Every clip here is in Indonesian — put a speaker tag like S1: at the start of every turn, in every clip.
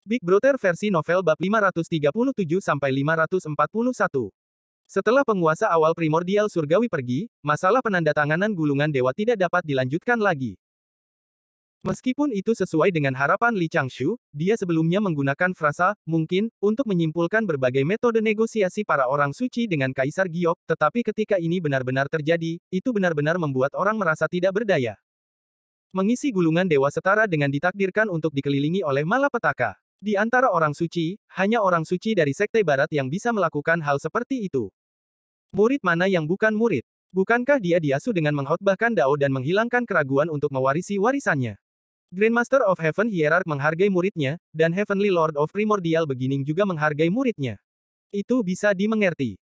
S1: Big Brother versi novel bab 537-541. Setelah penguasa awal primordial surgawi pergi, masalah penandatanganan gulungan dewa tidak dapat dilanjutkan lagi. Meskipun itu sesuai dengan harapan Li Changshu, dia sebelumnya menggunakan frasa "mungkin" untuk menyimpulkan berbagai metode negosiasi para orang suci dengan Kaisar Giok, tetapi ketika ini benar-benar terjadi, itu benar-benar membuat orang merasa tidak berdaya. Mengisi gulungan dewa setara dengan ditakdirkan untuk dikelilingi oleh malapetaka. Di antara orang suci, hanya orang suci dari Sekte Barat yang bisa melakukan hal seperti itu. Murid mana yang bukan murid? Bukankah dia diasuh dengan mengkhotbahkan Dao dan menghilangkan keraguan untuk mewarisi warisannya? Grandmaster of Heaven Hierarch menghargai muridnya, dan Heavenly Lord of Primordial Beginning juga menghargai muridnya. Itu bisa dimengerti.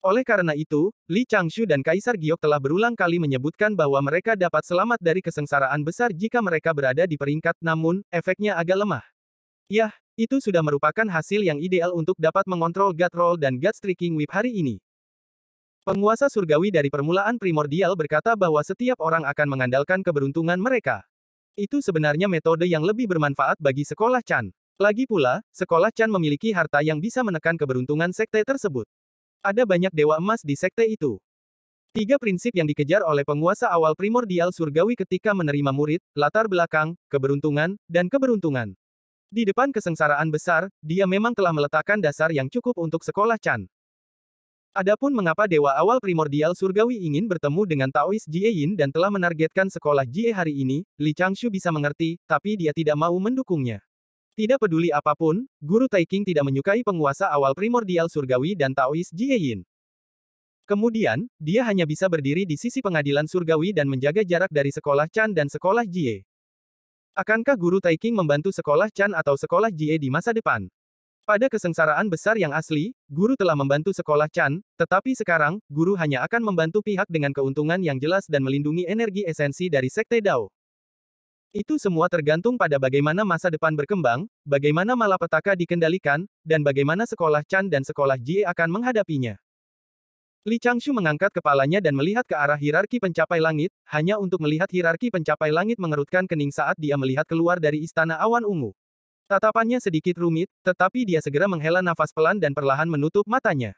S1: Oleh karena itu, Li Changshu dan Kaisar Giok telah berulang kali menyebutkan bahwa mereka dapat selamat dari kesengsaraan besar jika mereka berada di peringkat, namun, efeknya agak lemah. Yah, itu sudah merupakan hasil yang ideal untuk dapat mengontrol God Roll dan God Striking Whip hari ini. Penguasa surgawi dari permulaan primordial berkata bahwa setiap orang akan mengandalkan keberuntungan mereka. Itu sebenarnya metode yang lebih bermanfaat bagi sekolah Chan. Lagi pula, sekolah Chan memiliki harta yang bisa menekan keberuntungan sekte tersebut. Ada banyak dewa emas di sekte itu. 3 prinsip yang dikejar oleh penguasa awal primordial surgawi ketika menerima murid, latar belakang, keberuntungan, dan keberuntungan. Di depan kesengsaraan besar, dia memang telah meletakkan dasar yang cukup untuk sekolah Chan. Adapun mengapa dewa awal primordial surgawi ingin bertemu dengan Taois Jie Yin dan telah menargetkan sekolah Jie hari ini, Li Changshu bisa mengerti, tapi dia tidak mau mendukungnya. Tidak peduli apapun, Guru Taiking tidak menyukai penguasa awal primordial surgawi dan Taois Jie Yin. Kemudian, dia hanya bisa berdiri di sisi pengadilan surgawi dan menjaga jarak dari sekolah Chan dan sekolah Jie. Akankah Guru Taiking membantu sekolah Chan atau sekolah Jie di masa depan? Pada kesengsaraan besar yang asli, Guru telah membantu sekolah Chan, tetapi sekarang, Guru hanya akan membantu pihak dengan keuntungan yang jelas dan melindungi energi esensi dari Sekte Dao. Itu semua tergantung pada bagaimana masa depan berkembang, bagaimana malapetaka dikendalikan, dan bagaimana sekolah Chan dan sekolah Jie akan menghadapinya. Li Changshu mengangkat kepalanya dan melihat ke arah hierarki pencapai langit, hanya untuk melihat hierarki pencapai langit mengerutkan kening saat dia melihat keluar dari istana awan ungu. Tatapannya sedikit rumit, tetapi dia segera menghela nafas pelan dan perlahan menutup matanya.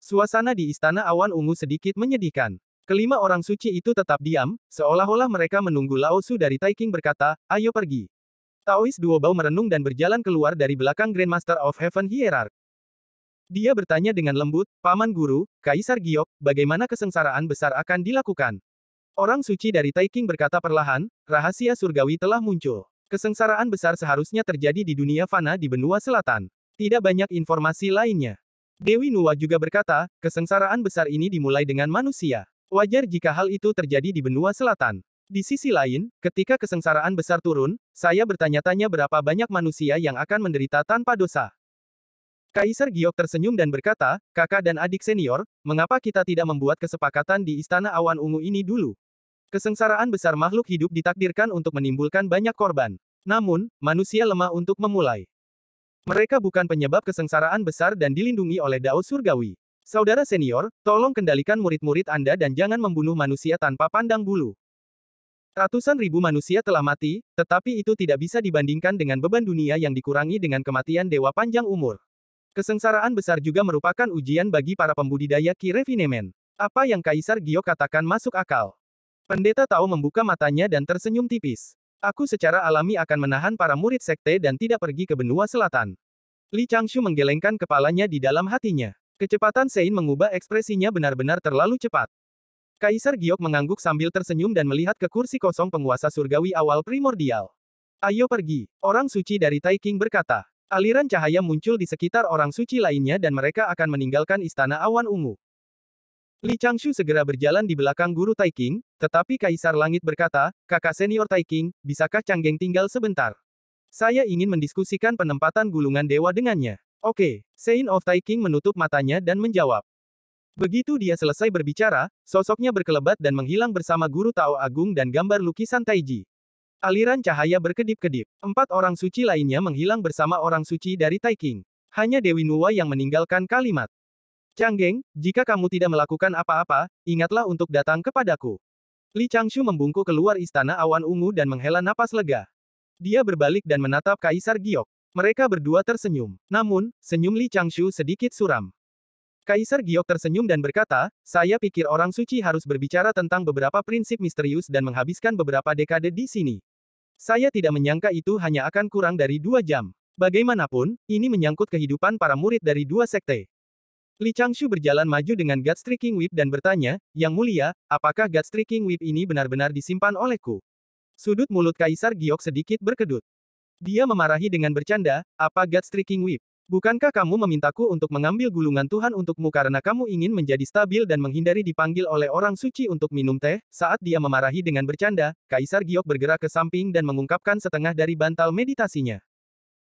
S1: Suasana di istana awan ungu sedikit menyedihkan. Kelima orang suci itu tetap diam, seolah-olah mereka menunggu Lao Su dari Taiking berkata, "Ayo pergi." Taois Duo Bao merenung dan berjalan keluar dari belakang Grandmaster of Heaven Hierarch. Dia bertanya dengan lembut, "Paman Guru, Kaisar Giok, bagaimana kesengsaraan besar akan dilakukan?" Orang suci dari Taiking berkata perlahan, "Rahasia surgawi telah muncul. Kesengsaraan besar seharusnya terjadi di dunia fana di benua selatan. Tidak banyak informasi lainnya." Dewi Nuwa juga berkata, "Kesengsaraan besar ini dimulai dengan manusia. Wajar jika hal itu terjadi di benua selatan. Di sisi lain, ketika kesengsaraan besar turun, saya bertanya-tanya berapa banyak manusia yang akan menderita tanpa dosa." Kaisar Giok tersenyum dan berkata, "Kakak dan adik senior, mengapa kita tidak membuat kesepakatan di istana awan ungu ini dulu? Kesengsaraan besar makhluk hidup ditakdirkan untuk menimbulkan banyak korban. Namun, manusia lemah untuk memulai. Mereka bukan penyebab kesengsaraan besar dan dilindungi oleh Dao Surgawi. Saudara senior, tolong kendalikan murid-murid Anda dan jangan membunuh manusia tanpa pandang bulu. Ratusan ribu manusia telah mati, tetapi itu tidak bisa dibandingkan dengan beban dunia yang dikurangi dengan kematian dewa panjang umur. Kesengsaraan besar juga merupakan ujian bagi para pembudidaya Ki Refinement. Apa yang Kaisar Giok katakan masuk akal." Pendeta Tao membuka matanya dan tersenyum tipis. "Aku secara alami akan menahan para murid sekte dan tidak pergi ke benua selatan." Li Changshu menggelengkan kepalanya di dalam hatinya. Kecepatan Sein mengubah ekspresinya benar-benar terlalu cepat. Kaisar Giok mengangguk sambil tersenyum dan melihat ke kursi kosong penguasa surgawi awal primordial. "Ayo pergi." Orang suci dari Taiking berkata. Aliran cahaya muncul di sekitar orang suci lainnya dan mereka akan meninggalkan istana awan ungu. Li Changshu segera berjalan di belakang Guru Taiking, tetapi Kaisar Langit berkata, "Kakak senior Taiking, bisakah Changgeng tinggal sebentar? Saya ingin mendiskusikan penempatan gulungan dewa dengannya." "Oke." Sein of Taiking menutup matanya dan menjawab. Begitu dia selesai berbicara, sosoknya berkelebat dan menghilang bersama Guru Tao Agung dan gambar lukisan Taiji. Aliran cahaya berkedip-kedip. 4 orang suci lainnya menghilang bersama orang suci dari Taiking. Hanya Dewi Nuwa yang meninggalkan kalimat. "Changgeng, jika kamu tidak melakukan apa-apa, ingatlah untuk datang kepadaku." Li Changshu membungkuk keluar istana awan ungu dan menghela napas lega. Dia berbalik dan menatap Kaisar Giok. Mereka berdua tersenyum. Namun, senyum Li Changshu sedikit suram. Kaisar Giok tersenyum dan berkata, saya pikir orang suci harus berbicara tentang beberapa prinsip misterius dan menghabiskan beberapa dekade di sini. Saya tidak menyangka itu hanya akan kurang dari 2 jam. Bagaimanapun, ini menyangkut kehidupan para murid dari 2 sekte. Li Changshu berjalan maju dengan God Striking Whip dan bertanya, Yang Mulia, apakah God Striking Whip ini benar-benar disimpan olehku? Sudut mulut Kaisar Giok sedikit berkedut. Dia memarahi dengan bercanda, apa God Striking Whip? Bukankah kamu memintaku untuk mengambil gulungan Tuhan untukmu karena kamu ingin menjadi stabil dan menghindari dipanggil oleh orang suci untuk minum teh? Saat dia memarahi dengan bercanda, Kaisar Giok bergerak ke samping dan mengungkapkan setengah dari bantal meditasinya.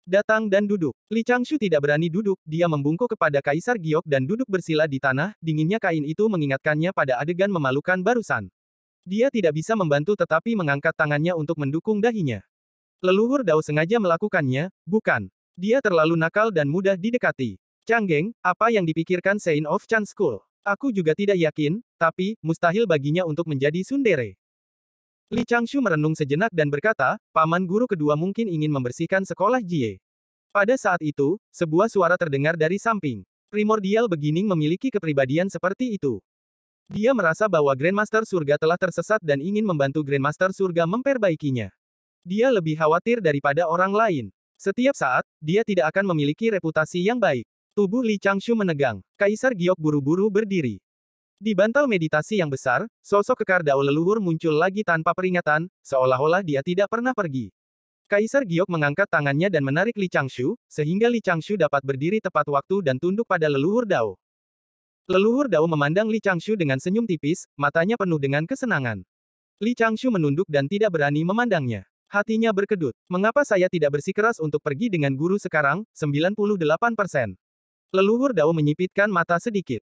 S1: Datang dan duduk. Li Changshu tidak berani duduk, dia membungkuk kepada Kaisar Giok dan duduk bersila di tanah, dinginnya kain itu mengingatkannya pada adegan memalukan barusan. Dia tidak bisa membantu tetapi mengangkat tangannya untuk mendukung dahinya. Leluhur Dao sengaja melakukannya, bukan? Dia terlalu nakal dan mudah didekati. Canggeng, apa yang dipikirkan Saint of Chan School? Aku juga tidak yakin, tapi, mustahil baginya untuk menjadi tsundere. Li Changshu merenung sejenak dan berkata, paman guru kedua mungkin ingin membersihkan sekolah Jie. Pada saat itu, sebuah suara terdengar dari samping. Primordial Beginning memiliki kepribadian seperti itu. Dia merasa bahwa Grandmaster Surga telah tersesat dan ingin membantu Grandmaster Surga memperbaikinya. Dia lebih khawatir daripada orang lain. Setiap saat, dia tidak akan memiliki reputasi yang baik. Tubuh Li Changshu menegang. Kaisar Giok buru-buru berdiri. Di bantal meditasi yang besar, sosok kekar Dao leluhur muncul lagi tanpa peringatan, seolah-olah dia tidak pernah pergi. Kaisar Giok mengangkat tangannya dan menarik Li Changshu, sehingga Li Changshu dapat berdiri tepat waktu dan tunduk pada leluhur Dao. Leluhur Dao memandang Li Changshu dengan senyum tipis, matanya penuh dengan kesenangan. Li Changshu menunduk dan tidak berani memandangnya. Hatinya berkedut. Mengapa saya tidak bersikeras untuk pergi dengan guru sekarang? 98%. Leluhur Dao menyipitkan mata sedikit.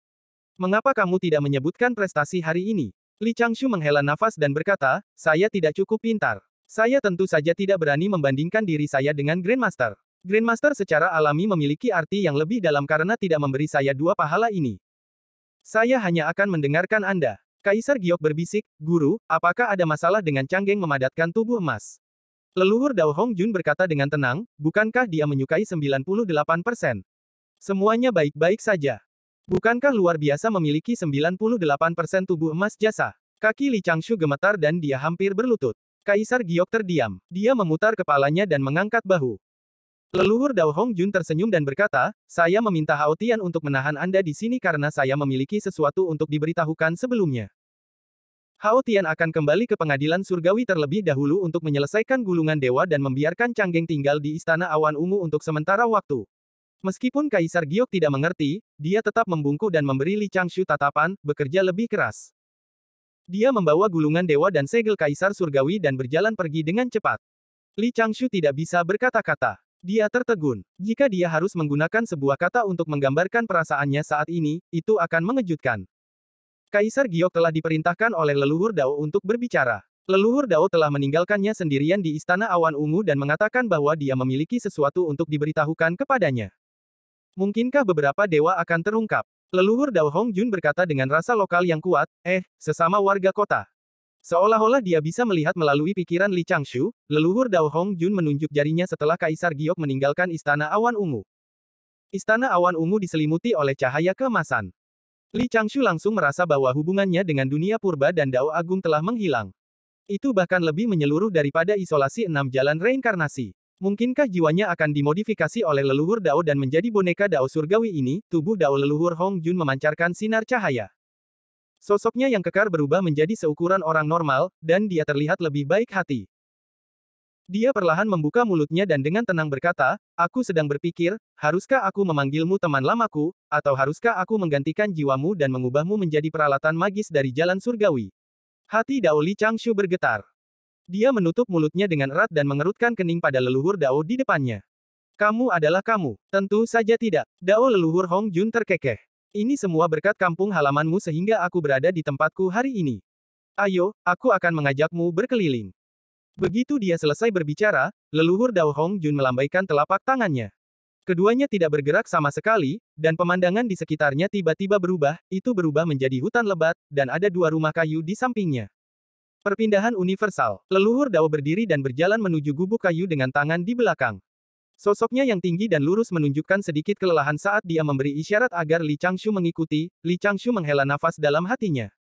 S1: Mengapa kamu tidak menyebutkan prestasi hari ini? Li Changshu menghela nafas dan berkata, saya tidak cukup pintar. Saya tentu saja tidak berani membandingkan diri saya dengan Grandmaster. Grandmaster secara alami memiliki arti yang lebih dalam karena tidak memberi saya 2 pahala ini. Saya hanya akan mendengarkan Anda. Kaisar Giok berbisik, Guru, apakah ada masalah dengan Canggeng memadatkan tubuh emas? Leluhur Dao Hongjun berkata dengan tenang, bukankah dia menyukai 98%? Semuanya baik-baik saja. Bukankah luar biasa memiliki 98% tubuh emas jasa? Kaki Li Changshu gemetar dan dia hampir berlutut. Kaisar Giok terdiam. Dia memutar kepalanya dan mengangkat bahu. Leluhur Dao Hongjun tersenyum dan berkata, saya meminta Hao Tian untuk menahan Anda di sini karena saya memiliki sesuatu untuk diberitahukan sebelumnya. Hao Tian akan kembali ke pengadilan surgawi terlebih dahulu untuk menyelesaikan gulungan dewa dan membiarkan Canggeng tinggal di Istana Awan Ungu untuk sementara waktu. Meskipun Kaisar Giok tidak mengerti, dia tetap membungkuk dan memberi Li Changshu tatapan, bekerja lebih keras. Dia membawa gulungan dewa dan segel Kaisar Surgawi dan berjalan pergi dengan cepat. Li Changshu tidak bisa berkata-kata. Dia tertegun. Jika dia harus menggunakan sebuah kata untuk menggambarkan perasaannya saat ini, itu akan mengejutkan. Kaisar Giok telah diperintahkan oleh leluhur Dao untuk berbicara. Leluhur Dao telah meninggalkannya sendirian di Istana Awan Ungu dan mengatakan bahwa dia memiliki sesuatu untuk diberitahukan kepadanya. Mungkinkah beberapa dewa akan terungkap? Leluhur Dao Hongjun berkata dengan rasa lokal yang kuat, sesama warga kota. Seolah-olah dia bisa melihat melalui pikiran Li Changshu, leluhur Dao Hongjun menunjuk jarinya setelah Kaisar Giok meninggalkan Istana Awan Ungu. Istana Awan Ungu diselimuti oleh cahaya keemasan. Li Changshu langsung merasa bahwa hubungannya dengan dunia purba dan Dao Agung telah menghilang. Itu bahkan lebih menyeluruh daripada isolasi 6 jalan reinkarnasi. Mungkinkah jiwanya akan dimodifikasi oleh leluhur Dao dan menjadi boneka Dao surgawi ini? Tubuh Dao leluhur Hongjun memancarkan sinar cahaya. Sosoknya yang kekar berubah menjadi seukuran orang normal, dan dia terlihat lebih baik hati. Dia perlahan membuka mulutnya dan dengan tenang berkata, aku sedang berpikir, haruskah aku memanggilmu teman lamaku, atau haruskah aku menggantikan jiwamu dan mengubahmu menjadi peralatan magis dari jalan surgawi? Hati Dao Li Changshu bergetar. Dia menutup mulutnya dengan erat dan mengerutkan kening pada leluhur Dao di depannya. Kamu adalah kamu. Tentu saja tidak. Dao leluhur Hongjun terkekeh. Ini semua berkat kampung halamanmu sehingga aku berada di tempatku hari ini. Ayo, aku akan mengajakmu berkeliling. Begitu dia selesai berbicara, leluhur Dao Hongjun melambaikan telapak tangannya. Keduanya tidak bergerak sama sekali, dan pemandangan di sekitarnya tiba-tiba berubah, itu berubah menjadi hutan lebat, dan ada 2 rumah kayu di sampingnya. Perpindahan universal. Leluhur Dao berdiri dan berjalan menuju gubuk kayu dengan tangan di belakang. Sosoknya yang tinggi dan lurus menunjukkan sedikit kelelahan saat dia memberi isyarat agar Li Changshu mengikuti. Li Changshu menghela nafas dalam hatinya.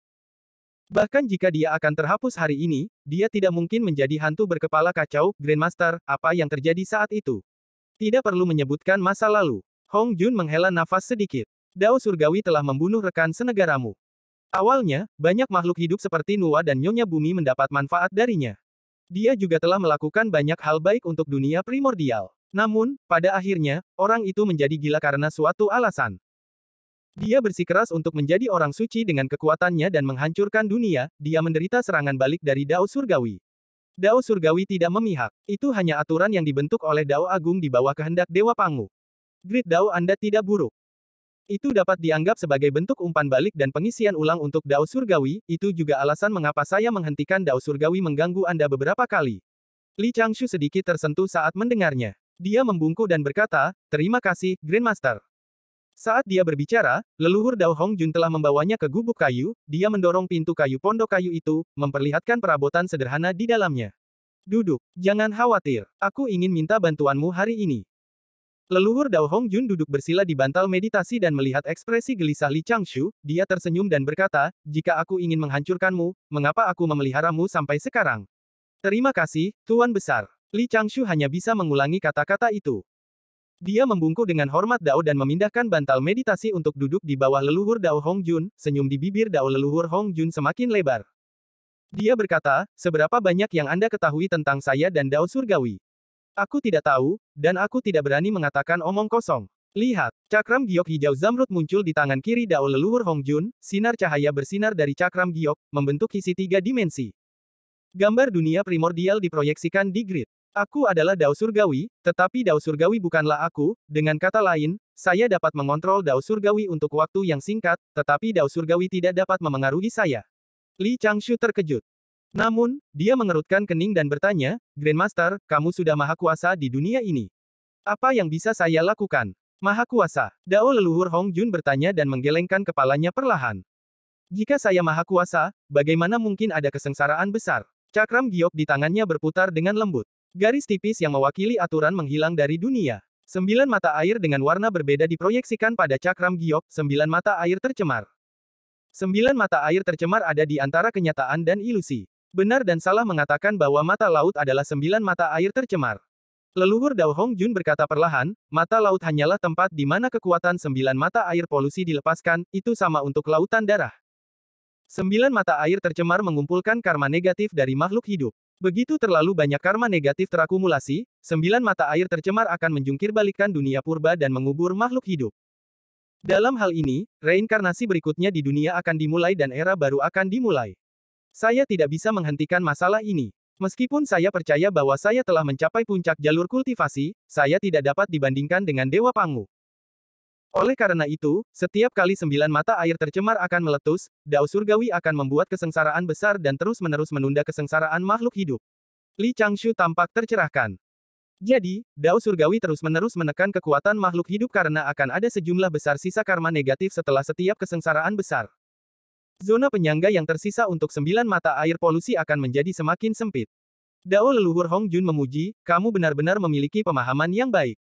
S1: Bahkan jika dia akan terhapus hari ini, dia tidak mungkin menjadi hantu berkepala kacau, Grandmaster, apa yang terjadi saat itu. Tidak perlu menyebutkan masa lalu. Hong Jun menghela nafas sedikit. Dao surgawi telah membunuh rekan senegaramu. Awalnya, banyak makhluk hidup seperti Nuwa dan Nyonya Bumi mendapat manfaat darinya. Dia juga telah melakukan banyak hal baik untuk dunia primordial. Namun, pada akhirnya, orang itu menjadi gila karena suatu alasan. Dia bersikeras untuk menjadi orang suci dengan kekuatannya dan menghancurkan dunia, dia menderita serangan balik dari Dao Surgawi. Dao Surgawi tidak memihak, itu hanya aturan yang dibentuk oleh Dao Agung di bawah kehendak Dewa Pangu. Grid Dao Anda tidak buruk. Itu dapat dianggap sebagai bentuk umpan balik dan pengisian ulang untuk Dao Surgawi, itu juga alasan mengapa saya menghentikan Dao Surgawi mengganggu Anda beberapa kali. Li Changshu sedikit tersentuh saat mendengarnya. Dia membungkuk dan berkata, terima kasih, Grandmaster. Saat dia berbicara, leluhur Dao Hong Jun telah membawanya ke gubuk kayu, dia mendorong pintu kayu pondok kayu itu, memperlihatkan perabotan sederhana di dalamnya. Duduk, jangan khawatir, aku ingin minta bantuanmu hari ini. Leluhur Dao Hong Jun duduk bersila di bantal meditasi dan melihat ekspresi gelisah Li Changshu, dia tersenyum dan berkata, jika aku ingin menghancurkanmu, mengapa aku memeliharamu sampai sekarang? Terima kasih, Tuan Besar. Li Changshu hanya bisa mengulangi kata-kata itu. Dia membungkuk dengan hormat Dao dan memindahkan bantal meditasi untuk duduk di bawah leluhur Dao Hong Jun, senyum di bibir Dao leluhur Hong Jun semakin lebar. Dia berkata, seberapa banyak yang Anda ketahui tentang saya dan Dao Surgawi? Aku tidak tahu, dan aku tidak berani mengatakan omong kosong. Lihat, cakram giok hijau zamrud muncul di tangan kiri Dao leluhur Hong Jun, sinar cahaya bersinar dari cakram giok, membentuk isi 3 dimensi. Gambar dunia primordial diproyeksikan di grid. Aku adalah Dao Surgawi, tetapi Dao Surgawi bukanlah aku, dengan kata lain, saya dapat mengontrol Dao Surgawi untuk waktu yang singkat, tetapi Dao Surgawi tidak dapat memengaruhi saya. Li Changshu terkejut. Namun, dia mengerutkan kening dan bertanya, Grandmaster, kamu sudah maha kuasa di dunia ini. Apa yang bisa saya lakukan? Maha kuasa. Dao leluhur Hong Jun bertanya dan menggelengkan kepalanya perlahan. Jika saya maha kuasa, bagaimana mungkin ada kesengsaraan besar? Cakram giok di tangannya berputar dengan lembut. Garis tipis yang mewakili aturan menghilang dari dunia. 9 mata air dengan warna berbeda diproyeksikan pada cakram giok, 9 mata air tercemar. 9 mata air tercemar ada di antara kenyataan dan ilusi. Benar dan salah mengatakan bahwa mata laut adalah 9 mata air tercemar. Leluhur Dao Hong Jun berkata perlahan, mata laut hanyalah tempat di mana kekuatan 9 mata air polusi dilepaskan, itu sama untuk lautan darah. 9 mata air tercemar mengumpulkan karma negatif dari makhluk hidup. Begitu terlalu banyak karma negatif terakumulasi, 9 mata air tercemar akan menjungkirbalikkan dunia purba dan mengubur makhluk hidup. Dalam hal ini, reinkarnasi berikutnya di dunia akan dimulai dan era baru akan dimulai. Saya tidak bisa menghentikan masalah ini. Meskipun saya percaya bahwa saya telah mencapai puncak jalur kultivasi, saya tidak dapat dibandingkan dengan Dewa Pangu. Oleh karena itu, setiap kali 9 mata air tercemar akan meletus, Dao Surgawi akan membuat kesengsaraan besar dan terus-menerus menunda kesengsaraan makhluk hidup. Li Changshu tampak tercerahkan. Jadi, Dao Surgawi terus-menerus menekan kekuatan makhluk hidup karena akan ada sejumlah besar sisa karma negatif setelah setiap kesengsaraan besar. Zona penyangga yang tersisa untuk 9 mata air polusi akan menjadi semakin sempit. Dao leluhur Hong Jun memuji, kamu benar-benar memiliki pemahaman yang baik.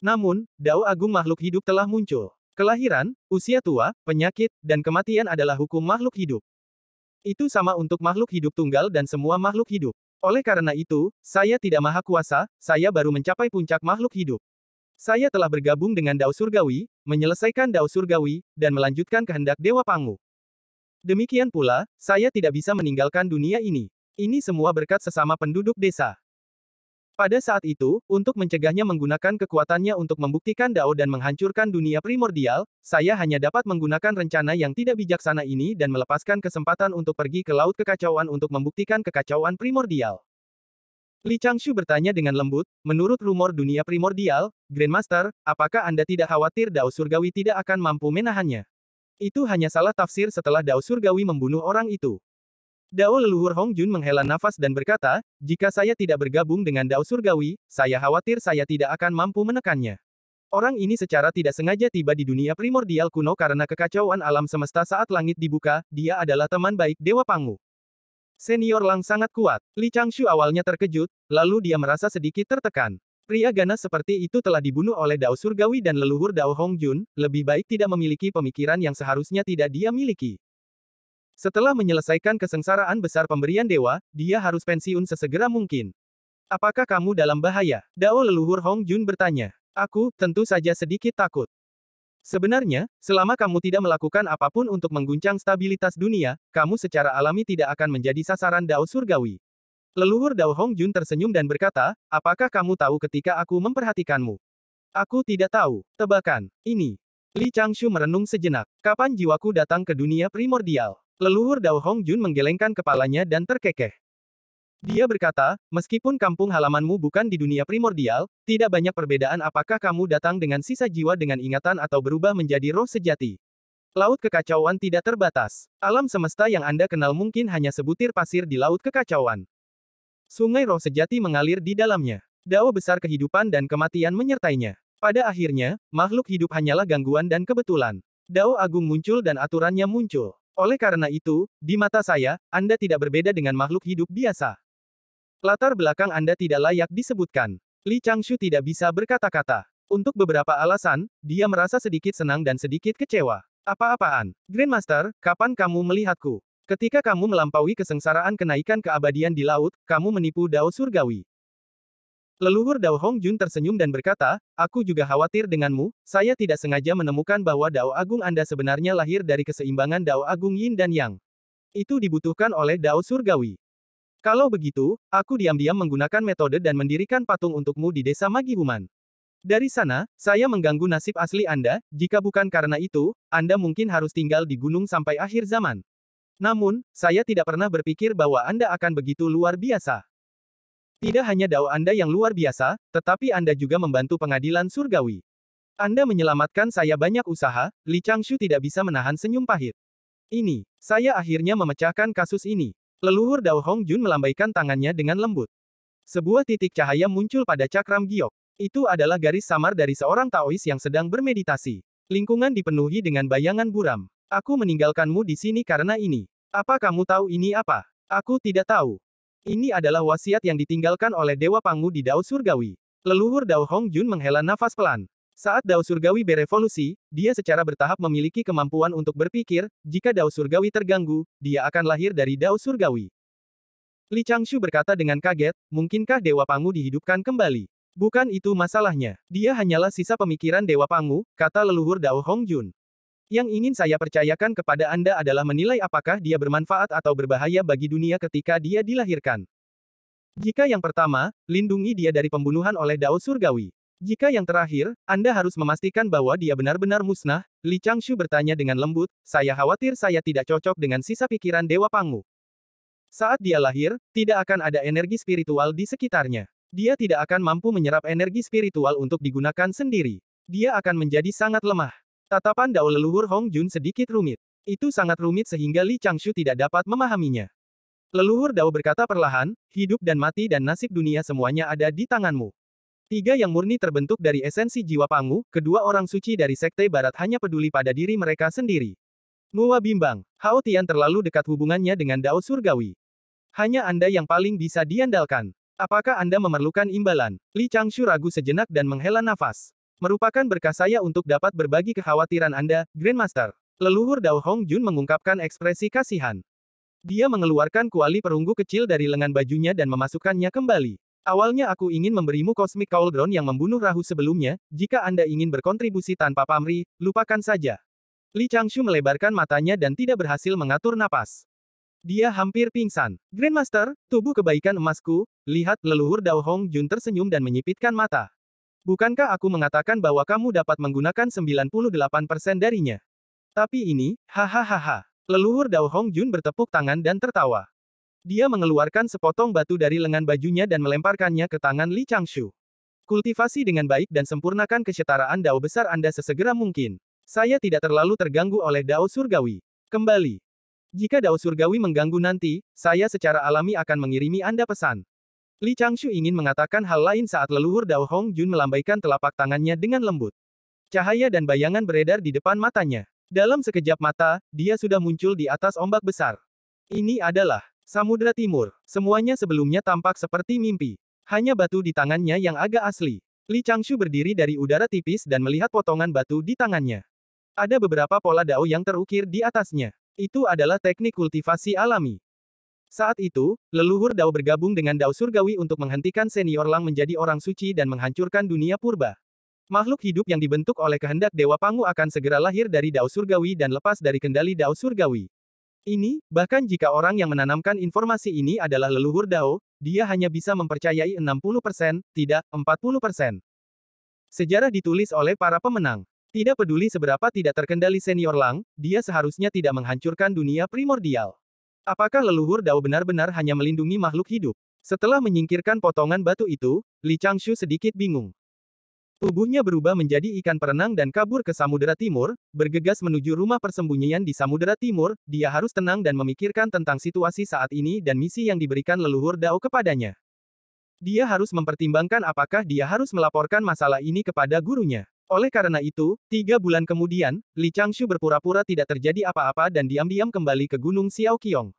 S1: Namun, Dao Agung makhluk hidup telah muncul. Kelahiran, usia tua, penyakit, dan kematian adalah hukum makhluk hidup. Itu sama untuk makhluk hidup tunggal dan semua makhluk hidup. Oleh karena itu, saya tidak maha kuasa, saya baru mencapai puncak makhluk hidup. Saya telah bergabung dengan Dao Surgawi, menyelesaikan Dao Surgawi, dan melanjutkan kehendak Dewa Pangu. Demikian pula, saya tidak bisa meninggalkan dunia ini. Ini semua berkat sesama penduduk desa. Pada saat itu, untuk mencegahnya menggunakan kekuatannya untuk membuktikan Dao dan menghancurkan dunia primordial, saya hanya dapat menggunakan rencana yang tidak bijaksana ini dan melepaskan kesempatan untuk pergi ke laut kekacauan untuk membuktikan kekacauan primordial. Li Changshu bertanya dengan lembut, menurut rumor dunia primordial, Grandmaster, apakah Anda tidak khawatir Dao Surgawi tidak akan mampu menahannya? Itu hanya salah tafsir setelah Dao Surgawi membunuh orang itu. Dao leluhur Hong Jun menghela nafas dan berkata, jika saya tidak bergabung dengan Dao Surgawi, saya khawatir saya tidak akan mampu menekannya. Orang ini secara tidak sengaja tiba di dunia primordial kuno karena kekacauan alam semesta saat langit dibuka, dia adalah teman baik Dewa Pangu. Senior Lang sangat kuat. Li Changshu awalnya terkejut, lalu dia merasa sedikit tertekan. Pria ganas seperti itu telah dibunuh oleh Dao Surgawi dan leluhur Dao Hongjun, lebih baik tidak memiliki pemikiran yang seharusnya tidak dia miliki. Setelah menyelesaikan kesengsaraan besar pemberian dewa, dia harus pensiun sesegera mungkin. Apakah kamu dalam bahaya? Dao leluhur Hongjun bertanya. Aku, tentu saja sedikit takut. Sebenarnya, selama kamu tidak melakukan apapun untuk mengguncang stabilitas dunia, kamu secara alami tidak akan menjadi sasaran Dao Surgawi. Leluhur Dao Hongjun tersenyum dan berkata, apakah kamu tahu ketika aku memperhatikanmu? Aku tidak tahu. Tebakan. Ini. Li Changshu merenung sejenak. Kapan jiwaku datang ke dunia primordial? Leluhur Dao Hongjun menggelengkan kepalanya dan terkekeh. Dia berkata, meskipun kampung halamanmu bukan di dunia primordial, tidak banyak perbedaan apakah kamu datang dengan sisa jiwa dengan ingatan atau berubah menjadi roh sejati. Laut kekacauan tidak terbatas. Alam semesta yang Anda kenal mungkin hanya sebutir pasir di laut kekacauan. Sungai roh sejati mengalir di dalamnya. Dao besar kehidupan dan kematian menyertainya. Pada akhirnya, makhluk hidup hanyalah gangguan dan kebetulan. Dao agung muncul dan aturannya muncul. Oleh karena itu, di mata saya, Anda tidak berbeda dengan makhluk hidup biasa. Latar belakang Anda tidak layak disebutkan. Li Changshu tidak bisa berkata-kata. Untuk beberapa alasan, dia merasa sedikit senang dan sedikit kecewa. Apa-apaan? Grandmaster, kapan kamu melihatku? Ketika kamu melampaui kesengsaraan kenaikan keabadian di laut, kamu menipu Dao Surgawi. Leluhur Dao Hongjun tersenyum dan berkata, aku juga khawatir denganmu, saya tidak sengaja menemukan bahwa Dao Agung Anda sebenarnya lahir dari keseimbangan Dao Agung Yin dan Yang. Itu dibutuhkan oleh Dao Surgawi. Kalau begitu, aku diam-diam menggunakan metode dan mendirikan patung untukmu di desa Magihuman. Dari sana, saya mengganggu nasib asli Anda, jika bukan karena itu, Anda mungkin harus tinggal di gunung sampai akhir zaman. Namun, saya tidak pernah berpikir bahwa Anda akan begitu luar biasa. Tidak hanya Dao Anda yang luar biasa, tetapi Anda juga membantu pengadilan surgawi. Anda menyelamatkan saya banyak usaha, Li Changshu tidak bisa menahan senyum pahit. Ini, saya akhirnya memecahkan kasus ini. Leluhur Dao Hongjun melambaikan tangannya dengan lembut. Sebuah titik cahaya muncul pada cakram giok. Itu adalah garis samar dari seorang Taois yang sedang bermeditasi. Lingkungan dipenuhi dengan bayangan buram. Aku meninggalkanmu di sini karena ini. Apa kamu tahu ini apa? Aku tidak tahu. Ini adalah wasiat yang ditinggalkan oleh Dewa Pangu di Dao Surgawi. Leluhur Dao Hongjun menghela nafas pelan. Saat Dao Surgawi berevolusi, dia secara bertahap memiliki kemampuan untuk berpikir, jika Dao Surgawi terganggu, dia akan lahir dari Dao Surgawi. Li Changshu berkata dengan kaget, mungkinkah Dewa Pangu dihidupkan kembali? Bukan itu masalahnya. Dia hanyalah sisa pemikiran Dewa Pangu, kata leluhur Dao Hongjun. Yang ingin saya percayakan kepada Anda adalah menilai apakah dia bermanfaat atau berbahaya bagi dunia ketika dia dilahirkan. Jika yang pertama, lindungi dia dari pembunuhan oleh Dao Surgawi. Jika yang terakhir, Anda harus memastikan bahwa dia benar-benar musnah. Li Changshu bertanya dengan lembut, saya khawatir saya tidak cocok dengan sisa pikiran Dewa Pangu. Saat dia lahir, tidak akan ada energi spiritual di sekitarnya. Dia tidak akan mampu menyerap energi spiritual untuk digunakan sendiri. Dia akan menjadi sangat lemah. Tatapan Dao leluhur Hongjun sedikit rumit. Itu sangat rumit sehingga Li Changshu tidak dapat memahaminya. Leluhur Dao berkata perlahan, hidup dan mati dan nasib dunia semuanya ada di tanganmu. Tiga yang murni terbentuk dari esensi jiwa Pangu, kedua orang suci dari Sekte Barat hanya peduli pada diri mereka sendiri. Ngua bimbang, Hao Tian terlalu dekat hubungannya dengan Dao Surgawi. Hanya Anda yang paling bisa diandalkan. Apakah Anda memerlukan imbalan? Li Changshu ragu sejenak dan menghela nafas. Merupakan berkah saya untuk dapat berbagi kekhawatiran Anda, Grandmaster. Leluhur Dao Hongjun mengungkapkan ekspresi kasihan. Dia mengeluarkan kuali perunggu kecil dari lengan bajunya dan memasukkannya kembali. Awalnya aku ingin memberimu Cosmic Cauldron yang membunuh Rahu sebelumnya, jika Anda ingin berkontribusi tanpa pamrih, lupakan saja. Li Changshu melebarkan matanya dan tidak berhasil mengatur napas. Dia hampir pingsan. Grandmaster, tubuh kebaikan emasku, lihat, leluhur Dao Hongjun tersenyum dan menyipitkan mata. Bukankah aku mengatakan bahwa kamu dapat menggunakan 98% darinya? Tapi ini, hahaha. Leluhur Dao Hongjun bertepuk tangan dan tertawa. Dia mengeluarkan sepotong batu dari lengan bajunya dan melemparkannya ke tangan Li Changshu. Kultivasi dengan baik dan sempurnakan kesetaraan Dao besar Anda sesegera mungkin. Saya tidak terlalu terganggu oleh Dao Surgawi. Kembali. Jika Dao Surgawi mengganggu nanti, saya secara alami akan mengirimi Anda pesan. Li Changshu ingin mengatakan hal lain saat leluhur Dao Hongjun melambaikan telapak tangannya dengan lembut. Cahaya dan bayangan beredar di depan matanya. Dalam sekejap mata, dia sudah muncul di atas ombak besar. Ini adalah Samudra Timur. Semuanya sebelumnya tampak seperti mimpi. Hanya batu di tangannya yang agak asli. Li Changshu berdiri dari udara tipis dan melihat potongan batu di tangannya. Ada beberapa pola dao yang terukir di atasnya. Itu adalah teknik kultivasi alami. Saat itu, leluhur dao bergabung dengan dao surgawi untuk menghentikan senior Lang menjadi orang suci dan menghancurkan dunia purba. Makhluk hidup yang dibentuk oleh kehendak Dewa Pangu akan segera lahir dari dao surgawi dan lepas dari kendali dao surgawi. Ini, bahkan jika orang yang menanamkan informasi ini adalah leluhur dao, dia hanya bisa mempercayai 60%, tidak 40%. Sejarah ditulis oleh para pemenang. Tidak peduli seberapa tidak terkendali senior Lang, dia seharusnya tidak menghancurkan dunia primordial. Apakah leluhur dao benar-benar hanya melindungi makhluk hidup? Setelah menyingkirkan potongan batu itu, Li Changshu sedikit bingung. Tubuhnya berubah menjadi ikan perenang dan kabur ke Samudera Timur, bergegas menuju rumah persembunyian di Samudera Timur. Dia harus tenang dan memikirkan tentang situasi saat ini dan misi yang diberikan leluhur dao kepadanya. Dia harus mempertimbangkan apakah dia harus melaporkan masalah ini kepada gurunya. Oleh karena itu, 3 bulan kemudian, Li Changshu berpura-pura tidak terjadi apa-apa dan diam-diam kembali ke Gunung Xiaoqiong.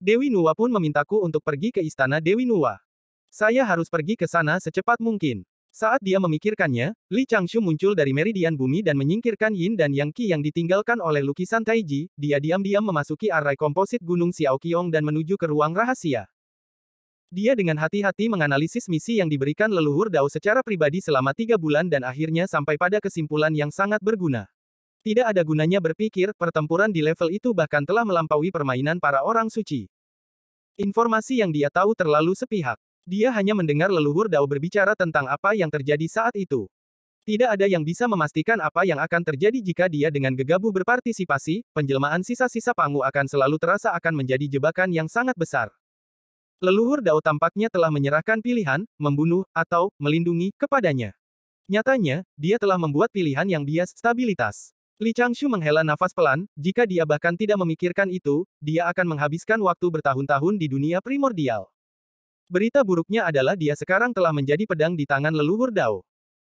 S1: Dewi Nuwa pun memintaku untuk pergi ke istana Dewi Nuwa. Saya harus pergi ke sana secepat mungkin. Saat dia memikirkannya, Li Changshu muncul dari meridian bumi dan menyingkirkan Yin dan Yang Qi yang ditinggalkan oleh lukisan Taiji. Dia diam-diam memasuki arai komposit Gunung Xiaoqiong dan menuju ke ruang rahasia. Dia dengan hati-hati menganalisis misi yang diberikan leluhur dao secara pribadi selama 3 bulan dan akhirnya sampai pada kesimpulan yang sangat berguna. Tidak ada gunanya berpikir, pertempuran di level itu bahkan telah melampaui permainan para orang suci. Informasi yang dia tahu terlalu sepihak. Dia hanya mendengar leluhur dao berbicara tentang apa yang terjadi saat itu. Tidak ada yang bisa memastikan apa yang akan terjadi jika dia dengan gegabah berpartisipasi, penjelmaan sisa-sisa Pangu akan selalu terasa akan menjadi jebakan yang sangat besar. Leluhur dao tampaknya telah menyerahkan pilihan, membunuh, atau melindungi, kepadanya. Nyatanya, dia telah membuat pilihan yang bias, stabilitas. Li Changshu menghela nafas pelan, jika dia bahkan tidak memikirkan itu, dia akan menghabiskan waktu bertahun-tahun di dunia primordial. Berita buruknya adalah dia sekarang telah menjadi pedang di tangan leluhur dao.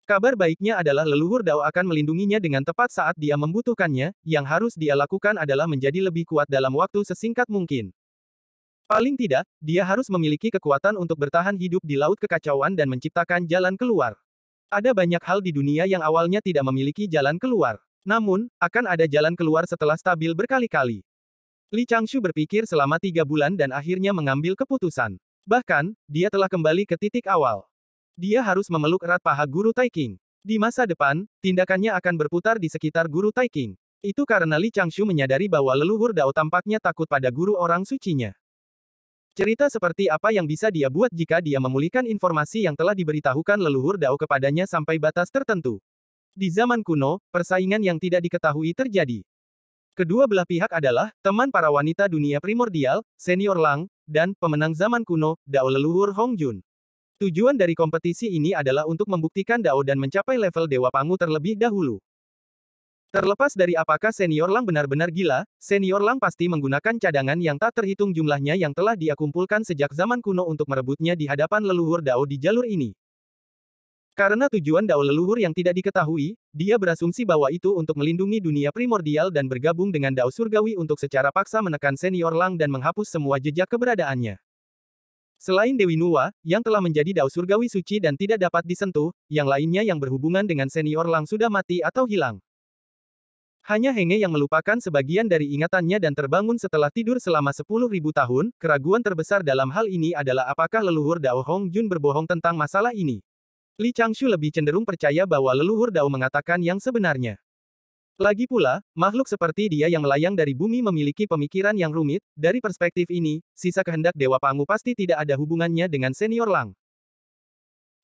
S1: Kabar baiknya adalah leluhur dao akan melindunginya dengan tepat saat dia membutuhkannya, yang harus dia lakukan adalah menjadi lebih kuat dalam waktu sesingkat mungkin. Paling tidak, dia harus memiliki kekuatan untuk bertahan hidup di laut kekacauan dan menciptakan jalan keluar. Ada banyak hal di dunia yang awalnya tidak memiliki jalan keluar. Namun, akan ada jalan keluar setelah stabil berkali-kali. Li Changshu berpikir selama 3 bulan dan akhirnya mengambil keputusan. Bahkan, dia telah kembali ke titik awal. Dia harus memeluk erat paha Guru Taiking. Di masa depan, tindakannya akan berputar di sekitar Guru Taiking. Itu karena Li Changshu menyadari bahwa leluhur dao tampaknya takut pada guru orang sucinya. Cerita seperti apa yang bisa dia buat jika dia memulihkan informasi yang telah diberitahukan leluhur dao kepadanya sampai batas tertentu. Di zaman kuno, persaingan yang tidak diketahui terjadi. Kedua belah pihak adalah teman para wanita dunia primordial, senior Lang, dan pemenang zaman kuno, dao leluhur Hong Jun. Tujuan dari kompetisi ini adalah untuk membuktikan dao dan mencapai level Dewa Pangu terlebih dahulu. Terlepas dari apakah senior Lang benar-benar gila, senior Lang pasti menggunakan cadangan yang tak terhitung jumlahnya yang telah dia kumpulkan sejak zaman kuno untuk merebutnya di hadapan leluhur dao di jalur ini. Karena tujuan dao leluhur yang tidak diketahui, dia berasumsi bahwa itu untuk melindungi dunia primordial dan bergabung dengan dao surgawi untuk secara paksa menekan senior Lang dan menghapus semua jejak keberadaannya. Selain Dewi Nuwa, yang telah menjadi dao surgawi suci dan tidak dapat disentuh, yang lainnya yang berhubungan dengan senior Lang sudah mati atau hilang. Hanya Henge yang melupakan sebagian dari ingatannya dan terbangun setelah tidur selama 10.000 tahun. Keraguan terbesar dalam hal ini adalah apakah leluhur dao Hong Jun berbohong tentang masalah ini. Li Changshu lebih cenderung percaya bahwa leluhur dao mengatakan yang sebenarnya. Lagi pula, makhluk seperti dia yang melayang dari bumi memiliki pemikiran yang rumit. Dari perspektif ini, sisa kehendak Dewa Pangu pasti tidak ada hubungannya dengan senior Lang.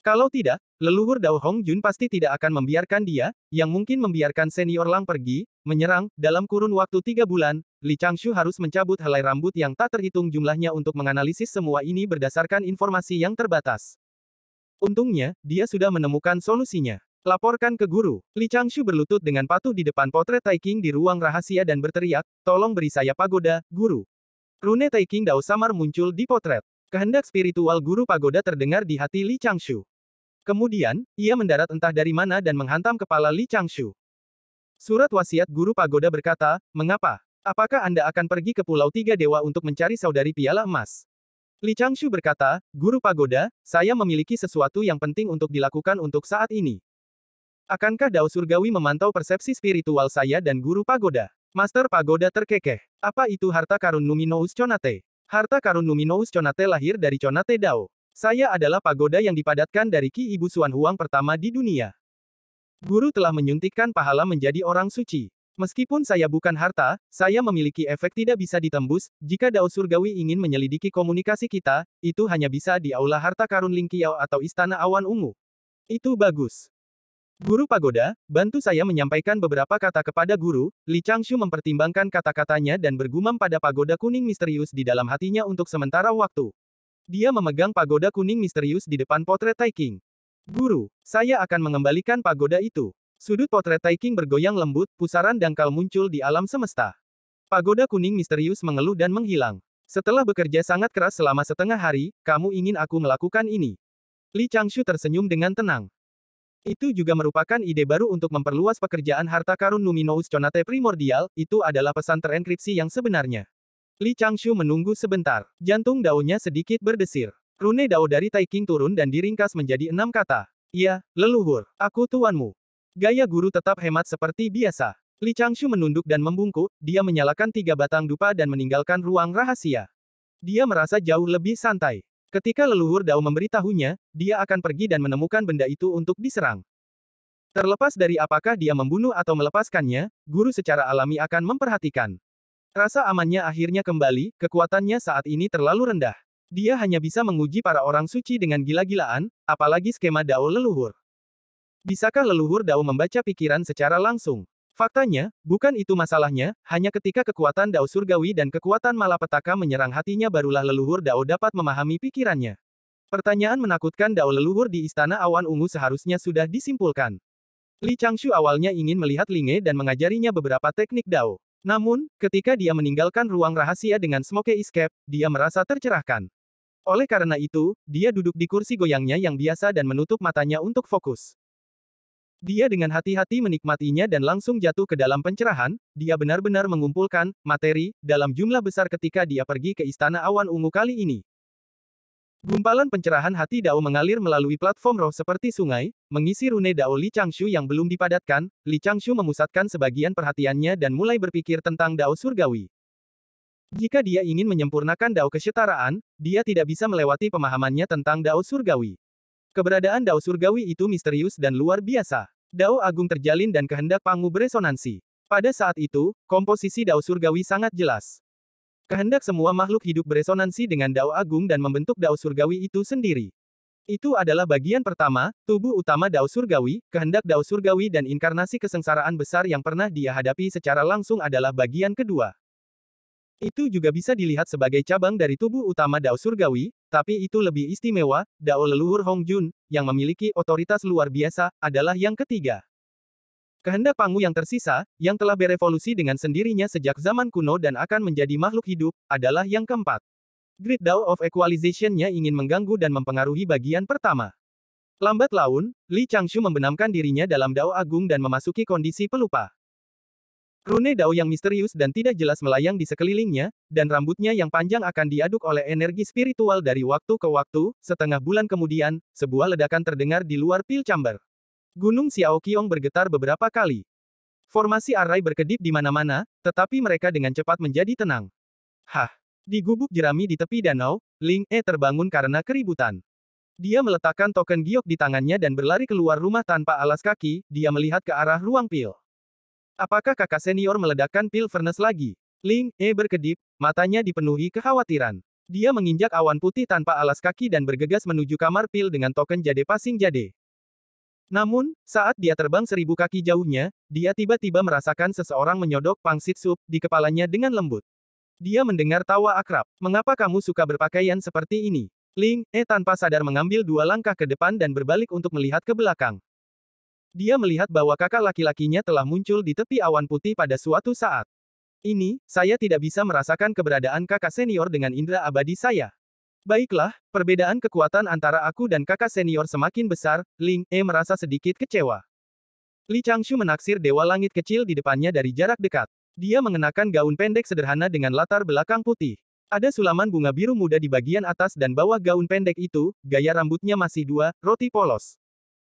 S1: Kalau tidak, leluhur dao Hong Jun pasti tidak akan membiarkan dia, yang mungkin membiarkan senior Lang pergi, menyerang. Dalam kurun waktu 3 bulan, Li Changshu harus mencabut helai rambut yang tak terhitung jumlahnya untuk menganalisis semua ini berdasarkan informasi yang terbatas. Untungnya, dia sudah menemukan solusinya. Laporkan ke guru. Li Changshu berlutut dengan patuh di depan potret Taiking di ruang rahasia dan berteriak, tolong beri saya pagoda, guru. Rune Taiking Dao samar muncul di potret. Kehendak spiritual guru pagoda terdengar di hati Li Changshu. Kemudian, ia mendarat entah dari mana dan menghantam kepala Li Changshu. Surat wasiat guru pagoda berkata, mengapa? Apakah Anda akan pergi ke Pulau Tiga Dewa untuk mencari saudari piala emas? Li Changshu berkata, Guru Pagoda, saya memiliki sesuatu yang penting untuk dilakukan untuk saat ini. Akankah Dao Surgawi memantau persepsi spiritual saya dan Guru Pagoda? Master Pagoda terkekeh. Apa itu harta karun Numinous Conate? Harta karun Numinous Conate lahir dari Conate Dao. Saya adalah pagoda yang dipadatkan dari Ki Ibu Suan Huang pertama di dunia. Guru telah menyuntikkan pahala menjadi orang suci. Meskipun saya bukan harta, saya memiliki efek tidak bisa ditembus. Jika Dao Surgawi ingin menyelidiki komunikasi kita, itu hanya bisa di Aula Harta Karun Ling Qiao atau Istana Awan Ungu. Itu bagus. Guru Pagoda, bantu saya menyampaikan beberapa kata kepada guru. Li Changshu mempertimbangkan kata-katanya dan bergumam pada pagoda kuning misterius di dalam hatinya untuk sementara waktu. Dia memegang pagoda kuning misterius di depan potret Tai King. Guru, saya akan mengembalikan pagoda itu. Sudut potret Tai King bergoyang lembut, pusaran dangkal muncul di alam semesta. Pagoda kuning misterius mengeluh dan menghilang. Setelah bekerja sangat keras selama setengah hari, kamu ingin aku melakukan ini. Li Changshu tersenyum dengan tenang. Itu juga merupakan ide baru untuk memperluas pekerjaan harta karun Numinous Conate Primordial, itu adalah pesan terenkripsi yang sebenarnya. Li Changshu menunggu sebentar. Jantung daunnya sedikit berdesir. Rune Dao dari Tai King turun dan diringkas menjadi 6 kata. Iya, leluhur, aku tuanmu. Gaya guru tetap hemat seperti biasa. Li Changshu menunduk dan membungkuk, dia menyalakan 3 batang dupa dan meninggalkan ruang rahasia. Dia merasa jauh lebih santai. Ketika leluhur Dao memberitahunya, dia akan pergi dan menemukan benda itu untuk diserang. Terlepas dari apakah dia membunuh atau melepaskannya, guru secara alami akan memperhatikan. Rasa amannya akhirnya kembali, kekuatannya saat ini terlalu rendah. Dia hanya bisa menguji para orang suci dengan gila-gilaan, apalagi skema Dao leluhur. Bisakah leluhur Dao membaca pikiran secara langsung? Faktanya, bukan itu masalahnya, hanya ketika kekuatan Dao Surgawi dan kekuatan malapetaka menyerang hatinya barulah leluhur Dao dapat memahami pikirannya. Pertanyaan menakutkan Dao leluhur di Istana Awan Ungu seharusnya sudah disimpulkan. Li Changshu awalnya ingin melihat Linge dan mengajarinya beberapa teknik Dao. Namun, ketika dia meninggalkan ruang rahasia dengan Smoke Escape, dia merasa tercerahkan. Oleh karena itu, dia duduk di kursi goyangnya yang biasa dan menutup matanya untuk fokus. Dia dengan hati-hati menikmatinya dan langsung jatuh ke dalam pencerahan, dia benar-benar mengumpulkan materi dalam jumlah besar ketika dia pergi ke Istana Awan Ungu kali ini. Gumpalan pencerahan hati Dao mengalir melalui platform roh seperti sungai, mengisi rune Dao Li Changshu yang belum dipadatkan. Li Changshu memusatkan sebagian perhatiannya dan mulai berpikir tentang Dao Surgawi. Jika dia ingin menyempurnakan Dao kesetaraan, dia tidak bisa melewati pemahamannya tentang Dao Surgawi. Keberadaan Dao Surgawi itu misterius dan luar biasa. Dao Agung terjalin dan kehendak Pangu beresonansi. Pada saat itu, komposisi Dao Surgawi sangat jelas. Kehendak semua makhluk hidup beresonansi dengan Dao Agung dan membentuk Dao Surgawi itu sendiri. Itu adalah bagian pertama, tubuh utama Dao Surgawi, kehendak Dao Surgawi dan inkarnasi kesengsaraan besar yang pernah dia hadapi secara langsung adalah bagian kedua. Itu juga bisa dilihat sebagai cabang dari tubuh utama Dao Surgawi, tapi itu lebih istimewa. Dao leluhur Hong Jun, yang memiliki otoritas luar biasa, adalah yang ketiga. Kehendak Pangu yang tersisa, yang telah berevolusi dengan sendirinya sejak zaman kuno dan akan menjadi makhluk hidup, adalah yang keempat. Great Dao of Equalization-nya ingin mengganggu dan mempengaruhi bagian pertama. Lambat laun, Li Changshu membenamkan dirinya dalam Dao Agung dan memasuki kondisi pelupa. Rune Dao yang misterius dan tidak jelas melayang di sekelilingnya, dan rambutnya yang panjang akan diaduk oleh energi spiritual dari waktu ke waktu. Setengah bulan kemudian, sebuah ledakan terdengar di luar pil chamber. Gunung Xiaoqiong bergetar beberapa kali. Formasi arai berkedip di mana-mana, tetapi mereka dengan cepat menjadi tenang. Hah! Di gubuk jerami di tepi danau, Ling E terbangun karena keributan. Dia meletakkan token giok di tangannya dan berlari keluar rumah tanpa alas kaki. Dia melihat ke arah ruang pil. Apakah kakak senior meledakkan pil furnace lagi? Ling E berkedip, matanya dipenuhi kekhawatiran. Dia menginjak awan putih tanpa alas kaki dan bergegas menuju kamar pil dengan token jade pasing jade. Namun, saat dia terbang 1000 kaki jauhnya, dia tiba-tiba merasakan seseorang menyodok pangsit sup di kepalanya dengan lembut. Dia mendengar tawa akrab. Mengapa kamu suka berpakaian seperti ini? Ling E tanpa sadar mengambil 2 langkah ke depan dan berbalik untuk melihat ke belakang. Dia melihat bahwa kakak laki-lakinya telah muncul di tepi awan putih pada suatu saat. Ini, saya tidak bisa merasakan keberadaan kakak senior dengan indera abadi saya. Baiklah, perbedaan kekuatan antara aku dan kakak senior semakin besar. Ling E merasa sedikit kecewa. Li Changshu menaksir dewa langit kecil di depannya dari jarak dekat. Dia mengenakan gaun pendek sederhana dengan latar belakang putih. Ada sulaman bunga biru muda di bagian atas dan bawah gaun pendek itu, gaya rambutnya masih dua, roti polos.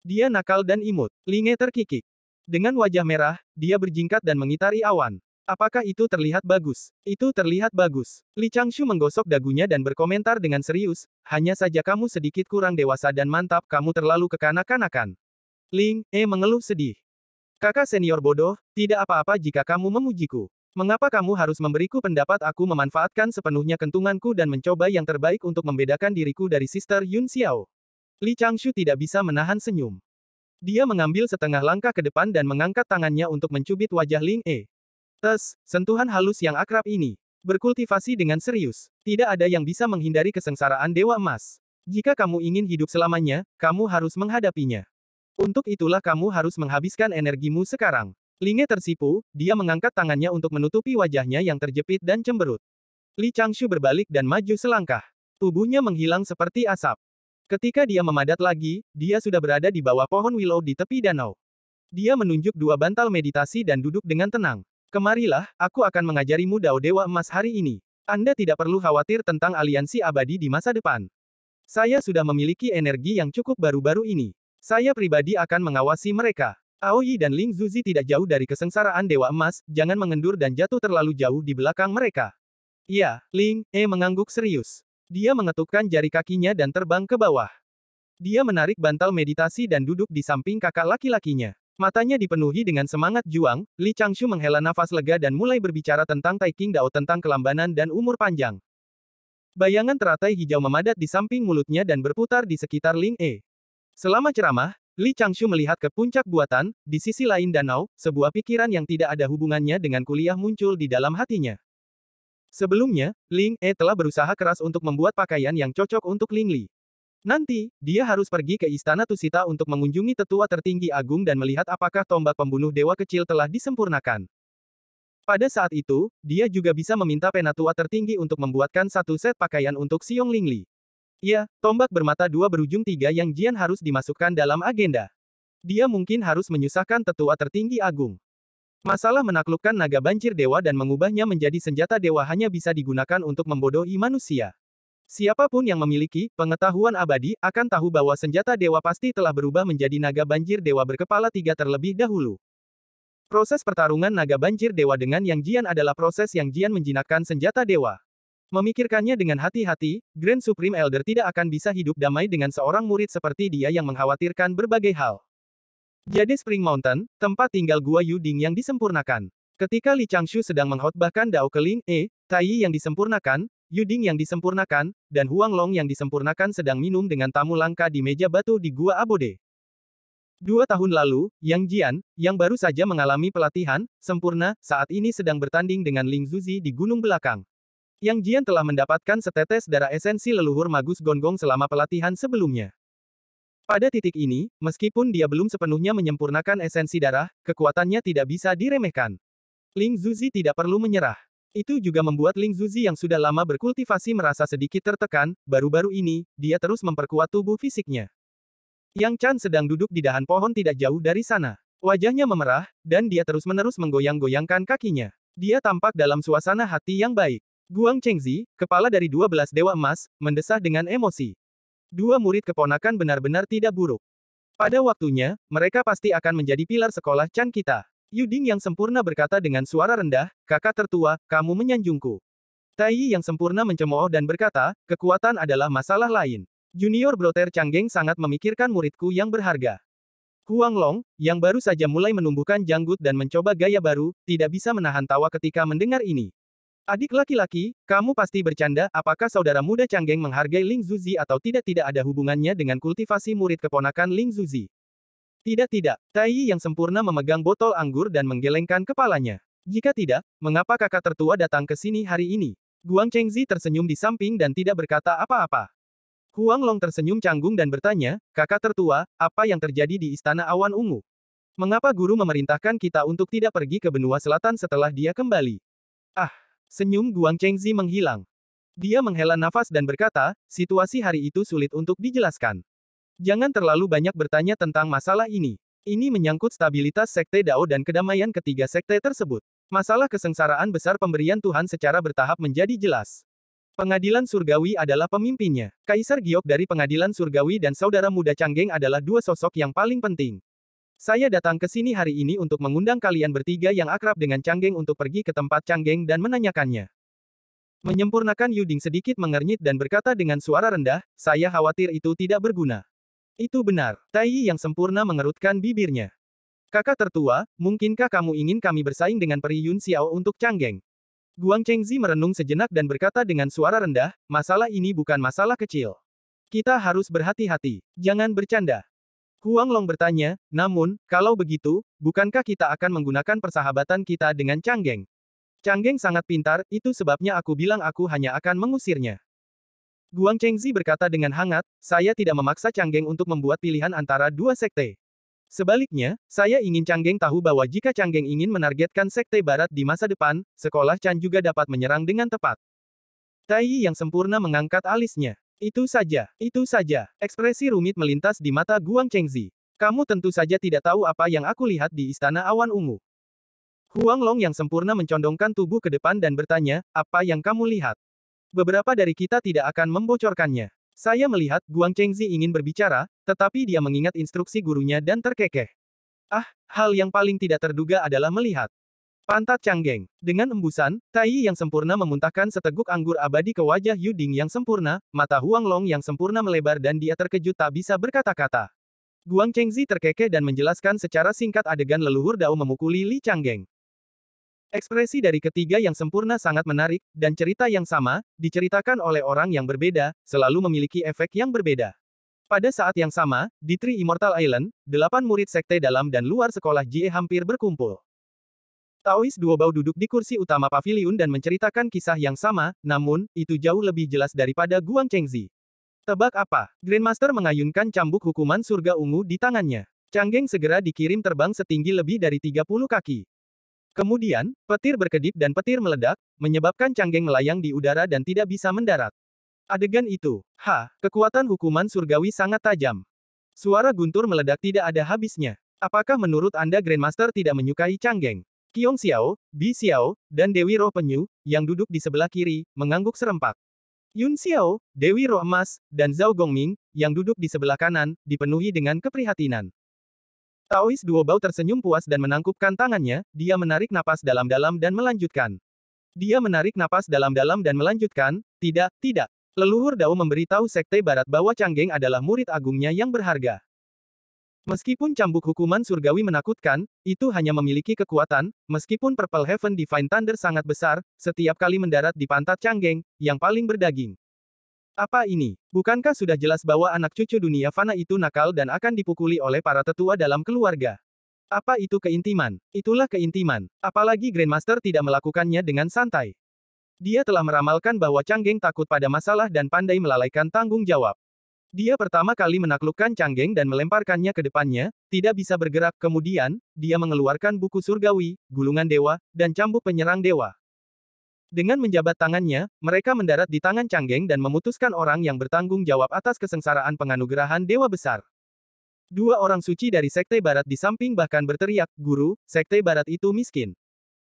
S1: Dia nakal dan imut. Ling E terkikik. Dengan wajah merah, dia berjingkat dan mengitari awan. Apakah itu terlihat bagus? Itu terlihat bagus. Li Changshu menggosok dagunya dan berkomentar dengan serius, hanya saja kamu sedikit kurang dewasa dan mantap, kamu terlalu kekanak-kanakan. Ling E mengeluh sedih. Kakak senior bodoh, tidak apa-apa jika kamu memujiku. Mengapa kamu harus memberiku pendapat aku memanfaatkan sepenuhnya kentunganku dan mencoba yang terbaik untuk membedakan diriku dari Sister Yun Xiao? Li Changshu tidak bisa menahan senyum. Dia mengambil setengah langkah ke depan dan mengangkat tangannya untuk mencubit wajah Ling E. Sentuhan halus yang akrab ini. Berkultivasi dengan serius. Tidak ada yang bisa menghindari kesengsaraan Dewa Emas. Jika kamu ingin hidup selamanya, kamu harus menghadapinya. Untuk itulah kamu harus menghabiskan energimu sekarang. Ling E tersipu, dia mengangkat tangannya untuk menutupi wajahnya yang terjepit dan cemberut. Li Changshu berbalik dan maju selangkah. Tubuhnya menghilang seperti asap. Ketika dia memadat lagi, dia sudah berada di bawah pohon willow di tepi danau. Dia menunjuk dua bantal meditasi dan duduk dengan tenang. Kemarilah, aku akan mengajarimu Dao Dewa Emas hari ini. Anda tidak perlu khawatir tentang aliansi abadi di masa depan. Saya sudah memiliki energi yang cukup baru-baru ini. Saya pribadi akan mengawasi mereka. Aoyi dan Ling Zuzi tidak jauh dari kesengsaraan Dewa Emas, jangan mengendur dan jatuh terlalu jauh di belakang mereka. Ya, Ling E mengangguk serius. Dia mengetukkan jari kakinya dan terbang ke bawah. Dia menarik bantal meditasi dan duduk di samping kakak laki-lakinya. Matanya dipenuhi dengan semangat juang, Li Changshu menghela nafas lega dan mulai berbicara tentang Tai King Dao tentang kelambanan dan umur panjang. Bayangan teratai hijau memadat di samping mulutnya dan berputar di sekitar Ling E. Selama ceramah, Li Changshu melihat ke puncak buatan, di sisi lain danau, sebuah pikiran yang tidak ada hubungannya dengan kuliah muncul di dalam hatinya. Sebelumnya, Ling E telah berusaha keras untuk membuat pakaian yang cocok untuk Ling Li. Nanti, dia harus pergi ke Istana Tusita untuk mengunjungi tetua tertinggi agung dan melihat apakah tombak pembunuh dewa kecil telah disempurnakan. Pada saat itu, dia juga bisa meminta penatua tertinggi untuk membuatkan satu set pakaian untuk Xiong Ling Li. Ya, tombak bermata dua berujung tiga yang Jian harus dimasukkan dalam agenda. Dia mungkin harus menyusahkan tetua tertinggi agung. Masalah menaklukkan naga banjir dewa dan mengubahnya menjadi senjata dewa hanya bisa digunakan untuk membodohi manusia. Siapapun yang memiliki pengetahuan abadi akan tahu bahwa senjata dewa pasti telah berubah menjadi naga banjir dewa berkepala tiga terlebih dahulu. Proses pertarungan naga banjir dewa dengan Yang Jian adalah proses yang Jian menjinakkan senjata dewa. Memikirkannya dengan hati-hati, Grand Supreme Elder tidak akan bisa hidup damai dengan seorang murid seperti dia yang mengkhawatirkan berbagai hal. Jade Spring Mountain, tempat tinggal Gua Yuding yang disempurnakan. Ketika Li Changshu sedang menghotbahkan Dao ke Ling E, Tai yang disempurnakan, Yuding yang disempurnakan, dan Huang Long yang disempurnakan sedang minum dengan tamu langka di meja batu di Gua Abode. 2 tahun lalu, Yang Jian, yang baru saja mengalami pelatihan sempurna, saat ini sedang bertanding dengan Ling Zuzi di gunung belakang. Yang Jian telah mendapatkan setetes darah esensi leluhur Magus Gonggong selama pelatihan sebelumnya. Pada titik ini, meskipun dia belum sepenuhnya menyempurnakan esensi darah, kekuatannya tidak bisa diremehkan. Ling Zuzi tidak perlu menyerah. Itu juga membuat Ling Zuzi yang sudah lama berkultivasi merasa sedikit tertekan, baru-baru ini, dia terus memperkuat tubuh fisiknya. Yang Chan sedang duduk di dahan pohon tidak jauh dari sana. Wajahnya memerah, dan dia terus-menerus menggoyang-goyangkan kakinya. Dia tampak dalam suasana hati yang baik. Guang Chengzi, kepala dari 12 Dewa Emas, mendesah dengan emosi. 2 murid keponakan benar-benar tidak buruk. Pada waktunya, mereka pasti akan menjadi pilar sekolah Chan kita. Yuding yang sempurna berkata dengan suara rendah, kakak tertua, kamu menyanjungku. Tai yang sempurna mencemooh dan berkata, kekuatan adalah masalah lain. Junior Brother Changgeng sangat memikirkan muridku yang berharga. Huang Long, yang baru saja mulai menumbuhkan janggut dan mencoba gaya baru, tidak bisa menahan tawa ketika mendengar ini. Adik laki-laki, kamu pasti bercanda, apakah saudara muda Changgeng menghargai Ling Zuzi atau tidak ada hubungannya dengan kultivasi murid keponakan Ling Zuzi? Tidak, Tai yang sempurna memegang botol anggur dan menggelengkan kepalanya. Jika tidak, mengapa kakak tertua datang ke sini hari ini? Guang Chengzi tersenyum di samping dan tidak berkata apa-apa. Huang Long tersenyum canggung dan bertanya, kakak tertua, apa yang terjadi di Istana Awan Ungu? Mengapa guru memerintahkan kita untuk tidak pergi ke benua selatan setelah dia kembali? Senyum Guang Chengzi menghilang. Dia menghela nafas dan berkata, situasi hari itu sulit untuk dijelaskan. Jangan terlalu banyak bertanya tentang masalah ini. Ini menyangkut stabilitas Sekte Dao dan kedamaian ketiga sekte tersebut. Masalah kesengsaraan besar pemberian Tuhan secara bertahap menjadi jelas. Pengadilan Surgawi adalah pemimpinnya. Kaisar Giok dari Pengadilan Surgawi dan saudara muda Canggeng adalah dua sosok yang paling penting. Saya datang ke sini hari ini untuk mengundang kalian bertiga yang akrab dengan Canggeng untuk pergi ke tempat Canggeng dan menanyakannya. Menyempurnakan Yuding sedikit mengernyit dan berkata dengan suara rendah, saya khawatir itu tidak berguna. Itu benar. Tai yang sempurna mengerutkan bibirnya. Kakak tertua, mungkinkah kamu ingin kami bersaing dengan Peri Yun Xiao untuk Canggeng? Guang Chengzi merenung sejenak dan berkata dengan suara rendah, masalah ini bukan masalah kecil. Kita harus berhati-hati. Jangan bercanda. Huang Long bertanya, namun, kalau begitu, bukankah kita akan menggunakan persahabatan kita dengan Canggeng? Canggeng sangat pintar, itu sebabnya aku bilang aku hanya akan mengusirnya. Guang Chengzi berkata dengan hangat, saya tidak memaksa Canggeng untuk membuat pilihan antara dua sekte. Sebaliknya, saya ingin Canggeng tahu bahwa jika Canggeng ingin menargetkan sekte barat di masa depan, sekolah Chan juga dapat menyerang dengan tepat. Tai yang sempurna mengangkat alisnya. Itu saja, ekspresi rumit melintas di mata Guang Chengzi. Kamu tentu saja tidak tahu apa yang aku lihat di Istana Awan Ungu. Huang Long yang sempurna mencondongkan tubuh ke depan dan bertanya, apa yang kamu lihat? Beberapa dari kita tidak akan membocorkannya. Saya melihat Guang Chengzi ingin berbicara, tetapi dia mengingat instruksi gurunya dan terkekeh. Ah, hal yang paling tidak terduga adalah melihat pantat Canggeng. Dengan embusan, Tai yang sempurna memuntahkan seteguk anggur abadi ke wajah Yuding yang sempurna, mata Huang Long yang sempurna melebar dan dia terkejut tak bisa berkata-kata. Guang Chengzi terkekeh dan menjelaskan secara singkat adegan leluhur Dao memukuli Li Canggeng. Ekspresi dari ketiga yang sempurna sangat menarik, dan cerita yang sama, diceritakan oleh orang yang berbeda, selalu memiliki efek yang berbeda. Pada saat yang sama, di Tri Immortal Island, 8 murid sekte dalam dan luar sekolah Jie hampir berkumpul. Taois Duobao duduk di kursi utama paviliun dan menceritakan kisah yang sama, namun, itu jauh lebih jelas daripada Guang Chengzi. Tebak apa? Grandmaster mengayunkan cambuk hukuman surga ungu di tangannya. Canggeng segera dikirim terbang setinggi lebih dari 30 kaki. Kemudian, petir berkedip dan petir meledak, menyebabkan Canggeng melayang di udara dan tidak bisa mendarat. Adegan itu, kekuatan hukuman surgawi sangat tajam. Suara guntur meledak tidak ada habisnya. Apakah menurut Anda Grandmaster tidak menyukai Canggeng? Qiong Xiao, Bi Xiao, dan Dewi Roh Penyu, yang duduk di sebelah kiri, mengangguk serempak. Yun Xiao, Dewi Roh Emas, dan Zhao Gongming, yang duduk di sebelah kanan, dipenuhi dengan keprihatinan. Taois Duobao tersenyum puas dan menangkupkan tangannya, dia menarik napas dalam-dalam dan melanjutkan. Dia menarik napas dalam-dalam dan melanjutkan, tidak. Leluhur Dao memberitahu Sekte Barat bahwa Canggeng adalah murid agungnya yang berharga. Meskipun cambuk hukuman surgawi menakutkan, itu hanya memiliki kekuatan, meskipun Purple Heaven Divine Thunder sangat besar, setiap kali mendarat di pantat Canggeng, yang paling berdaging. Apa ini? Bukankah sudah jelas bahwa anak cucu dunia fana itu nakal dan akan dipukuli oleh para tetua dalam keluarga? Apa itu keintiman? Itulah keintiman. Apalagi Grandmaster tidak melakukannya dengan santai. Dia telah meramalkan bahwa Canggeng takut pada masalah dan pandai melalaikan tanggung jawab. Dia pertama kali menaklukkan Canggeng dan melemparkannya ke depannya, tidak bisa bergerak, kemudian, dia mengeluarkan buku surgawi, gulungan dewa, dan cambuk penyerang dewa. Dengan menjabat tangannya, mereka mendarat di tangan Canggeng dan memutuskan orang yang bertanggung jawab atas kesengsaraan penganugerahan Dewa Besar. Dua orang suci dari Sekte Barat di samping bahkan berteriak, Guru, Sekte Barat itu miskin.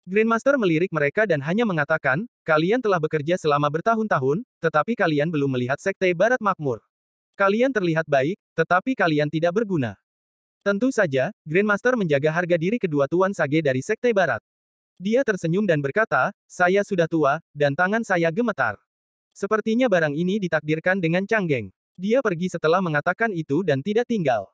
S1: Grandmaster melirik mereka dan hanya mengatakan, kalian telah bekerja selama bertahun-tahun, tetapi kalian belum melihat Sekte Barat makmur. Kalian terlihat baik, tetapi kalian tidak berguna. Tentu saja, Grandmaster menjaga harga diri kedua Tuan Sage dari Sekte Barat. Dia tersenyum dan berkata, saya sudah tua, dan tangan saya gemetar. Sepertinya barang ini ditakdirkan dengan Canggeng. Dia pergi setelah mengatakan itu dan tidak tinggal.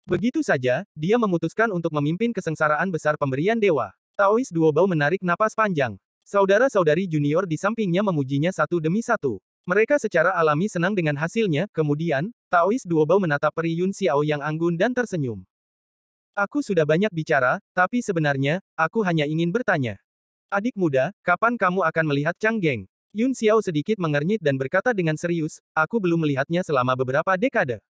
S1: Begitu saja, dia memutuskan untuk memimpin kesengsaraan besar pemberian dewa. Taois Duobao menarik napas panjang. Saudara-saudari junior di sampingnya memujinya satu demi satu. Mereka secara alami senang dengan hasilnya, kemudian, Taois Duobao menatap Peri Yun Xiao yang anggun dan tersenyum. Aku sudah banyak bicara, tapi sebenarnya, aku hanya ingin bertanya. Adik muda, kapan kamu akan melihat Canggeng? Yun Xiao sedikit mengernyit dan berkata dengan serius, aku belum melihatnya selama beberapa dekade.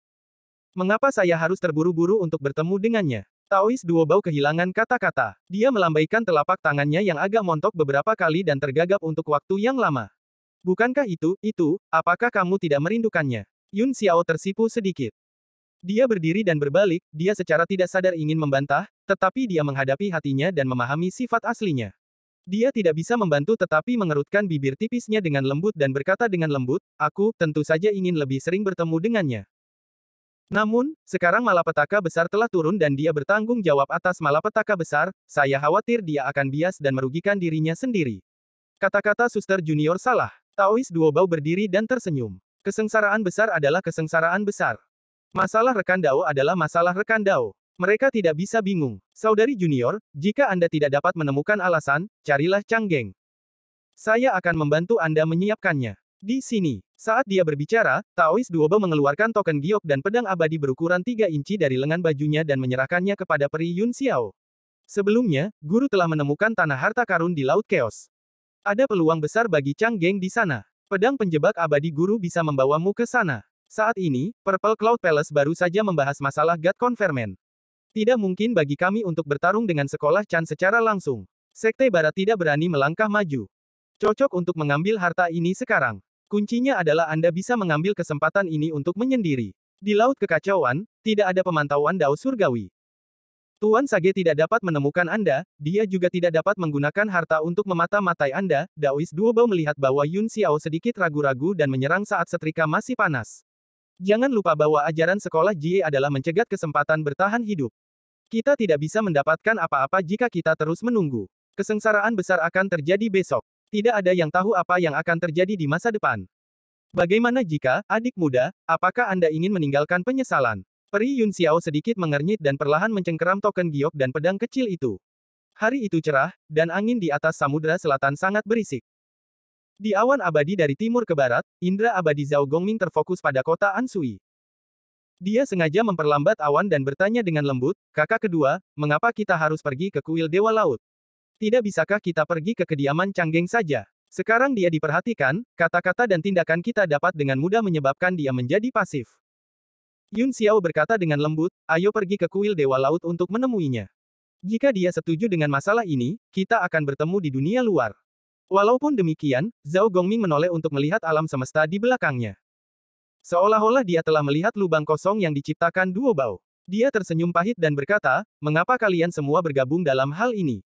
S1: Mengapa saya harus terburu-buru untuk bertemu dengannya? Taois Duobao kehilangan kata-kata. Dia melambaikan telapak tangannya yang agak montok beberapa kali dan tergagap untuk waktu yang lama. Bukankah itu, apakah kamu tidak merindukannya? Yun Xiao tersipu sedikit. Dia berdiri dan berbalik, dia secara tidak sadar ingin membantah, tetapi dia menghadapi hatinya dan memahami sifat aslinya. Dia tidak bisa membantu tetapi mengerutkan bibir tipisnya dengan lembut dan berkata dengan lembut, aku, tentu saja ingin lebih sering bertemu dengannya. Namun, sekarang malapetaka besar telah turun dan dia bertanggung jawab atas malapetaka besar, saya khawatir dia akan bias dan merugikan dirinya sendiri. Kata-kata suster junior salah. Taois Duobao berdiri dan tersenyum. Kesengsaraan besar adalah kesengsaraan besar. Masalah rekan Dao adalah masalah rekan Dao. Mereka tidak bisa bingung. Saudari junior, jika Anda tidak dapat menemukan alasan, carilah Chang Geng. Saya akan membantu Anda menyiapkannya. Di sini, saat dia berbicara, Taois Duobao mengeluarkan token giok dan pedang abadi berukuran 3 inci dari lengan bajunya dan menyerahkannya kepada Peri Yun Xiao. Sebelumnya, guru telah menemukan tanah harta karun di Laut Chaos. Ada peluang besar bagi Chang Geng di sana. Pedang penjebak abadi guru bisa membawamu ke sana. Saat ini, Purple Cloud Palace baru saja membahas masalah God Conferment. Tidak mungkin bagi kami untuk bertarung dengan sekolah Chan secara langsung. Sekte Barat tidak berani melangkah maju. Cocok untuk mengambil harta ini sekarang. Kuncinya adalah Anda bisa mengambil kesempatan ini untuk menyendiri. Di Laut Kekacauan, tidak ada pemantauan Dao Surgawi. Tuan Sage tidak dapat menemukan Anda, dia juga tidak dapat menggunakan harta untuk memata-matai Anda. Daois Duobao melihat bahwa Yun Xiao sedikit ragu-ragu dan menyerang saat setrika masih panas. Jangan lupa bahwa ajaran sekolah Jie adalah mencegat kesempatan bertahan hidup. Kita tidak bisa mendapatkan apa-apa jika kita terus menunggu. Kesengsaraan besar akan terjadi besok. Tidak ada yang tahu apa yang akan terjadi di masa depan. Bagaimana jika, adik muda, apakah Anda ingin meninggalkan penyesalan? Peri Yun Xiao sedikit mengernyit dan perlahan mencengkeram token giok dan pedang kecil itu. Hari itu cerah, dan angin di atas samudera selatan sangat berisik. Di awan abadi dari timur ke barat, indera abadi Zhao Gongming terfokus pada kota Anshui. Dia sengaja memperlambat awan dan bertanya dengan lembut, kakak kedua, mengapa kita harus pergi ke kuil Dewa Laut? Tidak bisakah kita pergi ke kediaman Chang Geng saja? Sekarang dia diperhatikan, kata-kata dan tindakan kita dapat dengan mudah menyebabkan dia menjadi pasif. Yun Xiao berkata dengan lembut, ayo pergi ke kuil Dewa Laut untuk menemuinya. Jika dia setuju dengan masalah ini, kita akan bertemu di dunia luar. Walaupun demikian, Zhao Gongming menoleh untuk melihat alam semesta di belakangnya. Seolah-olah dia telah melihat lubang kosong yang diciptakan Duobao. Dia tersenyum pahit dan berkata, mengapa kalian semua bergabung dalam hal ini?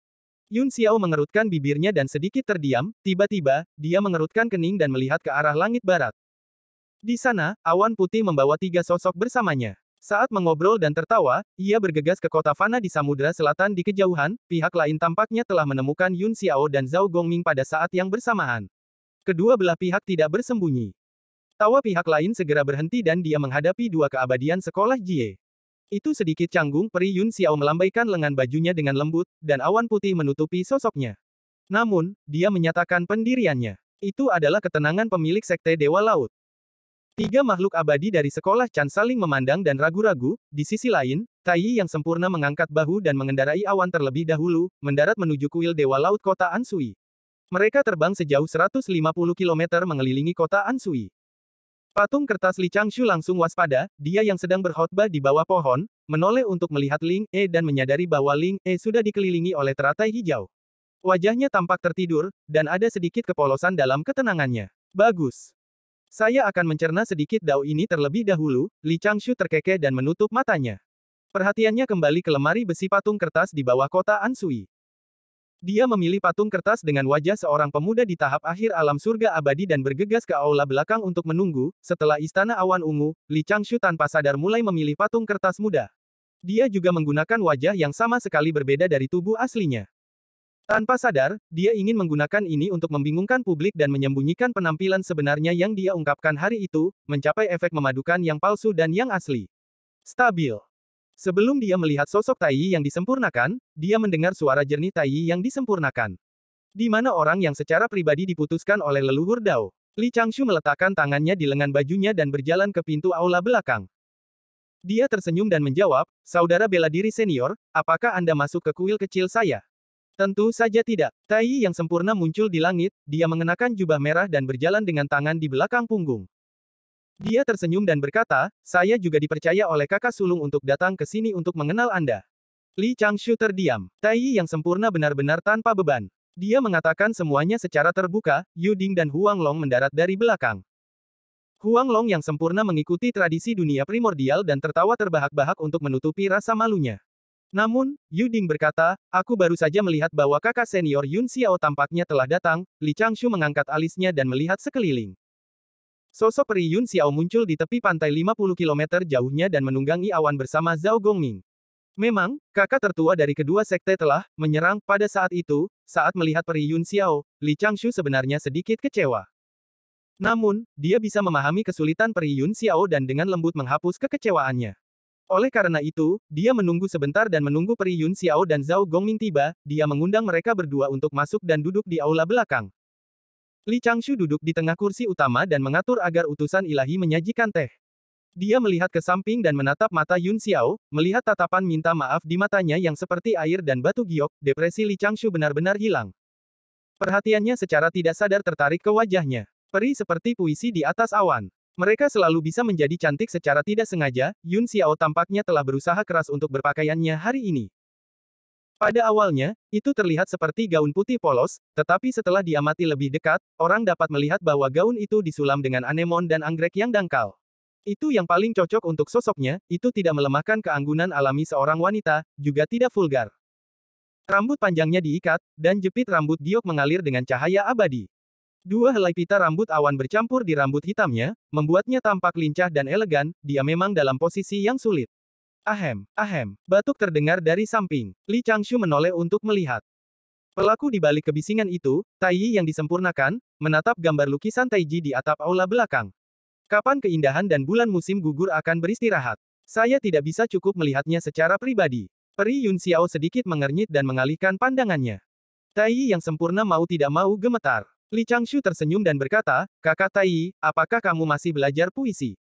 S1: Yun Xiao mengerutkan bibirnya dan sedikit terdiam, tiba-tiba, dia mengerutkan kening dan melihat ke arah langit barat. Di sana, awan putih membawa 3 sosok bersamanya. Saat mengobrol dan tertawa, ia bergegas ke kota Fana di Samudra Selatan di kejauhan, pihak lain tampaknya telah menemukan Yun Xiao dan Zhao Gongming pada saat yang bersamaan. Kedua belah pihak tidak bersembunyi. Tawa pihak lain segera berhenti dan dia menghadapi 2 keabadian sekolah Jie. Itu sedikit canggung, Peri Yun Xiao melambaikan lengan bajunya dengan lembut, dan awan putih menutupi sosoknya. Namun, dia menyatakan pendiriannya. Itu adalah ketenangan pemilik Sekte Dewa Laut. 3 makhluk abadi dari sekolah Chan saling memandang dan ragu-ragu. Di sisi lain, Tai Yi yang sempurna mengangkat bahu dan mengendarai awan terlebih dahulu, mendarat menuju kuil Dewa Laut kota Anshui. Mereka terbang sejauh 150 km mengelilingi kota Anshui. Patung kertas Li Changshu langsung waspada, dia yang sedang berkhotbah di bawah pohon, menoleh untuk melihat Ling E dan menyadari bahwa Ling E sudah dikelilingi oleh teratai hijau. Wajahnya tampak tertidur, dan ada sedikit kepolosan dalam ketenangannya. Bagus. Saya akan mencerna sedikit dao ini terlebih dahulu, Li Changshu terkekeh dan menutup matanya. Perhatiannya kembali ke lemari besi patung kertas di bawah kota Anshui. Dia memilih patung kertas dengan wajah seorang pemuda di tahap akhir alam surga abadi dan bergegas ke aula belakang untuk menunggu. Setelah istana awan ungu, Li Changshu tanpa sadar mulai memilih patung kertas muda. Dia juga menggunakan wajah yang sama sekali berbeda dari tubuh aslinya. Tanpa sadar, dia ingin menggunakan ini untuk membingungkan publik dan menyembunyikan penampilan sebenarnya yang dia ungkapkan hari itu, mencapai efek memadukan yang palsu dan yang asli. Stabil. Sebelum dia melihat sosok Tai Yi yang disempurnakan, dia mendengar suara jernih Tai Yi yang disempurnakan. Di mana orang yang secara pribadi diputuskan oleh leluhur Dao. Li Changshu meletakkan tangannya di lengan bajunya dan berjalan ke pintu aula belakang. Dia tersenyum dan menjawab, saudara bela diri senior, apakah Anda masuk ke kuil kecil saya? Tentu saja tidak. Tai Yi yang sempurna muncul di langit, dia mengenakan jubah merah dan berjalan dengan tangan di belakang punggung. Dia tersenyum dan berkata, saya juga dipercaya oleh kakak sulung untuk datang ke sini untuk mengenal Anda. Li Changshu terdiam. Tai Yi yang sempurna benar-benar tanpa beban. Dia mengatakan semuanya secara terbuka, Yu Ding dan Huang Long mendarat dari belakang. Huang Long yang sempurna mengikuti tradisi dunia primordial dan tertawa terbahak-bahak untuk menutupi rasa malunya. Namun, Yu Ding berkata, aku baru saja melihat bahwa kakak senior Yun Xiao tampaknya telah datang. Li Changshu mengangkat alisnya dan melihat sekeliling. Sosok peri Yun Xiao muncul di tepi pantai 50 km jauhnya dan menunggangi awan bersama Zhao Gongming. Memang, kakak tertua dari kedua sekte telah menyerang pada saat itu. Saat melihat peri Yun Xiao, Li Changshu sebenarnya sedikit kecewa. Namun, dia bisa memahami kesulitan peri Yun Xiao dan dengan lembut menghapus kekecewaannya. Oleh karena itu, dia menunggu sebentar dan menunggu peri Yun Xiao dan Zhao Gongming tiba. Dia mengundang mereka berdua untuk masuk dan duduk di aula belakang. Li Changshu duduk di tengah kursi utama dan mengatur agar utusan ilahi menyajikan teh. Dia melihat ke samping dan menatap mata Yun Xiao, melihat tatapan minta maaf di matanya yang seperti air dan batu giok. Depresi Li Changshu benar-benar hilang. Perhatiannya secara tidak sadar tertarik ke wajahnya. Peri seperti puisi di atas awan. Mereka selalu bisa menjadi cantik secara tidak sengaja. Yun Xiao tampaknya telah berusaha keras untuk berpakaiannya hari ini. Pada awalnya, itu terlihat seperti gaun putih polos, tetapi setelah diamati lebih dekat, orang dapat melihat bahwa gaun itu disulam dengan anemon dan anggrek yang dangkal. Itu yang paling cocok untuk sosoknya, itu tidak melemahkan keanggunan alami seorang wanita, juga tidak vulgar. Rambut panjangnya diikat, dan jepit rambut giok mengalir dengan cahaya abadi. Dua helai pita rambut awan bercampur di rambut hitamnya, membuatnya tampak lincah dan elegan. Dia memang dalam posisi yang sulit. Ahem, ahem, batuk terdengar dari samping. Li Changshu menoleh untuk melihat. Pelaku di balik kebisingan itu, Tai Yi yang disempurnakan, menatap gambar lukisan Taiji di atap aula belakang. Kapan keindahan dan bulan musim gugur akan beristirahat? Saya tidak bisa cukup melihatnya secara pribadi. Peri Yun Xiao sedikit mengernyit dan mengalihkan pandangannya. Tai Yi yang sempurna mau tidak mau gemetar. Li Changshu tersenyum dan berkata, kakak Tai Yi, apakah kamu masih belajar puisi?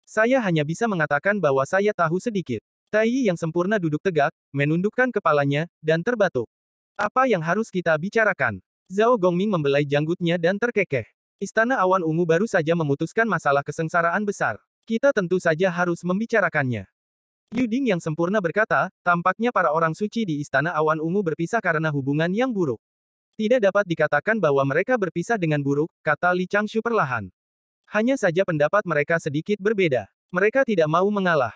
S1: Saya hanya bisa mengatakan bahwa saya tahu sedikit. Tai Yi yang sempurna duduk tegak, menundukkan kepalanya, dan terbatuk. Apa yang harus kita bicarakan? Zhao Gongming membelai janggutnya dan terkekeh. Istana Awan Ungu baru saja memutuskan masalah kesengsaraan besar. Kita tentu saja harus membicarakannya. Yu Ding yang sempurna berkata, tampaknya para orang suci di Istana Awan Ungu berpisah karena hubungan yang buruk. Tidak dapat dikatakan bahwa mereka berpisah dengan buruk, kata Li Changshu perlahan. Hanya saja pendapat mereka sedikit berbeda. Mereka tidak mau mengalah.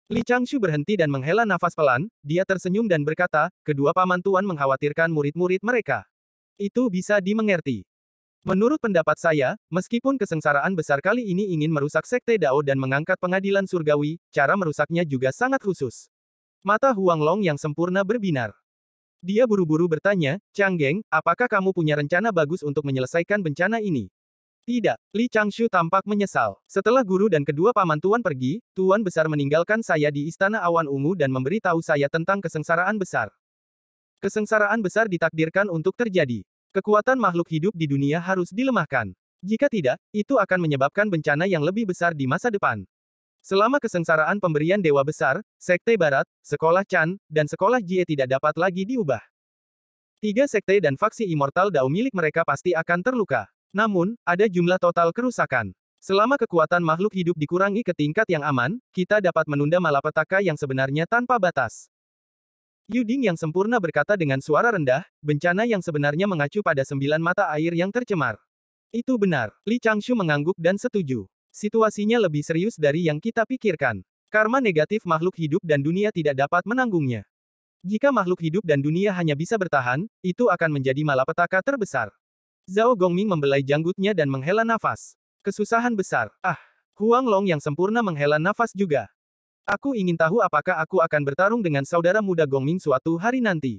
S1: Li Changshu berhenti dan menghela nafas pelan, dia tersenyum dan berkata, kedua paman tuan mengkhawatirkan murid-murid mereka. Itu bisa dimengerti. Menurut pendapat saya, meskipun kesengsaraan besar kali ini ingin merusak Sekte Dao dan mengangkat pengadilan surgawi, cara merusaknya juga sangat khusus. Mata Huang Long yang sempurna berbinar. Dia buru-buru bertanya, Changgeng, apakah kamu punya rencana bagus untuk menyelesaikan bencana ini? Tidak, Li Changshu tampak menyesal. Setelah guru dan kedua paman tuan pergi, Tuan Besar meninggalkan saya di Istana Awan Ungu dan memberitahu saya tentang kesengsaraan besar. Kesengsaraan besar ditakdirkan untuk terjadi. Kekuatan makhluk hidup di dunia harus dilemahkan. Jika tidak, itu akan menyebabkan bencana yang lebih besar di masa depan. Selama kesengsaraan pemberian Dewa Besar, Sekte Barat, Sekolah Chan, dan Sekolah Jie tidak dapat lagi diubah. Tiga sekte dan faksi immortal Dao milik mereka pasti akan terluka. Namun, ada jumlah total kerusakan. Selama kekuatan makhluk hidup dikurangi ke tingkat yang aman, kita dapat menunda malapetaka yang sebenarnya tanpa batas. Yu Ding yang sempurna berkata dengan suara rendah, bencana yang sebenarnya mengacu pada 9 mata air yang tercemar. Itu benar. Li Changshu mengangguk dan setuju. Situasinya lebih serius dari yang kita pikirkan. Karma negatif makhluk hidup dan dunia tidak dapat menanggungnya. Jika makhluk hidup dan dunia hanya bisa bertahan, itu akan menjadi malapetaka terbesar. Zhao Gongming membelai janggutnya dan menghela nafas. Kesusahan besar. Ah, Huang Long yang sempurna menghela nafas juga. Aku ingin tahu apakah aku akan bertarung dengan saudara muda Gongming suatu hari nanti.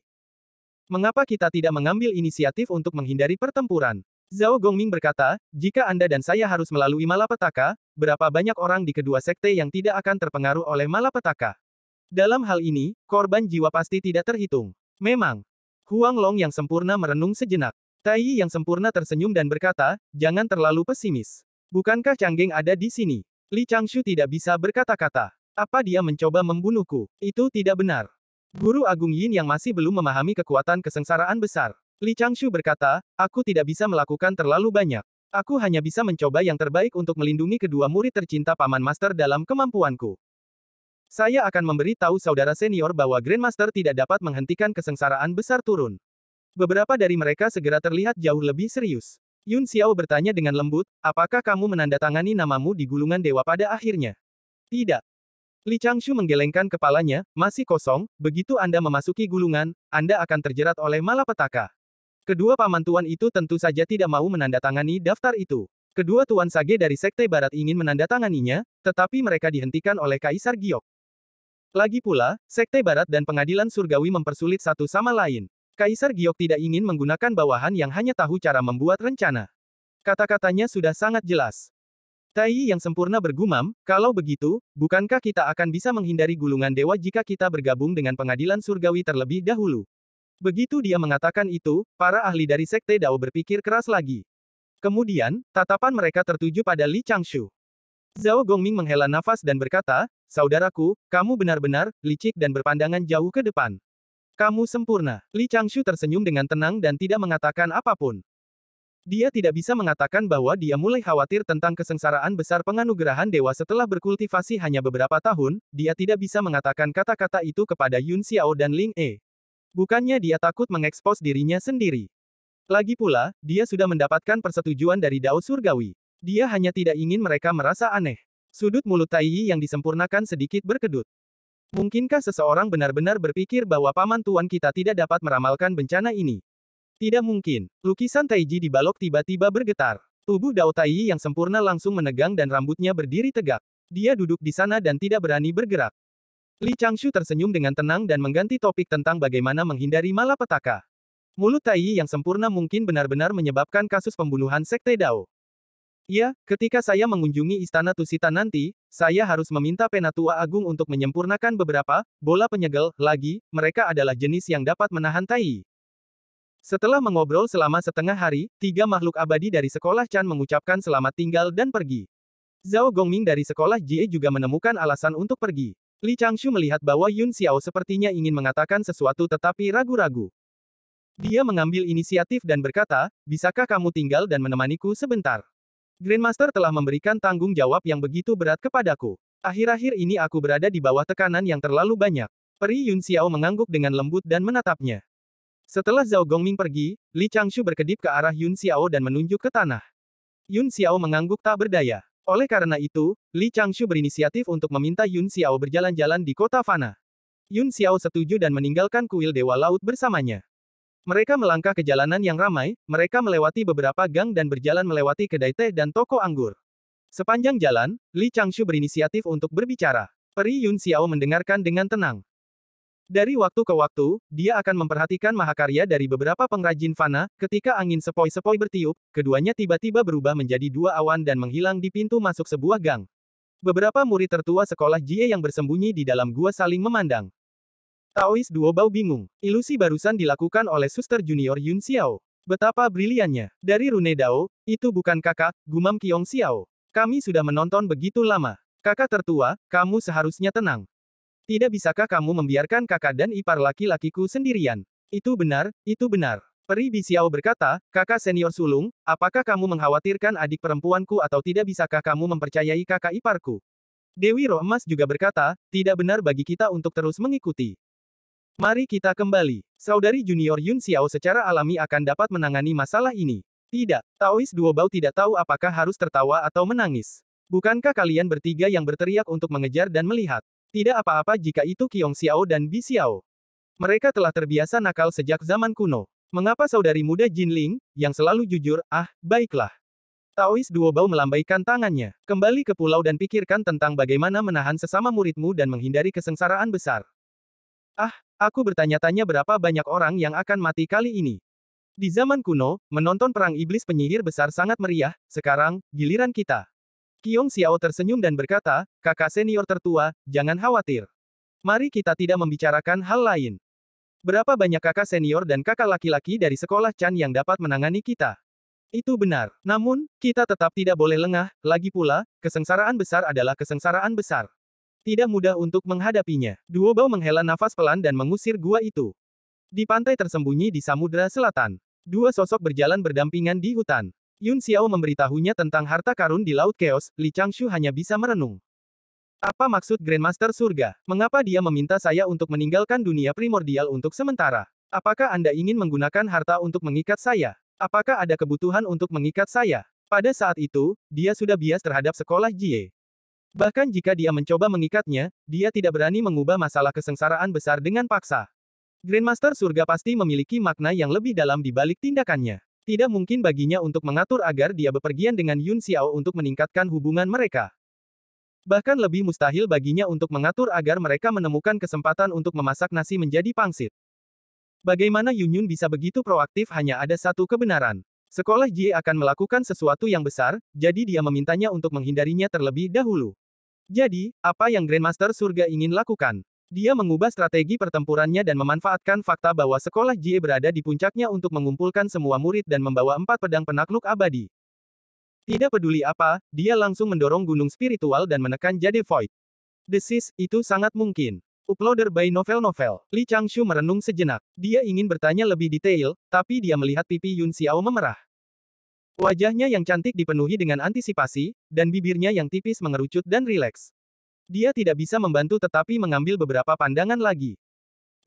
S1: Mengapa kita tidak mengambil inisiatif untuk menghindari pertempuran? Zhao Gongming berkata, jika Anda dan saya harus melalui malapetaka, berapa banyak orang di kedua sekte yang tidak akan terpengaruh oleh malapetaka? Dalam hal ini, korban jiwa pasti tidak terhitung. Memang. Huang Long yang sempurna merenung sejenak. Tai Yi yang sempurna tersenyum dan berkata, jangan terlalu pesimis. Bukankah Changgeng ada di sini? Li Changshu tidak bisa berkata-kata. Apa dia mencoba membunuhku? Itu tidak benar. Guru Agung Yin yang masih belum memahami kekuatan kesengsaraan besar. Li Changshu berkata, aku tidak bisa melakukan terlalu banyak. Aku hanya bisa mencoba yang terbaik untuk melindungi kedua murid tercinta Paman Master dalam kemampuanku. Saya akan memberi tahu saudara senior bahwa Grandmaster tidak dapat menghentikan kesengsaraan besar turun. Beberapa dari mereka segera terlihat jauh lebih serius. Yun Xiao bertanya dengan lembut, apakah kamu menandatangani namamu di gulungan dewa pada akhirnya? Tidak. Li Changshu menggelengkan kepalanya, masih kosong, begitu Anda memasuki gulungan, Anda akan terjerat oleh malapetaka. Kedua paman tuan itu tentu saja tidak mau menandatangani daftar itu. Kedua tuan sage dari Sekte Barat ingin menandatanganinya, tetapi mereka dihentikan oleh Kaisar Giok. Lagi pula, Sekte Barat dan Pengadilan Surgawi mempersulit satu sama lain. Kaisar Giok tidak ingin menggunakan bawahan yang hanya tahu cara membuat rencana. Kata-katanya sudah sangat jelas. Tai yang sempurna bergumam, kalau begitu, bukankah kita akan bisa menghindari gulungan dewa jika kita bergabung dengan pengadilan surgawi terlebih dahulu? Begitu dia mengatakan itu, para ahli dari Sekte Dao berpikir keras lagi. Kemudian, tatapan mereka tertuju pada Li Changshu. Zhao Gongming menghela nafas dan berkata, saudaraku, kamu benar-benar licik dan berpandangan jauh ke depan. Kamu sempurna. Li Changshu tersenyum dengan tenang dan tidak mengatakan apapun. Dia tidak bisa mengatakan bahwa dia mulai khawatir tentang kesengsaraan besar penganugerahan dewa setelah berkultivasi hanya beberapa tahun, dia tidak bisa mengatakan kata-kata itu kepada Yun Xiao dan Ling E. Bukannya dia takut mengekspos dirinya sendiri. Lagi pula, dia sudah mendapatkan persetujuan dari Dao Surgawi. Dia hanya tidak ingin mereka merasa aneh. Sudut mulut Tai Yi yang disempurnakan sedikit berkedut. Mungkinkah seseorang benar-benar berpikir bahwa paman tuan kita tidak dapat meramalkan bencana ini? Tidak mungkin. Lukisan Taiji di balok tiba-tiba bergetar. Tubuh Dao Tai yang sempurna langsung menegang dan rambutnya berdiri tegak. Dia duduk di sana dan tidak berani bergerak. Li Changshu tersenyum dengan tenang dan mengganti topik tentang bagaimana menghindari malapetaka. Mulut Tai yang sempurna mungkin benar-benar menyebabkan kasus pembunuhan Sekte Dao. Ya, ketika saya mengunjungi Istana Tusita nanti, saya harus meminta Penatua Agung untuk menyempurnakan beberapa bola penyegel lagi, mereka adalah jenis yang dapat menahan Tai. Setelah mengobrol selama setengah hari, 3 makhluk abadi dari sekolah Chan mengucapkan selamat tinggal dan pergi. Zhao Gongming dari sekolah Jie juga menemukan alasan untuk pergi. Li Changshu melihat bahwa Yun Xiao sepertinya ingin mengatakan sesuatu tetapi ragu-ragu. Dia mengambil inisiatif dan berkata, bisakah kamu tinggal dan menemaniku sebentar? Grandmaster telah memberikan tanggung jawab yang begitu berat kepadaku. Akhir-akhir ini aku berada di bawah tekanan yang terlalu banyak. Peri Yun Xiao mengangguk dengan lembut dan menatapnya. Setelah Zhao Gongming pergi, Li Changshu berkedip ke arah Yun Xiao dan menunjuk ke tanah. Yun Xiao mengangguk tak berdaya. Oleh karena itu, Li Changshu berinisiatif untuk meminta Yun Xiao berjalan-jalan di kota Fana. Yun Xiao setuju dan meninggalkan kuil Dewa Laut bersamanya. Mereka melangkah ke jalanan yang ramai, mereka melewati beberapa gang dan berjalan melewati kedai teh dan toko anggur. Sepanjang jalan, Li Changshu berinisiatif untuk berbicara. Peri Yun Xiao mendengarkan dengan tenang. Dari waktu ke waktu, dia akan memperhatikan mahakarya dari beberapa pengrajin Fana, ketika angin sepoi-sepoi bertiup, keduanya tiba-tiba berubah menjadi 2 awan dan menghilang di pintu masuk sebuah gang. Beberapa murid tertua sekolah Jie yang bersembunyi di dalam gua saling memandang. Taois Duo Bao bingung. Ilusi barusan dilakukan oleh suster junior Yun Xiao. Betapa briliannya. Dari rune Dao, itu bukan kakak, gumam Qiong Xiao. Kami sudah menonton begitu lama. Kakak tertua, kamu seharusnya tenang. Tidak bisakah kamu membiarkan kakak dan ipar laki-lakiku sendirian? Itu benar, itu benar. Peri Bi Xiao berkata, kakak senior sulung, apakah kamu mengkhawatirkan adik perempuanku atau tidak bisakah kamu mempercayai kakak iparku? Dewi Roh Emas juga berkata, tidak benar bagi kita untuk terus mengikuti. Mari kita kembali. Saudari junior Yun Xiao secara alami akan dapat menangani masalah ini. Tidak, Taois Duo Bao tidak tahu apakah harus tertawa atau menangis. Bukankah kalian bertiga yang berteriak untuk mengejar dan melihat? Tidak apa-apa jika itu Qiong Xiao dan Bi Xiao. Mereka telah terbiasa nakal sejak zaman kuno. Mengapa saudari muda Jinling, yang selalu jujur, baiklah. Taois Duo Bao melambaikan tangannya. Kembali ke pulau dan pikirkan tentang bagaimana menahan sesama muridmu dan menghindari kesengsaraan besar. Aku bertanya-tanya berapa banyak orang yang akan mati kali ini. Di zaman kuno, menonton perang iblis penyihir besar sangat meriah, sekarang, giliran kita. Qiong Xiao tersenyum dan berkata, kakak senior tertua, jangan khawatir. Mari kita tidak membicarakan hal lain. Berapa banyak kakak senior dan kakak laki-laki dari sekolah Chan yang dapat menangani kita? Itu benar. Namun, kita tetap tidak boleh lengah, lagi pula, kesengsaraan besar adalah kesengsaraan besar. Tidak mudah untuk menghadapinya. Duo Bao menghela nafas pelan dan mengusir gua itu. Di pantai tersembunyi di Samudra Selatan, 2 sosok berjalan berdampingan di hutan. Yun Xiao memberitahunya tentang harta karun di Laut Chaos, Li Changshu hanya bisa merenung. Apa maksud Grandmaster Surga? Mengapa dia meminta saya untuk meninggalkan dunia primordial untuk sementara? Apakah Anda ingin menggunakan harta untuk mengikat saya? Apakah ada kebutuhan untuk mengikat saya? Pada saat itu, dia sudah bias terhadap sekolah Jie. Bahkan jika dia mencoba mengikatnya, dia tidak berani mengubah masalah kesengsaraan besar dengan paksa. Grandmaster surga pasti memiliki makna yang lebih dalam di balik tindakannya. Tidak mungkin baginya untuk mengatur agar dia bepergian dengan Yun Xiao untuk meningkatkan hubungan mereka. Bahkan lebih mustahil baginya untuk mengatur agar mereka menemukan kesempatan untuk memasak nasi menjadi pangsit. Bagaimana Yun Yun bisa begitu proaktif? Hanya ada satu kebenaran. Sekolah Jie akan melakukan sesuatu yang besar, jadi dia memintanya untuk menghindarinya terlebih dahulu. Jadi, apa yang Grandmaster Surga ingin lakukan? Dia mengubah strategi pertempurannya dan memanfaatkan fakta bahwa sekolah Jie berada di puncaknya untuk mengumpulkan semua murid dan membawa 4 pedang penakluk abadi. Tidak peduli apa, dia langsung mendorong gunung spiritual dan menekan Jade Void. Desis, itu sangat mungkin. Uploader by Novel. Li Changshu merenung sejenak. Dia ingin bertanya lebih detail, tapi dia melihat pipi Yun Xiao memerah. Wajahnya yang cantik dipenuhi dengan antisipasi, dan bibirnya yang tipis mengerucut dan rileks. Dia tidak bisa membantu tetapi mengambil beberapa pandangan lagi.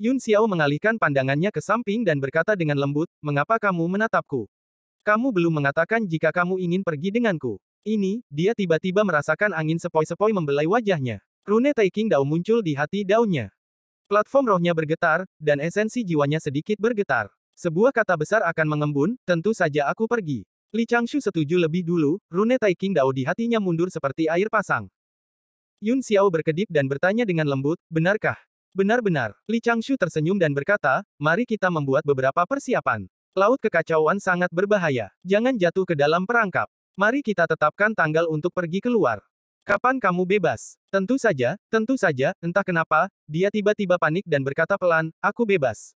S1: Yun Xiao mengalihkan pandangannya ke samping dan berkata dengan lembut, "Mengapa kamu menatapku? Kamu belum mengatakan jika kamu ingin pergi denganku." Ini, dia tiba-tiba merasakan angin sepoi-sepoi membelai wajahnya. Rune Taking Dao muncul di hati daunnya. Platform rohnya bergetar, dan esensi jiwanya sedikit bergetar. Sebuah kata besar akan mengembun, tentu saja aku pergi. Li Changshu setuju lebih dulu, Rune Taking Dao di hatinya mundur seperti air pasang. Yun Xiao berkedip dan bertanya dengan lembut, benarkah? Benar-benar. Li Changshu tersenyum dan berkata, mari kita membuat beberapa persiapan. Laut kekacauan sangat berbahaya. Jangan jatuh ke dalam perangkap. Mari kita tetapkan tanggal untuk pergi keluar. Kapan kamu bebas? Tentu saja, entah kenapa, dia tiba-tiba panik dan berkata pelan, aku bebas.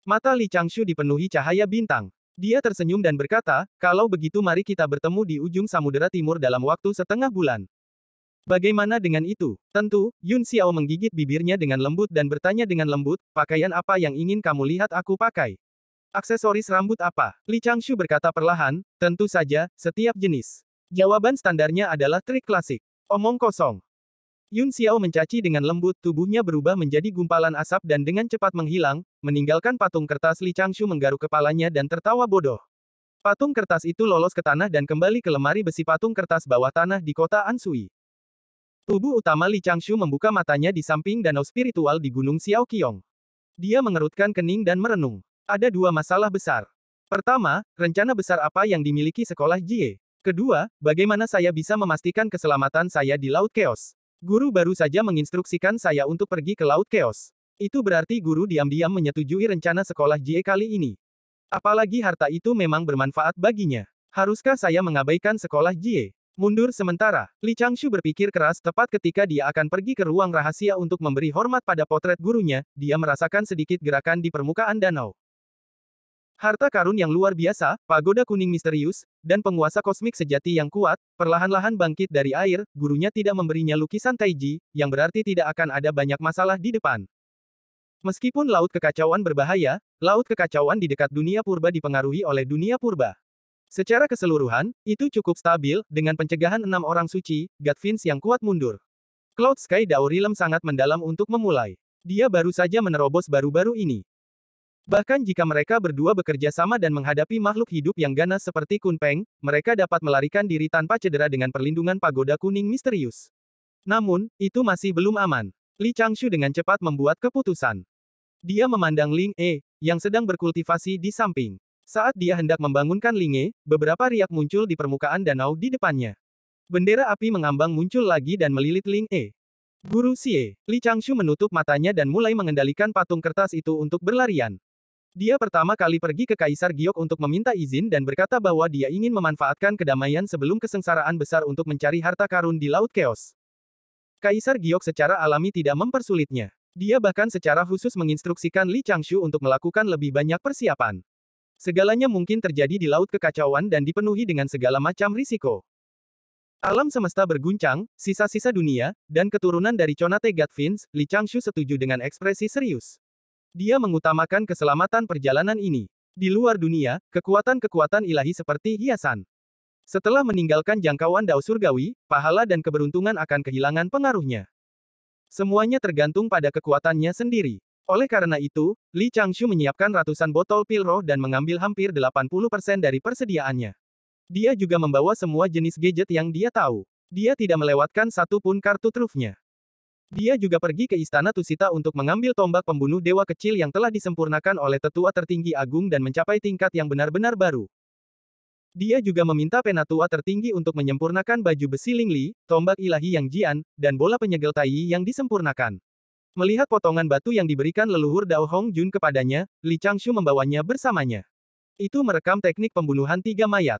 S1: Mata Li Changshu dipenuhi cahaya bintang. Dia tersenyum dan berkata, kalau begitu mari kita bertemu di ujung Samudera Timur dalam waktu setengah bulan. Bagaimana dengan itu? Tentu, Yun Xiao menggigit bibirnya dengan lembut dan bertanya dengan lembut, pakaian apa yang ingin kamu lihat aku pakai? Aksesoris rambut apa? Li Changshu berkata perlahan, tentu saja, setiap jenis. Jawaban standarnya adalah trik klasik. Omong kosong. Yun Xiao mencaci dengan lembut, tubuhnya berubah menjadi gumpalan asap dan dengan cepat menghilang, meninggalkan patung kertas. Li Changshu menggaruk kepalanya dan tertawa bodoh. Patung kertas itu lolos ke tanah dan kembali ke lemari besi patung kertas bawah tanah di kota Ansui. Tubuh utama Li Changshu membuka matanya di samping danau spiritual di Gunung Xiaoqiong. Dia mengerutkan kening dan merenung. Ada dua masalah besar. Pertama, rencana besar apa yang dimiliki sekolah Jie. Kedua, bagaimana saya bisa memastikan keselamatan saya di Laut Chaos. Guru baru saja menginstruksikan saya untuk pergi ke Laut Chaos. Itu berarti guru diam-diam menyetujui rencana sekolah Jie kali ini. Apalagi harta itu memang bermanfaat baginya. Haruskah saya mengabaikan sekolah Jie? Mundur sementara, Li Changshu berpikir keras tepat ketika dia akan pergi ke ruang rahasia untuk memberi hormat pada potret gurunya, dia merasakan sedikit gerakan di permukaan danau. Harta karun yang luar biasa, pagoda kuning misterius, dan penguasa kosmik sejati yang kuat, perlahan-lahan bangkit dari air, gurunya tidak memberinya lukisan Taiji, yang berarti tidak akan ada banyak masalah di depan. Meskipun laut kekacauan berbahaya, laut kekacauan di dekat dunia purba dipengaruhi oleh dunia purba. Secara keseluruhan, itu cukup stabil, dengan pencegahan 6 orang suci, God Vince yang kuat mundur. Cloud Sky Dao Realm sangat mendalam untuk memulai. Dia baru saja menerobos baru-baru ini. Bahkan jika mereka berdua bekerja sama dan menghadapi makhluk hidup yang ganas seperti Kun Peng, mereka dapat melarikan diri tanpa cedera dengan perlindungan pagoda kuning misterius. Namun, itu masih belum aman. Li Changshu dengan cepat membuat keputusan. Dia memandang Ling E, yang sedang berkultivasi di samping. Saat dia hendak membangunkan Ling E, beberapa riak muncul di permukaan danau di depannya. Bendera api mengambang muncul lagi dan melilit Ling E. Guru Xie, Li Changshu menutup matanya dan mulai mengendalikan patung kertas itu untuk berlarian. Dia pertama kali pergi ke Kaisar Giok untuk meminta izin dan berkata bahwa dia ingin memanfaatkan kedamaian sebelum kesengsaraan besar untuk mencari harta karun di Laut Chaos. Kaisar Giok secara alami tidak mempersulitnya. Dia bahkan secara khusus menginstruksikan Li Changshu untuk melakukan lebih banyak persiapan. Segalanya mungkin terjadi di Laut Kekacauan dan dipenuhi dengan segala macam risiko. Alam semesta berguncang, sisa-sisa dunia, dan keturunan dari Conate God Vince, Li Changshu setuju dengan ekspresi serius. Dia mengutamakan keselamatan perjalanan ini. Di luar dunia, kekuatan-kekuatan ilahi seperti hiasan. Setelah meninggalkan jangkauan Dao Surgawi, pahala dan keberuntungan akan kehilangan pengaruhnya. Semuanya tergantung pada kekuatannya sendiri. Oleh karena itu, Li Changshu menyiapkan ratusan botol pil roh dan mengambil hampir 80% dari persediaannya. Dia juga membawa semua jenis gadget yang dia tahu. Dia tidak melewatkan satu pun kartu trufnya. Dia juga pergi ke Istana Tusita untuk mengambil tombak pembunuh dewa kecil yang telah disempurnakan oleh tetua tertinggi agung dan mencapai tingkat yang benar-benar baru. Dia juga meminta penatua tertinggi untuk menyempurnakan baju besi Lingli, tombak ilahi yang Jian, dan bola penyegel Tai yang disempurnakan. Melihat potongan batu yang diberikan leluhur Dao Hongjun kepadanya, Li Changshu membawanya bersamanya. Itu merekam teknik pembunuhan 3 mayat.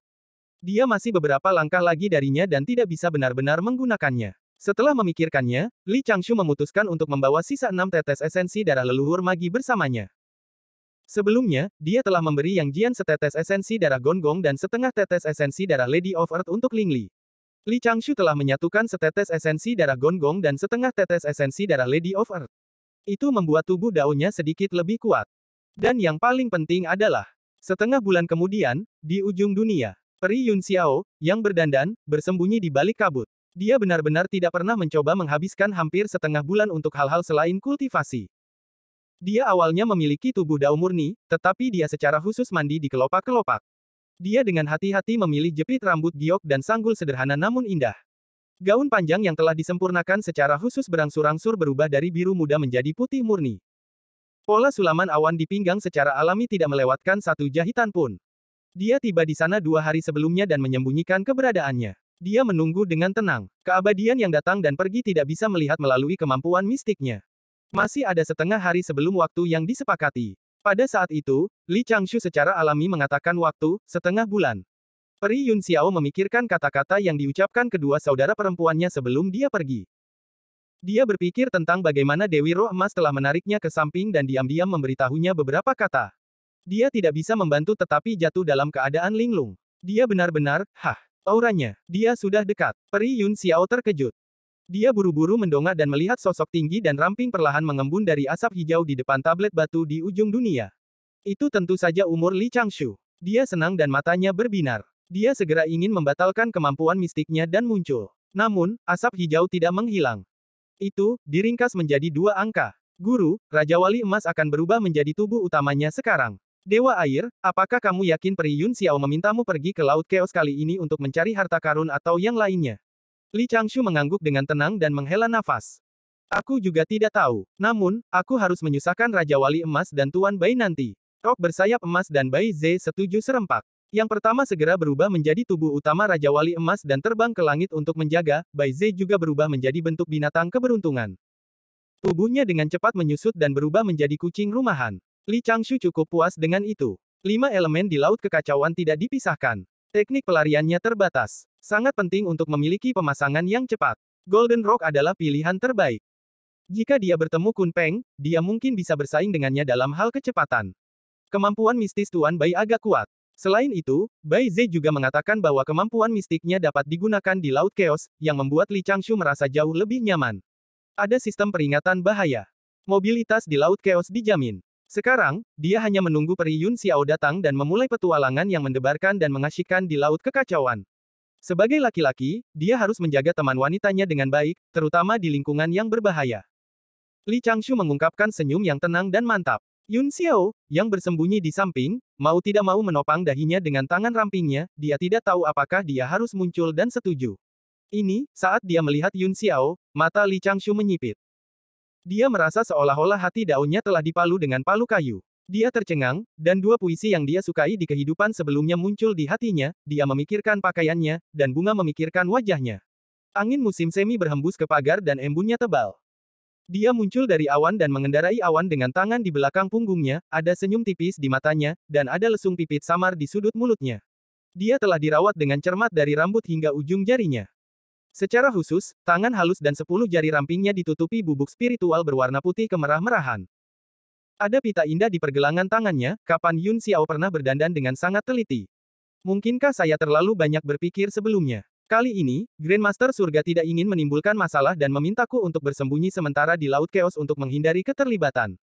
S1: Dia masih beberapa langkah lagi darinya dan tidak bisa benar-benar menggunakannya. Setelah memikirkannya, Li Changshu memutuskan untuk membawa sisa 6 tetes esensi darah leluhur magi bersamanya. Sebelumnya, dia telah memberi Yang Jian setetes esensi darah Gonggong dan setengah tetes esensi darah Lady of Earth untuk Lingli. Li Changshu telah menyatukan setetes esensi darah Gonggong dan setengah tetes esensi darah Lady of Earth. Itu membuat tubuh Dao-nya sedikit lebih kuat. Dan yang paling penting adalah, setengah bulan kemudian, di ujung dunia, Peri Yun Xiao, yang berdandan, bersembunyi di balik kabut. Dia benar-benar tidak pernah mencoba menghabiskan hampir setengah bulan untuk hal-hal selain kultivasi. Dia awalnya memiliki tubuh Dao murni, tetapi dia secara khusus mandi di kelopak-kelopak. Dia dengan hati-hati memilih jepit rambut giok dan sanggul sederhana namun indah. Gaun panjang yang telah disempurnakan secara khusus berangsur-angsur berubah dari biru muda menjadi putih murni. Pola sulaman awan di pinggang secara alami tidak melewatkan satu jahitan pun. Dia tiba di sana 2 hari sebelumnya dan menyembunyikan keberadaannya. Dia menunggu dengan tenang. Keabadian yang datang dan pergi tidak bisa melihat melalui kemampuan mistiknya. Masih ada setengah hari sebelum waktu yang disepakati. Pada saat itu, Li Changshu secara alami mengatakan waktu, setengah bulan. Peri Yun Xiao memikirkan kata-kata yang diucapkan kedua saudara perempuannya sebelum dia pergi. Dia berpikir tentang bagaimana Dewi Roh Emas telah menariknya ke samping dan diam-diam memberitahunya beberapa kata. Dia tidak bisa membantu tetapi jatuh dalam keadaan linglung. Dia benar-benar, auranya. Dia sudah dekat. Peri Yun Xiao terkejut. Dia buru-buru mendongak dan melihat sosok tinggi dan ramping perlahan mengembun dari asap hijau di depan tablet batu di ujung dunia. Itu tentu saja umur Li Changshu. Dia senang dan matanya berbinar. Dia segera ingin membatalkan kemampuan mistiknya dan muncul. Namun, asap hijau tidak menghilang. Itu, diringkas menjadi 2 angka. Guru, Raja Wali Emas akan berubah menjadi tubuh utamanya sekarang. Dewa Air, apakah kamu yakin Peri Yun Xiao memintamu pergi ke Laut Chaos kali ini untuk mencari harta karun atau yang lainnya? Li Changshu mengangguk dengan tenang dan menghela nafas. Aku juga tidak tahu. Namun, aku harus menyusahkan Raja Wali Emas dan Tuan Bai nanti. Rok bersayap emas dan Bai Ze setuju serempak. Yang pertama segera berubah menjadi tubuh utama Raja Wali Emas dan terbang ke langit untuk menjaga, Bai Ze juga berubah menjadi bentuk binatang keberuntungan. Tubuhnya dengan cepat menyusut dan berubah menjadi kucing rumahan. Li Changshu cukup puas dengan itu. 5 elemen di Laut Kekacauan tidak dipisahkan. Teknik pelariannya terbatas. Sangat penting untuk memiliki pemasangan yang cepat. Golden Rock adalah pilihan terbaik. Jika dia bertemu Kun Peng, dia mungkin bisa bersaing dengannya dalam hal kecepatan. Kemampuan mistis Tuan Bai agak kuat. Selain itu, Bai Ze juga mengatakan bahwa kemampuan mistiknya dapat digunakan di Laut Chaos, yang membuat Li Changshu merasa jauh lebih nyaman. Ada sistem peringatan bahaya. Mobilitas di Laut Chaos dijamin. Sekarang, dia hanya menunggu Peri Yun Xiao datang dan memulai petualangan yang mendebarkan dan mengasyikkan di Laut Kekacauan. Sebagai laki-laki, dia harus menjaga teman wanitanya dengan baik, terutama di lingkungan yang berbahaya. Li Changshu mengungkapkan senyum yang tenang dan mantap. Yun Xiao, yang bersembunyi di samping, mau tidak mau menopang dahinya dengan tangan rampingnya, dia tidak tahu apakah dia harus muncul dan setuju. Ini, saat dia melihat Yun Xiao, mata Li Changshu menyipit. Dia merasa seolah-olah hati daunnya telah dipalu dengan palu kayu. Dia tercengang, dan 2 puisi yang dia sukai di kehidupan sebelumnya muncul di hatinya, dia memikirkan pakaiannya, dan bunga memikirkan wajahnya. Angin musim semi berhembus ke pagar dan embunnya tebal. Dia muncul dari awan dan mengendarai awan dengan tangan di belakang punggungnya, ada senyum tipis di matanya, dan ada lesung pipit samar di sudut mulutnya. Dia telah dirawat dengan cermat dari rambut hingga ujung jarinya. Secara khusus, tangan halus dan 10 jari rampingnya ditutupi bubuk spiritual berwarna putih kemerah-merahan. Ada pita indah di pergelangan tangannya, kapan Yun Xiao pernah berdandan dengan sangat teliti. Mungkinkah saya terlalu banyak berpikir sebelumnya? Kali ini, Grandmaster Surga tidak ingin menimbulkan masalah dan memintaku untuk bersembunyi sementara di Laut Chaos untuk menghindari keterlibatan.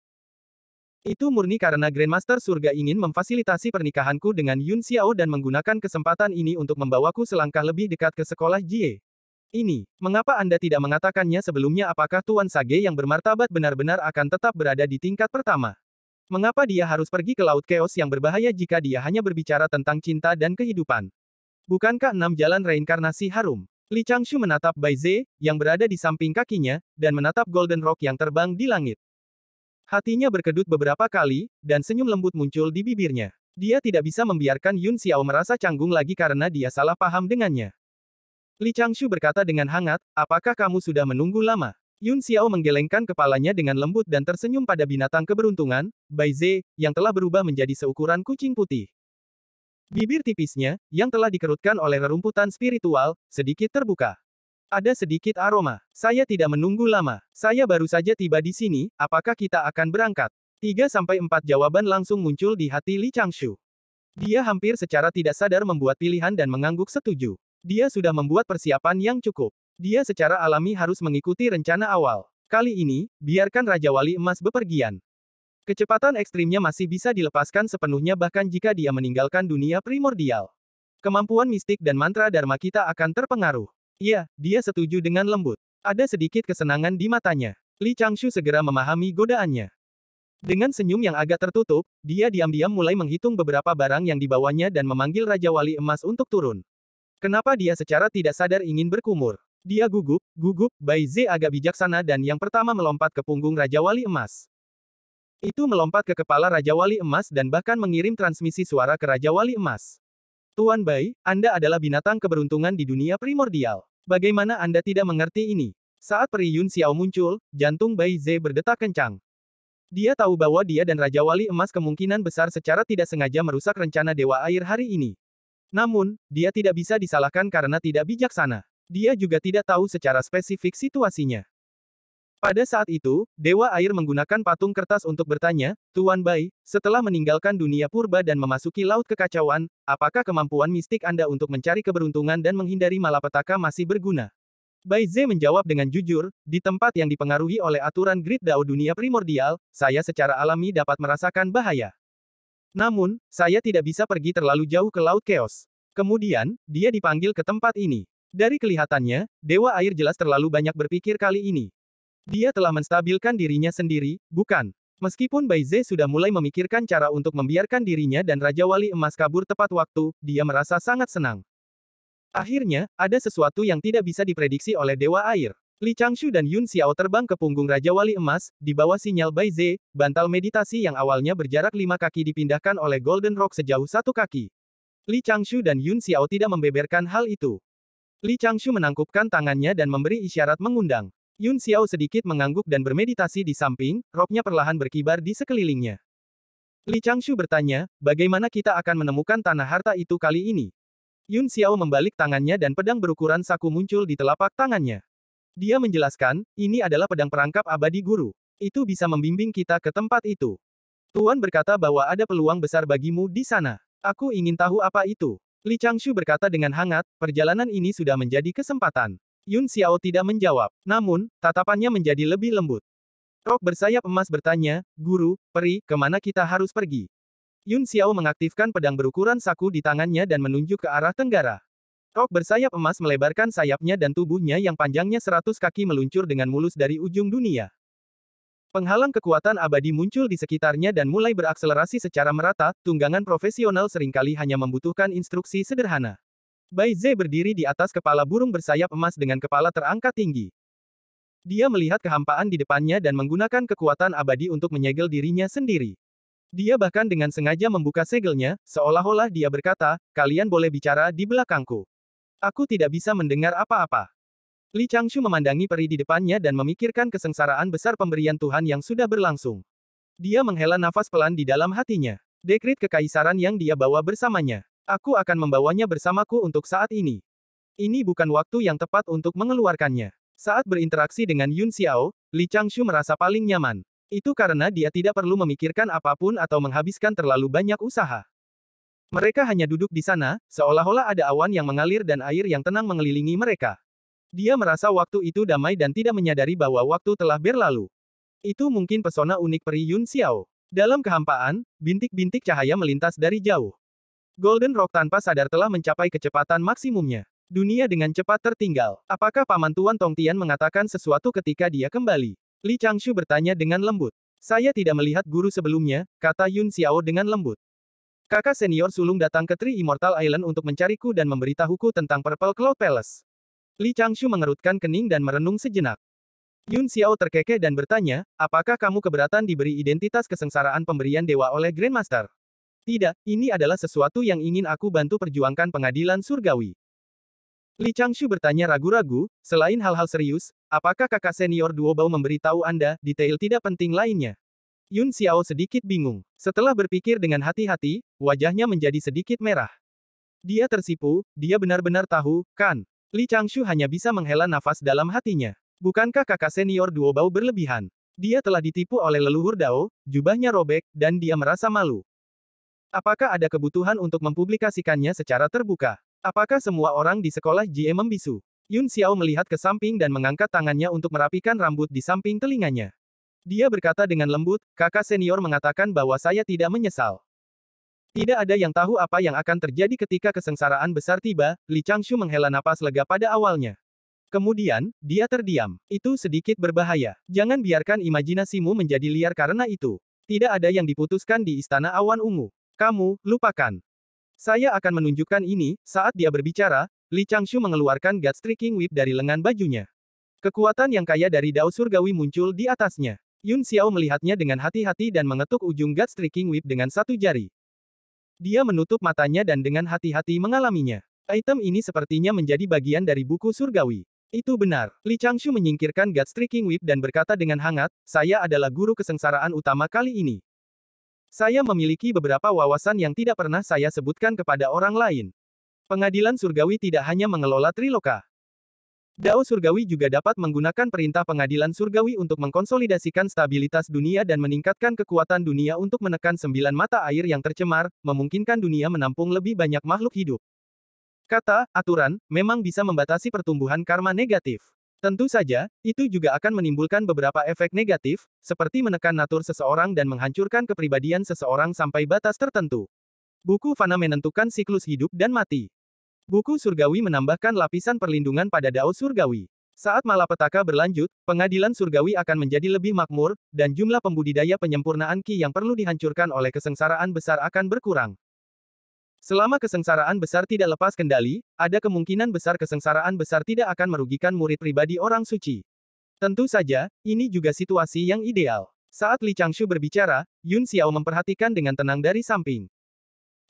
S1: Itu murni karena Grandmaster Surga ingin memfasilitasi pernikahanku dengan Yun Xiao dan menggunakan kesempatan ini untuk membawaku selangkah lebih dekat ke sekolah Jie. Ini, mengapa Anda tidak mengatakannya sebelumnya? Apakah Tuan Sage yang bermartabat benar-benar akan tetap berada di tingkat pertama? Mengapa dia harus pergi ke Laut Chaos yang berbahaya jika dia hanya berbicara tentang cinta dan kehidupan? Bukankah 6 jalan reinkarnasi harum? Li Changshu menatap Bai Ze, yang berada di samping kakinya, dan menatap Golden Rock yang terbang di langit. Hatinya berkedut beberapa kali, dan senyum lembut muncul di bibirnya. Dia tidak bisa membiarkan Yun Xiao merasa canggung lagi karena dia salah paham dengannya. Li Changshu berkata dengan hangat, apakah kamu sudah menunggu lama? Yun Xiao menggelengkan kepalanya dengan lembut dan tersenyum pada binatang keberuntungan, Bai Ze, yang telah berubah menjadi seukuran kucing putih. Bibir tipisnya, yang telah dikerutkan oleh rerumputan spiritual, sedikit terbuka. Ada sedikit aroma. Saya tidak menunggu lama. Saya baru saja tiba di sini, apakah kita akan berangkat? 3-4 jawaban langsung muncul di hati Li Changshu. Dia hampir secara tidak sadar membuat pilihan dan mengangguk setuju. Dia sudah membuat persiapan yang cukup. Dia secara alami harus mengikuti rencana awal. Kali ini, biarkan Raja Wali Emas bepergian. Kecepatan ekstrimnya masih bisa dilepaskan sepenuhnya bahkan jika dia meninggalkan dunia primordial. Kemampuan mistik dan mantra Dharma kita akan terpengaruh. Iya, dia setuju dengan lembut. Ada sedikit kesenangan di matanya. Li Changshu segera memahami godaannya. Dengan senyum yang agak tertutup, dia diam-diam mulai menghitung beberapa barang yang dibawanya dan memanggil Raja Wali Emas untuk turun. Kenapa dia secara tidak sadar ingin berkumur? Dia gugup, Bai Ze agak bijaksana dan yang pertama melompat ke punggung Raja Wali Emas. Itu melompat ke kepala Raja Wali Emas dan bahkan mengirim transmisi suara ke Raja Wali Emas. Tuan Bai, Anda adalah binatang keberuntungan di dunia primordial. Bagaimana Anda tidak mengerti ini? Saat peri Yun Xiao muncul, jantung Bai Ze berdetak kencang. Dia tahu bahwa dia dan Raja Wali Emas kemungkinan besar secara tidak sengaja merusak rencana Dewa Air hari ini. Namun, dia tidak bisa disalahkan karena tidak bijaksana. Dia juga tidak tahu secara spesifik situasinya. Pada saat itu, Dewa Air menggunakan patung kertas untuk bertanya, Tuan Bai, setelah meninggalkan dunia purba dan memasuki laut kekacauan, apakah kemampuan mistik Anda untuk mencari keberuntungan dan menghindari malapetaka masih berguna? Bai Ze menjawab dengan jujur, di tempat yang dipengaruhi oleh aturan Grid Dao dunia primordial, saya secara alami dapat merasakan bahaya. Namun, saya tidak bisa pergi terlalu jauh ke Laut Chaos. Kemudian, dia dipanggil ke tempat ini. Dari kelihatannya, Dewa Air jelas terlalu banyak berpikir kali ini. Dia telah menstabilkan dirinya sendiri, bukan? Meskipun Bai Ze sudah mulai memikirkan cara untuk membiarkan dirinya dan Raja Wali Emas kabur tepat waktu, dia merasa sangat senang. Akhirnya, ada sesuatu yang tidak bisa diprediksi oleh Dewa Air. Li Changshu dan Yun Xiao terbang ke punggung Raja Wali Emas, di bawah sinyal Bai Ze, bantal meditasi yang awalnya berjarak 5 kaki dipindahkan oleh Golden Rock sejauh 1 kaki. Li Changshu dan Yun Xiao tidak membeberkan hal itu. Li Changshu menangkupkan tangannya dan memberi isyarat mengundang. Yun Xiao sedikit mengangguk dan bermeditasi di samping, roknya perlahan berkibar di sekelilingnya. Li Changshu bertanya, bagaimana kita akan menemukan tanah harta itu kali ini? Yun Xiao membalik tangannya dan pedang berukuran saku muncul di telapak tangannya. Dia menjelaskan, ini adalah pedang perangkap abadi guru. Itu bisa membimbing kita ke tempat itu. Tuan berkata bahwa ada peluang besar bagimu di sana. Aku ingin tahu apa itu. Li Changshu berkata dengan hangat, perjalanan ini sudah menjadi kesempatan. Yun Xiao tidak menjawab. Namun, tatapannya menjadi lebih lembut. Rok bersayap emas bertanya, Guru, peri, kemana kita harus pergi? Yun Xiao mengaktifkan pedang berukuran saku di tangannya dan menunjuk ke arah tenggara. Rok bersayap emas melebarkan sayapnya dan tubuhnya yang panjangnya 100 kaki meluncur dengan mulus dari ujung dunia. Penghalang kekuatan abadi muncul di sekitarnya dan mulai berakselerasi secara merata, tunggangan profesional seringkali hanya membutuhkan instruksi sederhana. Bai Ze berdiri di atas kepala burung bersayap emas dengan kepala terangkat tinggi. Dia melihat kehampaan di depannya dan menggunakan kekuatan abadi untuk menyegel dirinya sendiri. Dia bahkan dengan sengaja membuka segelnya, seolah-olah dia berkata, kalian boleh bicara di belakangku. Aku tidak bisa mendengar apa-apa. Li Changshu memandangi peri di depannya dan memikirkan kesengsaraan besar pemberian Tuhan yang sudah berlangsung. Dia menghela nafas pelan di dalam hatinya. Dekrit kekaisaran yang dia bawa bersamanya. Aku akan membawanya bersamaku untuk saat ini. Ini bukan waktu yang tepat untuk mengeluarkannya. Saat berinteraksi dengan Yun Xiao, Li Changshu merasa paling nyaman. Itu karena dia tidak perlu memikirkan apapun atau menghabiskan terlalu banyak usaha. Mereka hanya duduk di sana, seolah-olah ada awan yang mengalir dan air yang tenang mengelilingi mereka. Dia merasa waktu itu damai dan tidak menyadari bahwa waktu telah berlalu. Itu mungkin pesona unik peri Yun Xiao. Dalam kehampaan, bintik-bintik cahaya melintas dari jauh. Golden Rock tanpa sadar telah mencapai kecepatan maksimumnya. Dunia dengan cepat tertinggal. Apakah Paman Tuan Tongtian mengatakan sesuatu ketika dia kembali? Li Changshu bertanya dengan lembut. Saya tidak melihat guru sebelumnya, kata Yun Xiao dengan lembut. Kakak senior sulung datang ke Tri Immortal Island untuk mencariku dan memberitahuku tentang Purple Cloud Palace. Li Changshu mengerutkan kening dan merenung sejenak. Yun Xiao terkekeh dan bertanya, apakah kamu keberatan diberi identitas kesengsaraan pemberian dewa oleh Grandmaster? Tidak, ini adalah sesuatu yang ingin aku bantu perjuangkan pengadilan surgawi. Li Changshu bertanya ragu-ragu, selain hal-hal serius, apakah kakak senior Duo Bao memberitahu Anda detail tidak penting lainnya? Yun Xiao sedikit bingung. Setelah berpikir dengan hati-hati, wajahnya menjadi sedikit merah. Dia tersipu, dia benar-benar tahu, kan? Li Changshu hanya bisa menghela nafas dalam hatinya. Bukankah kakak senior Duo Bao berlebihan? Dia telah ditipu oleh leluhur Dao, jubahnya robek, dan dia merasa malu. Apakah ada kebutuhan untuk mempublikasikannya secara terbuka? Apakah semua orang di sekolah Jie membisu? Yun Xiao melihat ke samping dan mengangkat tangannya untuk merapikan rambut di samping telinganya. Dia berkata dengan lembut, kakak senior mengatakan bahwa saya tidak menyesal. Tidak ada yang tahu apa yang akan terjadi ketika kesengsaraan besar tiba. Li Changshu menghela napas lega pada awalnya. Kemudian, dia terdiam. Itu sedikit berbahaya. Jangan biarkan imajinasimu menjadi liar karena itu. Tidak ada yang diputuskan di Istana Awan Ungu. Kamu, lupakan. Saya akan menunjukkan ini. Saat dia berbicara, Li Changshu mengeluarkan God Striking Whip dari lengan bajunya. Kekuatan yang kaya dari Dao Surgawi muncul di atasnya. Yun Xiao melihatnya dengan hati-hati dan mengetuk ujung God Striking Whip dengan satu jari. Dia menutup matanya dan dengan hati-hati mengalaminya. Item ini sepertinya menjadi bagian dari buku surgawi. Itu benar. Li Changshu menyingkirkan God Striking Whip dan berkata dengan hangat, saya adalah guru kesengsaraan utama kali ini. Saya memiliki beberapa wawasan yang tidak pernah saya sebutkan kepada orang lain. Pengadilan surgawi tidak hanya mengelola Triloka. Dao surgawi juga dapat menggunakan perintah pengadilan surgawi untuk mengkonsolidasikan stabilitas dunia dan meningkatkan kekuatan dunia untuk menekan 9 mata air yang tercemar, memungkinkan dunia menampung lebih banyak makhluk hidup. Kata, aturan, memang bisa membatasi pertumbuhan karma negatif. Tentu saja, itu juga akan menimbulkan beberapa efek negatif, seperti menekan natur seseorang dan menghancurkan kepribadian seseorang sampai batas tertentu. Buku Fana menentukan siklus hidup dan mati. Buku surgawi menambahkan lapisan perlindungan pada Dao surgawi. Saat malapetaka berlanjut, pengadilan surgawi akan menjadi lebih makmur, dan jumlah pembudidaya penyempurnaan Qi yang perlu dihancurkan oleh kesengsaraan besar akan berkurang. Selama kesengsaraan besar tidak lepas kendali, ada kemungkinan besar kesengsaraan besar tidak akan merugikan murid pribadi orang suci. Tentu saja, ini juga situasi yang ideal. Saat Li Changshu berbicara, Yun Xiao memperhatikan dengan tenang dari samping.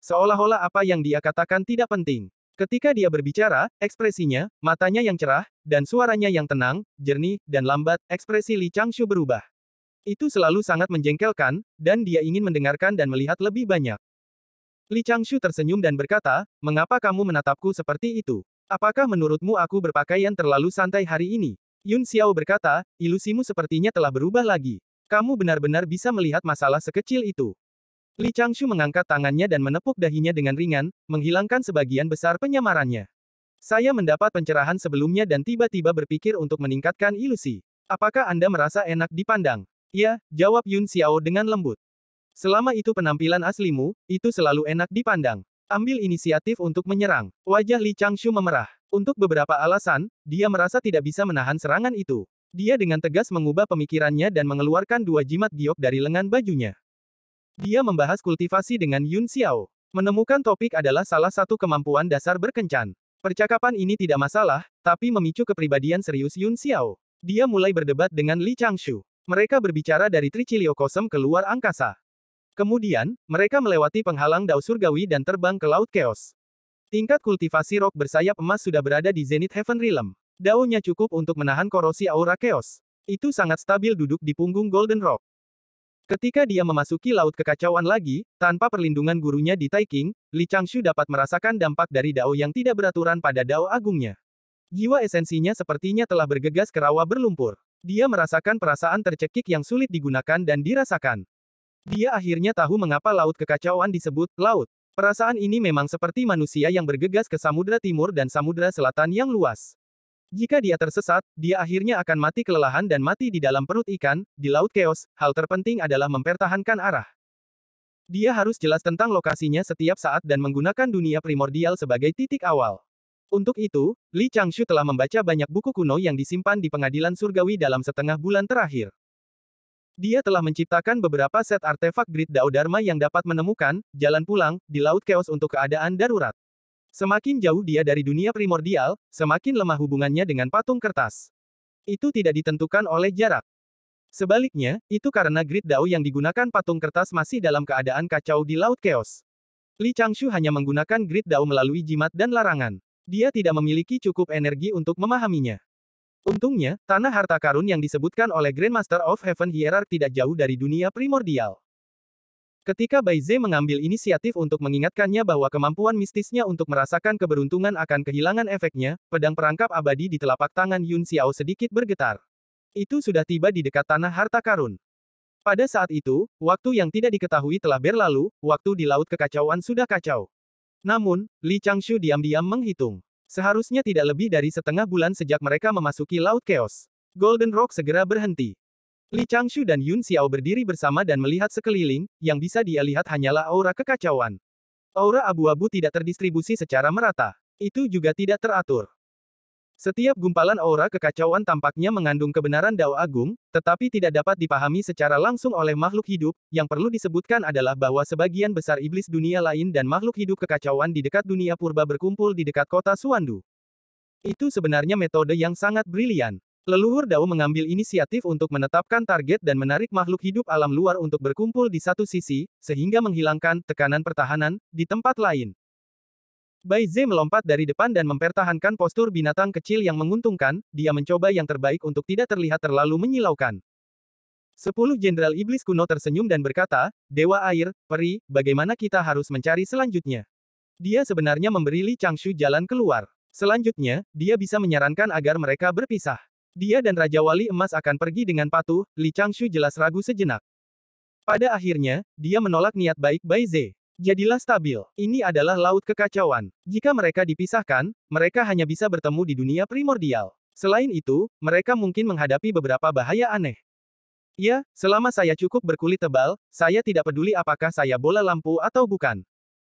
S1: Seolah-olah apa yang dia katakan tidak penting. Ketika dia berbicara, ekspresinya, matanya yang cerah, dan suaranya yang tenang, jernih, dan lambat, ekspresi Li Changshu berubah. Itu selalu sangat menjengkelkan, dan dia ingin mendengarkan dan melihat lebih banyak. Li Changshu tersenyum dan berkata, mengapa kamu menatapku seperti itu? Apakah menurutmu aku berpakaian terlalu santai hari ini? Yun Xiao berkata, ilusimu sepertinya telah berubah lagi. Kamu benar-benar bisa melihat masalah sekecil itu. Li Changshu mengangkat tangannya dan menepuk dahinya dengan ringan, menghilangkan sebagian besar penyamarannya. Saya mendapat pencerahan sebelumnya dan tiba-tiba berpikir untuk meningkatkan ilusi. Apakah Anda merasa enak dipandang? Ya, jawab Yun Xiao dengan lembut. Selama itu penampilan aslimu, itu selalu enak dipandang. Ambil inisiatif untuk menyerang. Wajah Li Changshu memerah. Untuk beberapa alasan, dia merasa tidak bisa menahan serangan itu. Dia dengan tegas mengubah pemikirannya dan mengeluarkan 2 jimat giok dari lengan bajunya. Dia membahas kultivasi dengan Yun Xiao. Menemukan topik adalah salah satu kemampuan dasar berkencan. Percakapan ini tidak masalah, tapi memicu kepribadian serius Yun Xiao. Dia mulai berdebat dengan Li Changshu. Mereka berbicara dari Tricilio Kosem ke luar angkasa. Kemudian, mereka melewati penghalang Dao Surgawi dan terbang ke Laut Chaos. Tingkat kultivasi rok bersayap emas sudah berada di Zenith Heaven Realm. Dao-nya cukup untuk menahan korosi aura Chaos. Itu sangat stabil duduk di punggung Golden Rock. Ketika dia memasuki Laut Kekacauan lagi, tanpa perlindungan gurunya di Taiking, Li Changshu dapat merasakan dampak dari Dao yang tidak beraturan pada Dao agungnya. Jiwa esensinya sepertinya telah bergegas ke rawa berlumpur. Dia merasakan perasaan tercekik yang sulit digunakan dan dirasakan. Dia akhirnya tahu mengapa Laut Kekacauan disebut laut. Perasaan ini memang seperti manusia yang bergegas ke Samudra Timur dan Samudra Selatan yang luas. Jika dia tersesat, dia akhirnya akan mati kelelahan dan mati di dalam perut ikan, di Laut Chaos. Hal terpenting adalah mempertahankan arah. Dia harus jelas tentang lokasinya setiap saat dan menggunakan dunia primordial sebagai titik awal. Untuk itu, Li Changshu telah membaca banyak buku kuno yang disimpan di pengadilan surgawi dalam setengah bulan terakhir. Dia telah menciptakan beberapa set artefak Grid Dao Dharma yang dapat menemukan jalan pulang di Laut Chaos untuk keadaan darurat. Semakin jauh dia dari dunia primordial, semakin lemah hubungannya dengan patung kertas. Itu tidak ditentukan oleh jarak. Sebaliknya, itu karena grid Dao yang digunakan patung kertas masih dalam keadaan kacau di Laut Chaos. Li Changshu hanya menggunakan grid Dao melalui jimat dan larangan. Dia tidak memiliki cukup energi untuk memahaminya. Untungnya, tanah harta karun yang disebutkan oleh Grandmaster of Heaven Hierarch tidak jauh dari dunia primordial. Ketika Bai Ze mengambil inisiatif untuk mengingatkannya bahwa kemampuan mistisnya untuk merasakan keberuntungan akan kehilangan efeknya, pedang perangkap abadi di telapak tangan Yun Xiao sedikit bergetar. Itu sudah tiba di dekat tanah harta karun. Pada saat itu, waktu yang tidak diketahui telah berlalu, waktu di laut kekacauan sudah kacau. Namun, Li Changshu diam-diam menghitung. Seharusnya tidak lebih dari setengah bulan sejak mereka memasuki Laut Chaos. Golden Rock segera berhenti. Li Changshu dan Yun Xiao berdiri bersama dan melihat sekeliling, yang bisa dia lihat hanyalah aura kekacauan. Aura abu-abu tidak terdistribusi secara merata. Itu juga tidak teratur. Setiap gumpalan aura kekacauan tampaknya mengandung kebenaran Dao Agung, tetapi tidak dapat dipahami secara langsung oleh makhluk hidup. Yang perlu disebutkan adalah bahwa sebagian besar iblis dunia lain dan makhluk hidup kekacauan di dekat dunia purba berkumpul di dekat kota Suandu. Itu sebenarnya metode yang sangat brilian. Leluhur Dao mengambil inisiatif untuk menetapkan target dan menarik makhluk hidup alam luar untuk berkumpul di satu sisi, sehingga menghilangkan tekanan pertahanan di tempat lain. Bai Ze melompat dari depan dan mempertahankan postur binatang kecil yang menguntungkan, dia mencoba yang terbaik untuk tidak terlihat terlalu menyilaukan. 10 Jenderal Iblis kuno tersenyum dan berkata, Dewa Air, Peri, bagaimana kita harus mencari selanjutnya? Dia sebenarnya memberi Li Changshu jalan keluar. Selanjutnya, dia bisa menyarankan agar mereka berpisah. Dia dan Raja Wali Emas akan pergi dengan patuh, Li Changshu jelas ragu sejenak. Pada akhirnya, dia menolak niat baik Bai Ze. Jadilah stabil. Ini adalah laut kekacauan. Jika mereka dipisahkan, mereka hanya bisa bertemu di dunia primordial. Selain itu, mereka mungkin menghadapi beberapa bahaya aneh. Ya, selama saya cukup berkulit tebal, saya tidak peduli apakah saya bola lampu atau bukan.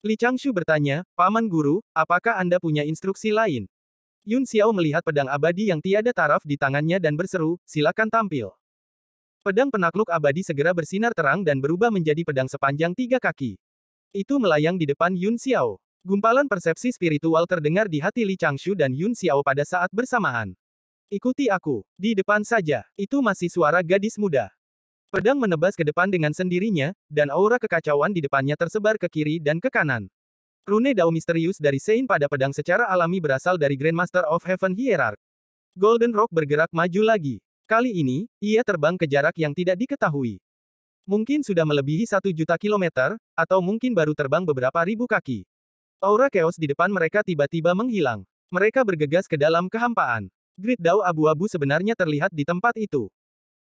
S1: Li Changshu bertanya, Paman Guru, apakah Anda punya instruksi lain? Yun Xiao melihat pedang abadi yang tiada taraf di tangannya dan berseru, silakan tampil. Pedang penakluk abadi segera bersinar terang dan berubah menjadi pedang sepanjang 3 kaki. Itu melayang di depan Yun Xiao. Gumpalan persepsi spiritual terdengar di hati Li Changshu dan Yun Xiao pada saat bersamaan. Ikuti aku. Di depan saja. Itu masih suara gadis muda. Pedang menebas ke depan dengan sendirinya, dan aura kekacauan di depannya tersebar ke kiri dan ke kanan. Rune Dao misterius dari Sein pada pedang secara alami berasal dari Grandmaster of Heaven Hierarch. Golden Rock bergerak maju lagi. Kali ini, ia terbang ke jarak yang tidak diketahui. Mungkin sudah melebihi 1 juta kilometer, atau mungkin baru terbang beberapa ribu kaki. Aura chaos di depan mereka tiba-tiba menghilang. Mereka bergegas ke dalam kehampaan. Grid Dao abu-abu sebenarnya terlihat di tempat itu.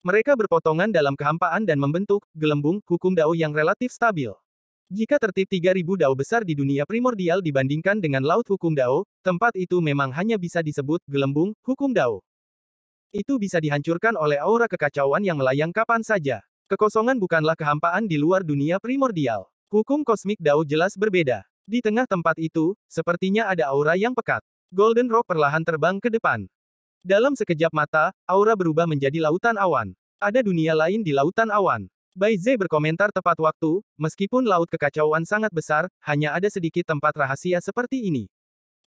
S1: Mereka berpotongan dalam kehampaan dan membentuk gelembung hukum Dao yang relatif stabil. Jika tertib 3000 Dao besar di dunia primordial dibandingkan dengan laut hukum Dao, tempat itu memang hanya bisa disebut gelembung hukum Dao. Itu bisa dihancurkan oleh aura kekacauan yang melayang kapan saja. Kekosongan bukanlah kehampaan di luar dunia primordial. Hukum kosmik Dao jelas berbeda. Di tengah tempat itu, sepertinya ada aura yang pekat. Golden Rock perlahan terbang ke depan. Dalam sekejap mata, aura berubah menjadi lautan awan. Ada dunia lain di lautan awan. Bai Ze berkomentar tepat waktu, meskipun laut kekacauan sangat besar, hanya ada sedikit tempat rahasia seperti ini.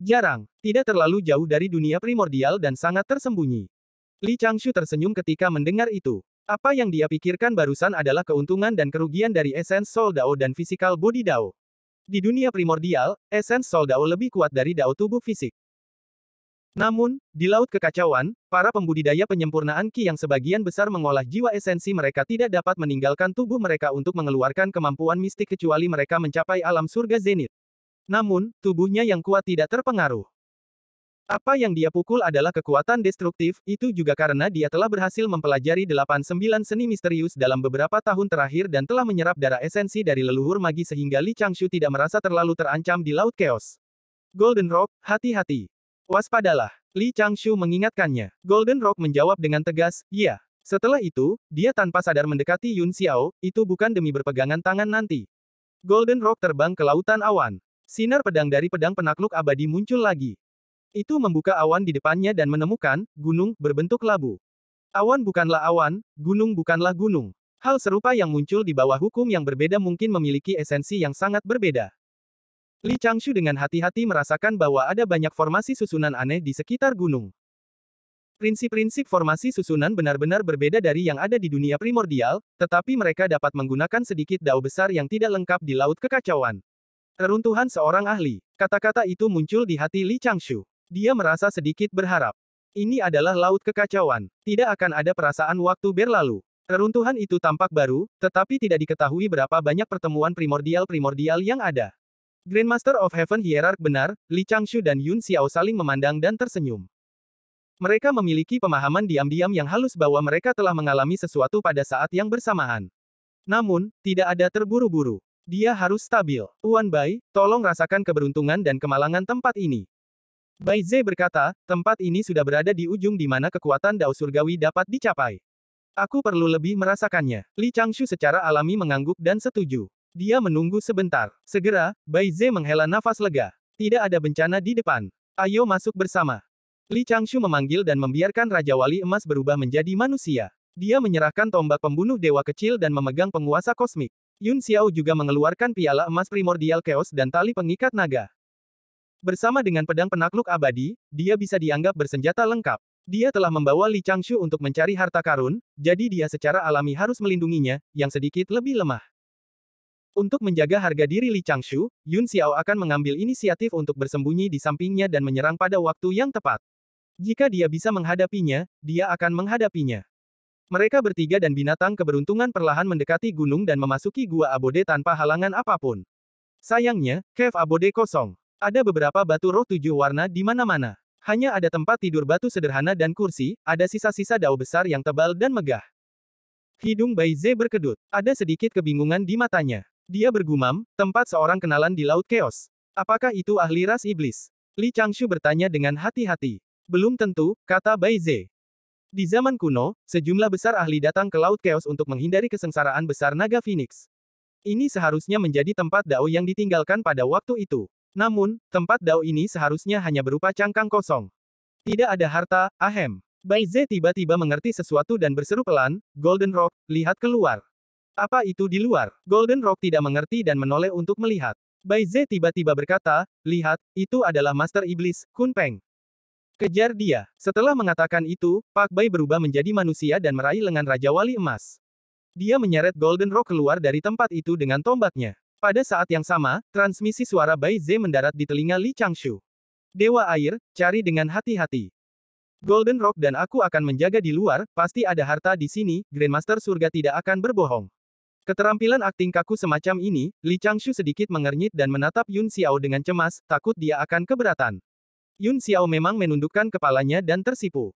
S1: Jarang, tidak terlalu jauh dari dunia primordial dan sangat tersembunyi. Li Changshu tersenyum ketika mendengar itu. Apa yang dia pikirkan barusan adalah keuntungan dan kerugian dari Essence Soul Dao dan Physical Body Dao. Di dunia primordial, Essence Soul Dao lebih kuat dari Dao tubuh fisik. Namun, di laut kekacauan, para pembudidaya penyempurnaan Qi yang sebagian besar mengolah jiwa esensi mereka tidak dapat meninggalkan tubuh mereka untuk mengeluarkan kemampuan mistik kecuali mereka mencapai alam surga zenit. Namun, tubuhnya yang kuat tidak terpengaruh. Apa yang dia pukul adalah kekuatan destruktif, itu juga karena dia telah berhasil mempelajari 89 seni misterius dalam beberapa tahun terakhir dan telah menyerap darah esensi dari leluhur magi sehingga Li Changshu tidak merasa terlalu terancam di Laut Chaos. Golden Rock, hati-hati. Waspadalah. Li Changshu mengingatkannya. Golden Rock menjawab dengan tegas, iya. Setelah itu, dia tanpa sadar mendekati Yun Xiao, itu bukan demi berpegangan tangan nanti. Golden Rock terbang ke lautan awan. Sinar pedang dari pedang penakluk abadi muncul lagi. Itu membuka awan di depannya dan menemukan gunung berbentuk labu. Awan bukanlah awan, gunung bukanlah gunung. Hal serupa yang muncul di bawah hukum yang berbeda mungkin memiliki esensi yang sangat berbeda. Li Changshu dengan hati-hati merasakan bahwa ada banyak formasi susunan aneh di sekitar gunung. Prinsip-prinsip formasi susunan benar-benar berbeda dari yang ada di dunia primordial, tetapi mereka dapat menggunakan sedikit dao besar yang tidak lengkap di Laut Kekacauan. Reruntuhan seorang ahli. Kata-kata itu muncul di hati Li Changshu. Dia merasa sedikit berharap. Ini adalah Laut Kekacauan. Tidak akan ada perasaan waktu berlalu. Reruntuhan itu tampak baru, tetapi tidak diketahui berapa banyak pertemuan primordial-primordial yang ada. Grandmaster of Heaven Hierarch benar, Li Changshu dan Yun Xiao saling memandang dan tersenyum. Mereka memiliki pemahaman diam-diam yang halus bahwa mereka telah mengalami sesuatu pada saat yang bersamaan. Namun, tidak ada terburu-buru. Dia harus stabil. Wan Bai, tolong rasakan keberuntungan dan kemalangan tempat ini. Bai Ze berkata, tempat ini sudah berada di ujung di mana kekuatan dao surgawi dapat dicapai. Aku perlu lebih merasakannya. Li Changshu secara alami mengangguk dan setuju. Dia menunggu sebentar. Segera, Bai Ze menghela nafas lega. Tidak ada bencana di depan. Ayo masuk bersama. Li Changshu memanggil dan membiarkan Raja Wali Emas berubah menjadi manusia. Dia menyerahkan tombak pembunuh dewa kecil dan memegang penguasa kosmik. Yun Xiao juga mengeluarkan piala emas primordial chaos dan tali pengikat naga. Bersama dengan pedang penakluk abadi, dia bisa dianggap bersenjata lengkap. Dia telah membawa Li Changshu untuk mencari harta karun, jadi dia secara alami harus melindunginya, yang sedikit lebih lemah. Untuk menjaga harga diri Li Changshu, Yun Xiao akan mengambil inisiatif untuk bersembunyi di sampingnya dan menyerang pada waktu yang tepat. Jika dia bisa menghadapinya, dia akan menghadapinya. Mereka bertiga dan binatang keberuntungan perlahan mendekati gunung dan memasuki gua abode tanpa halangan apapun. Sayangnya, cave abode kosong. Ada beberapa batu roh 7 warna di mana-mana. Hanya ada tempat tidur batu sederhana dan kursi, ada sisa-sisa dao besar yang tebal dan megah. Hidung Bai Ze berkedut. Ada sedikit kebingungan di matanya. Dia bergumam, tempat seorang kenalan di Laut Chaos. Apakah itu ahli ras iblis? Li Changshu bertanya dengan hati-hati. Belum tentu, kata Bai Ze. Di zaman kuno, sejumlah besar ahli datang ke Laut Chaos untuk menghindari kesengsaraan besar naga Phoenix. Ini seharusnya menjadi tempat dao yang ditinggalkan pada waktu itu. Namun, tempat dao ini seharusnya hanya berupa cangkang kosong. Tidak ada harta, ahem. Bai Ze tiba-tiba mengerti sesuatu dan berseru pelan, Golden Rock, lihat keluar. Apa itu di luar? Golden Rock tidak mengerti dan menoleh untuk melihat. Bai Ze tiba-tiba berkata, lihat, itu adalah Master Iblis, Kun Peng. Kejar dia. Setelah mengatakan itu, Pak Bai berubah menjadi manusia dan meraih lengan Raja Wali Emas. Dia menyeret Golden Rock keluar dari tempat itu dengan tombaknya. Pada saat yang sama, transmisi suara Bai Ze mendarat di telinga Li Changshu. Dewa Air, cari dengan hati-hati. Golden Rock dan aku akan menjaga di luar, pasti ada harta di sini, Grandmaster Surga tidak akan berbohong. Keterampilan akting kaku semacam ini, Li Changshu sedikit mengernyit dan menatap Yun Xiao dengan cemas, takut dia akan keberatan. Yun Xiao memang menundukkan kepalanya dan tersipu.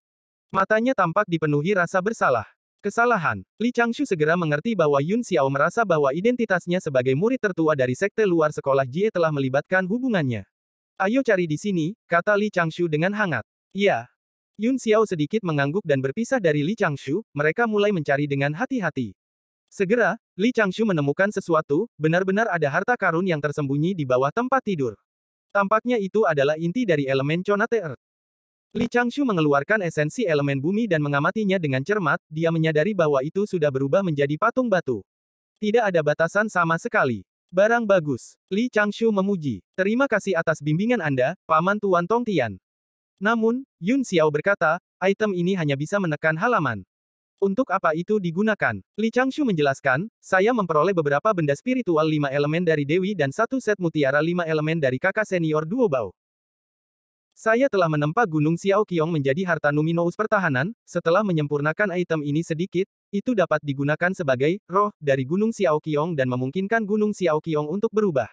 S1: Matanya tampak dipenuhi rasa bersalah. Kesalahan. Li Changshu segera mengerti bahwa Yun Xiao merasa bahwa identitasnya sebagai murid tertua dari sekte luar sekolah Jie telah melibatkan hubungannya. Ayo cari di sini, kata Li Changshu dengan hangat. Ya. Yun Xiao sedikit mengangguk dan berpisah dari Li Changshu, mereka mulai mencari dengan hati-hati. Segera, Li Changshu menemukan sesuatu, benar-benar ada harta karun yang tersembunyi di bawah tempat tidur. Tampaknya itu adalah inti dari elemen Chonate Earth. Li Changshu mengeluarkan esensi elemen bumi dan mengamatinya dengan cermat, dia menyadari bahwa itu sudah berubah menjadi patung batu. Tidak ada batasan sama sekali. Barang bagus. Li Changshu memuji. Terima kasih atas bimbingan Anda, Paman Tuan Tong Tian. Namun, Yun Xiao berkata, item ini hanya bisa menekan halaman. Untuk apa itu digunakan? Li Changshu menjelaskan, saya memperoleh beberapa benda spiritual 5 elemen dari Dewi dan satu set mutiara 5 elemen dari kakak senior Duo Bao. Saya telah menempa Gunung Xiao Qiong menjadi harta Numinous pertahanan, setelah menyempurnakan item ini sedikit, itu dapat digunakan sebagai roh dari Gunung Xiao Qiong dan memungkinkan Gunung Xiao Qiong untuk berubah.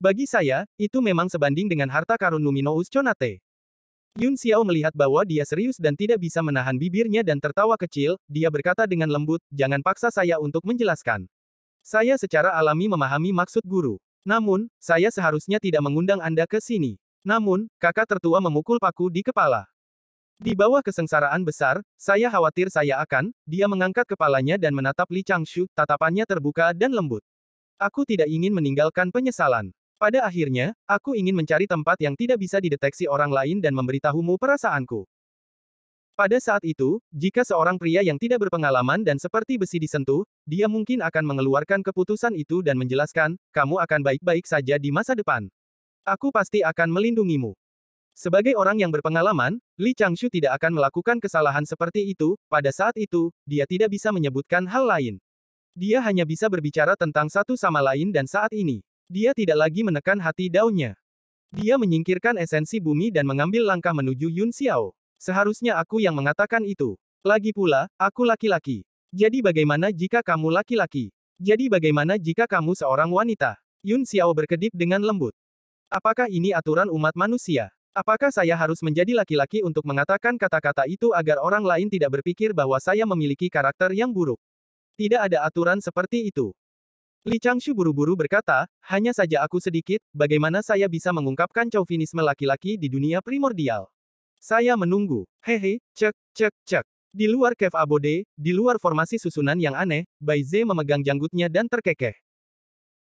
S1: Bagi saya, itu memang sebanding dengan harta karun Numinous Chonate. Yun Xiao melihat bahwa dia serius dan tidak bisa menahan bibirnya dan tertawa kecil, dia berkata dengan lembut, jangan paksa saya untuk menjelaskan. Saya secara alami memahami maksud guru. Namun, saya seharusnya tidak mengundang Anda ke sini. Namun, kakak tertua memukul paku di kepala. Di bawah kesengsaraan besar, saya khawatir saya akan, dia mengangkat kepalanya dan menatap Li Changshu, tatapannya terbuka dan lembut. Aku tidak ingin meninggalkan penyesalan. Pada akhirnya, aku ingin mencari tempat yang tidak bisa dideteksi orang lain dan memberitahumu perasaanku. Pada saat itu, jika seorang pria yang tidak berpengalaman dan seperti besi disentuh, dia mungkin akan mengeluarkan keputusan itu dan menjelaskan, kamu akan baik-baik saja di masa depan. Aku pasti akan melindungimu. Sebagai orang yang berpengalaman, Li Changshu tidak akan melakukan kesalahan seperti itu. Pada saat itu, dia tidak bisa menyebutkan hal lain. Dia hanya bisa berbicara tentang satu sama lain dan saat ini, dia tidak lagi menekan hati daunnya. Dia menyingkirkan esensi bumi dan mengambil langkah menuju Yun Xiao. Seharusnya aku yang mengatakan itu. Lagi pula, aku laki-laki. Jadi bagaimana jika kamu laki-laki? Jadi bagaimana jika kamu seorang wanita? Yun Xiao berkedip dengan lembut. Apakah ini aturan umat manusia? Apakah saya harus menjadi laki-laki untuk mengatakan kata-kata itu agar orang lain tidak berpikir bahwa saya memiliki karakter yang buruk? Tidak ada aturan seperti itu. Li Changshu buru-buru berkata, hanya saja aku sedikit, bagaimana saya bisa mengungkapkan chauvinisme laki-laki di dunia primordial? Saya menunggu. Hehe, cek, cek, cek. Di luar cave abode, di luar formasi susunan yang aneh, Bai Ze memegang janggutnya dan terkekeh.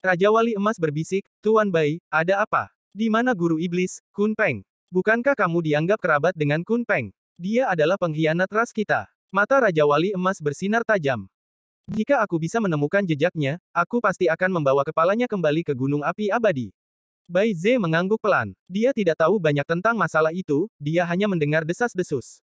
S1: Raja Wali Emas berbisik, Tuan Bai, ada apa? Di mana guru iblis, Kun Peng? Bukankah kamu dianggap kerabat dengan Kun Peng? Dia adalah pengkhianat ras kita. Mata Raja Wali Emas bersinar tajam. Jika aku bisa menemukan jejaknya, aku pasti akan membawa kepalanya kembali ke Gunung Api Abadi. Bai Ze mengangguk pelan. Dia tidak tahu banyak tentang masalah itu, dia hanya mendengar desas-desus.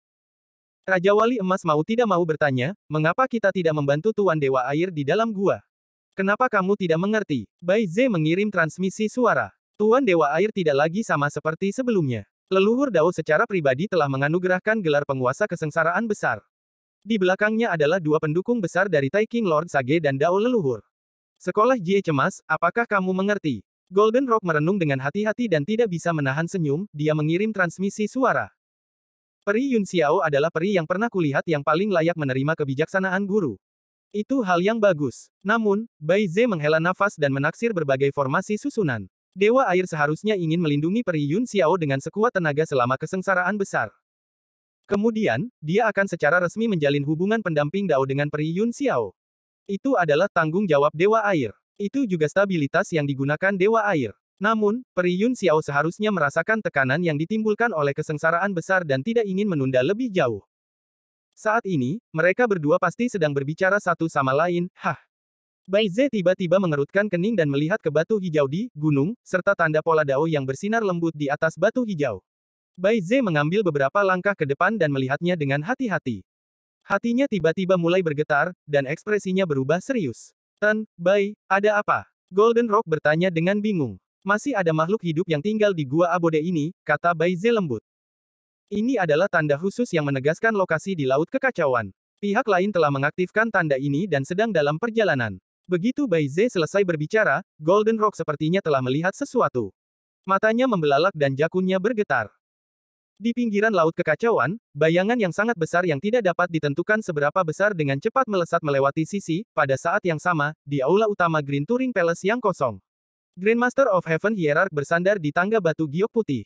S1: Raja Wali Emas mau tidak mau bertanya, mengapa kita tidak membantu Tuan Dewa Air di dalam gua? Kenapa kamu tidak mengerti? Bai Ze mengirim transmisi suara. Tuan Dewa Air tidak lagi sama seperti sebelumnya. Leluhur Dao secara pribadi telah menganugerahkan gelar penguasa kesengsaraan besar. Di belakangnya adalah dua pendukung besar dari Tai King Lord Sage dan Dao leluhur. Sekolah Jie cemas, apakah kamu mengerti? Golden Rock merenung dengan hati-hati dan tidak bisa menahan senyum, dia mengirim transmisi suara. Peri Yun Xiao adalah peri yang pernah kulihat yang paling layak menerima kebijaksanaan guru. Itu hal yang bagus. Namun, Bai Ze menghela nafas dan menaksir berbagai formasi susunan. Dewa Air seharusnya ingin melindungi peri Yun Xiao dengan sekuat tenaga selama kesengsaraan besar. Kemudian, dia akan secara resmi menjalin hubungan pendamping Dao dengan peri Yun Xiao. Itu adalah tanggung jawab Dewa Air. Itu juga stabilitas yang digunakan Dewa Air. Namun, peri Yun Xiao seharusnya merasakan tekanan yang ditimbulkan oleh kesengsaraan besar dan tidak ingin menunda lebih jauh. Saat ini, mereka berdua pasti sedang berbicara satu sama lain, hah. Bai Ze tiba-tiba mengerutkan kening dan melihat ke batu hijau di gunung, serta tanda pola Dao yang bersinar lembut di atas batu hijau. Bai Ze mengambil beberapa langkah ke depan dan melihatnya dengan hati-hati. Hatinya tiba-tiba mulai bergetar, dan ekspresinya berubah serius. Bai, ada apa? Golden Rock bertanya dengan bingung. Masih ada makhluk hidup yang tinggal di gua abode ini, kata Bai Ze lembut. Ini adalah tanda khusus yang menegaskan lokasi di Laut Kekacauan. Pihak lain telah mengaktifkan tanda ini dan sedang dalam perjalanan. Begitu Bai Ze selesai berbicara, Golden Rock sepertinya telah melihat sesuatu. Matanya membelalak dan jakunnya bergetar. Di pinggiran Laut Kekacauan, bayangan yang sangat besar yang tidak dapat ditentukan seberapa besar dengan cepat melesat melewati sisi, pada saat yang sama, di aula utama Green Turing Palace yang kosong. Grandmaster of Heaven Hierarch bersandar di tangga batu giok putih.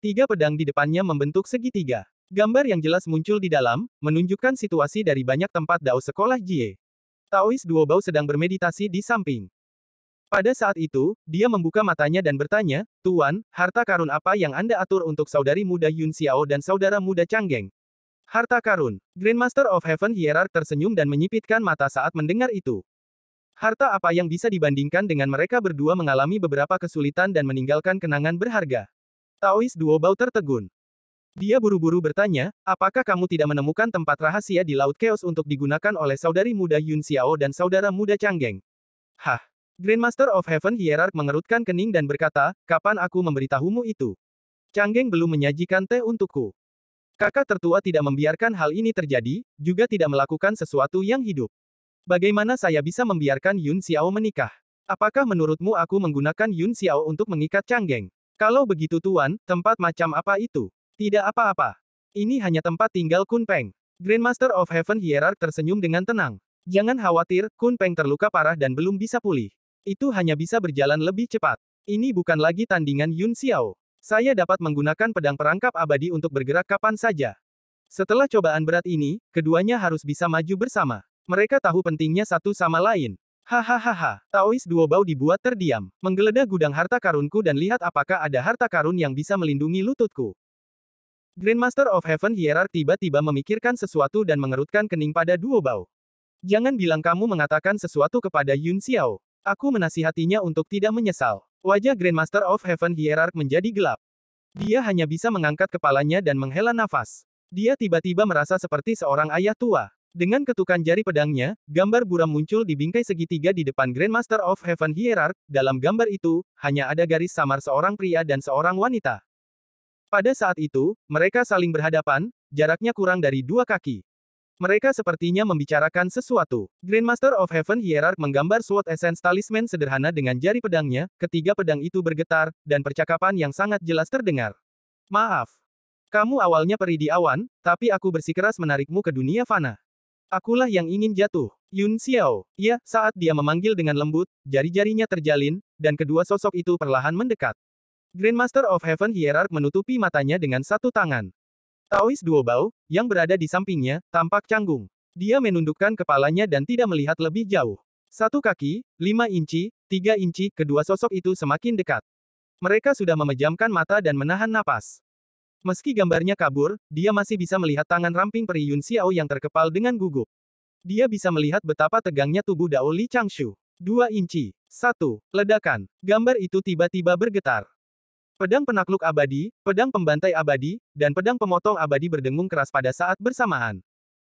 S1: 3 pedang di depannya membentuk segitiga. Gambar yang jelas muncul di dalam, menunjukkan situasi dari banyak tempat Dao sekolah Jie. Taois Duobao sedang bermeditasi di samping. Pada saat itu, dia membuka matanya dan bertanya, Tuan, harta karun apa yang Anda atur untuk saudari muda Yun Xiao dan saudara muda Changgeng? Harta karun. Grandmaster of Heaven Hierarch tersenyum dan menyipitkan mata saat mendengar itu. Harta apa yang bisa dibandingkan dengan mereka berdua mengalami beberapa kesulitan dan meninggalkan kenangan berharga. Taois Duobao tertegun. Dia buru-buru bertanya, apakah kamu tidak menemukan tempat rahasia di Laut Chaos untuk digunakan oleh saudari muda Yun Xiao dan saudara muda Changgeng? Hah? Grandmaster of Heaven Hierarch mengerutkan kening dan berkata, kapan aku memberitahumu itu? Changgeng belum menyajikan teh untukku. Kakak tertua tidak membiarkan hal ini terjadi, juga tidak melakukan sesuatu yang hidup. Bagaimana saya bisa membiarkan Yun Xiao menikah? Apakah menurutmu aku menggunakan Yun Xiao untuk mengikat Changgeng? Kalau begitu Tuan, tempat macam apa itu? Tidak apa-apa. Ini hanya tempat tinggal Kun Peng. Grandmaster of Heaven Hierarch tersenyum dengan tenang. Jangan khawatir, Kun Peng terluka parah dan belum bisa pulih. Itu hanya bisa berjalan lebih cepat. Ini bukan lagi tandingan Yun Xiao. Saya dapat menggunakan pedang perangkap abadi untuk bergerak kapan saja. Setelah cobaan berat ini, keduanya harus bisa maju bersama. Mereka tahu pentingnya satu sama lain. Hahaha. Taois Duobao dibuat terdiam. Menggeledah gudang harta karunku dan lihat apakah ada harta karun yang bisa melindungi lututku. Grandmaster of Heaven Hierarch tiba-tiba memikirkan sesuatu dan mengerutkan kening pada Duobao. Jangan bilang kamu mengatakan sesuatu kepada Yun Xiao. Aku menasihatinya untuk tidak menyesal. Wajah Grandmaster of Heaven Hierarch menjadi gelap. Dia hanya bisa mengangkat kepalanya dan menghela nafas. Dia tiba-tiba merasa seperti seorang ayah tua. Dengan ketukan jari pedangnya, gambar buram muncul di bingkai segitiga di depan Grandmaster of Heaven Hierarch. Dalam gambar itu, hanya ada garis samar seorang pria dan seorang wanita. Pada saat itu, mereka saling berhadapan, jaraknya kurang dari 2 kaki. Mereka sepertinya membicarakan sesuatu. Grandmaster of Heaven Hierarch menggambar Sword Essence Talisman sederhana dengan jari pedangnya, ketiga pedang itu bergetar, dan percakapan yang sangat jelas terdengar. Maaf. Kamu awalnya peri di awan, tapi aku bersikeras menarikmu ke dunia fana. Akulah yang ingin jatuh. Yun Xiao. Ya, saat dia memanggil dengan lembut, jari-jarinya terjalin, dan kedua sosok itu perlahan mendekat. Grandmaster of Heaven Hierarch menutupi matanya dengan satu tangan. Taois Duobao, yang berada di sampingnya, tampak canggung. Dia menundukkan kepalanya dan tidak melihat lebih jauh. 1 kaki, 5 inci, 3 inci, kedua sosok itu semakin dekat. Mereka sudah memejamkan mata dan menahan napas. Meski gambarnya kabur, dia masih bisa melihat tangan ramping peri Yun Xiao yang terkepal dengan gugup. Dia bisa melihat betapa tegangnya tubuh Dao Li Changshu. 2 inci. 1. Ledakan. Gambar itu tiba-tiba bergetar. Pedang penakluk abadi, pedang pembantai abadi, dan pedang pemotong abadi berdengung keras pada saat bersamaan.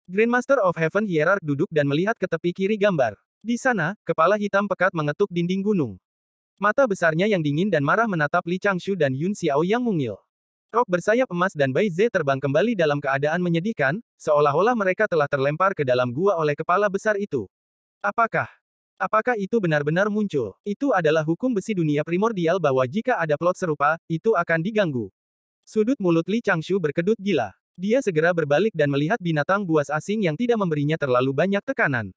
S1: Grandmaster of Heaven Hierarch duduk dan melihat ke tepi kiri gambar. Di sana, kepala hitam pekat mengetuk dinding gunung. Mata besarnya yang dingin dan marah menatap Li Changshu dan Yun Xiao yang mungil. Rok bersayap emas dan Bai Ze terbang kembali dalam keadaan menyedihkan, seolah-olah mereka telah terlempar ke dalam gua oleh kepala besar itu. Apakah itu benar-benar muncul? Itu adalah hukum besi dunia primordial bahwa jika ada plot serupa, itu akan diganggu. Sudut mulut Li Changshu berkedut gila. Dia segera berbalik dan melihat binatang buas asing yang tidak memberinya terlalu banyak tekanan.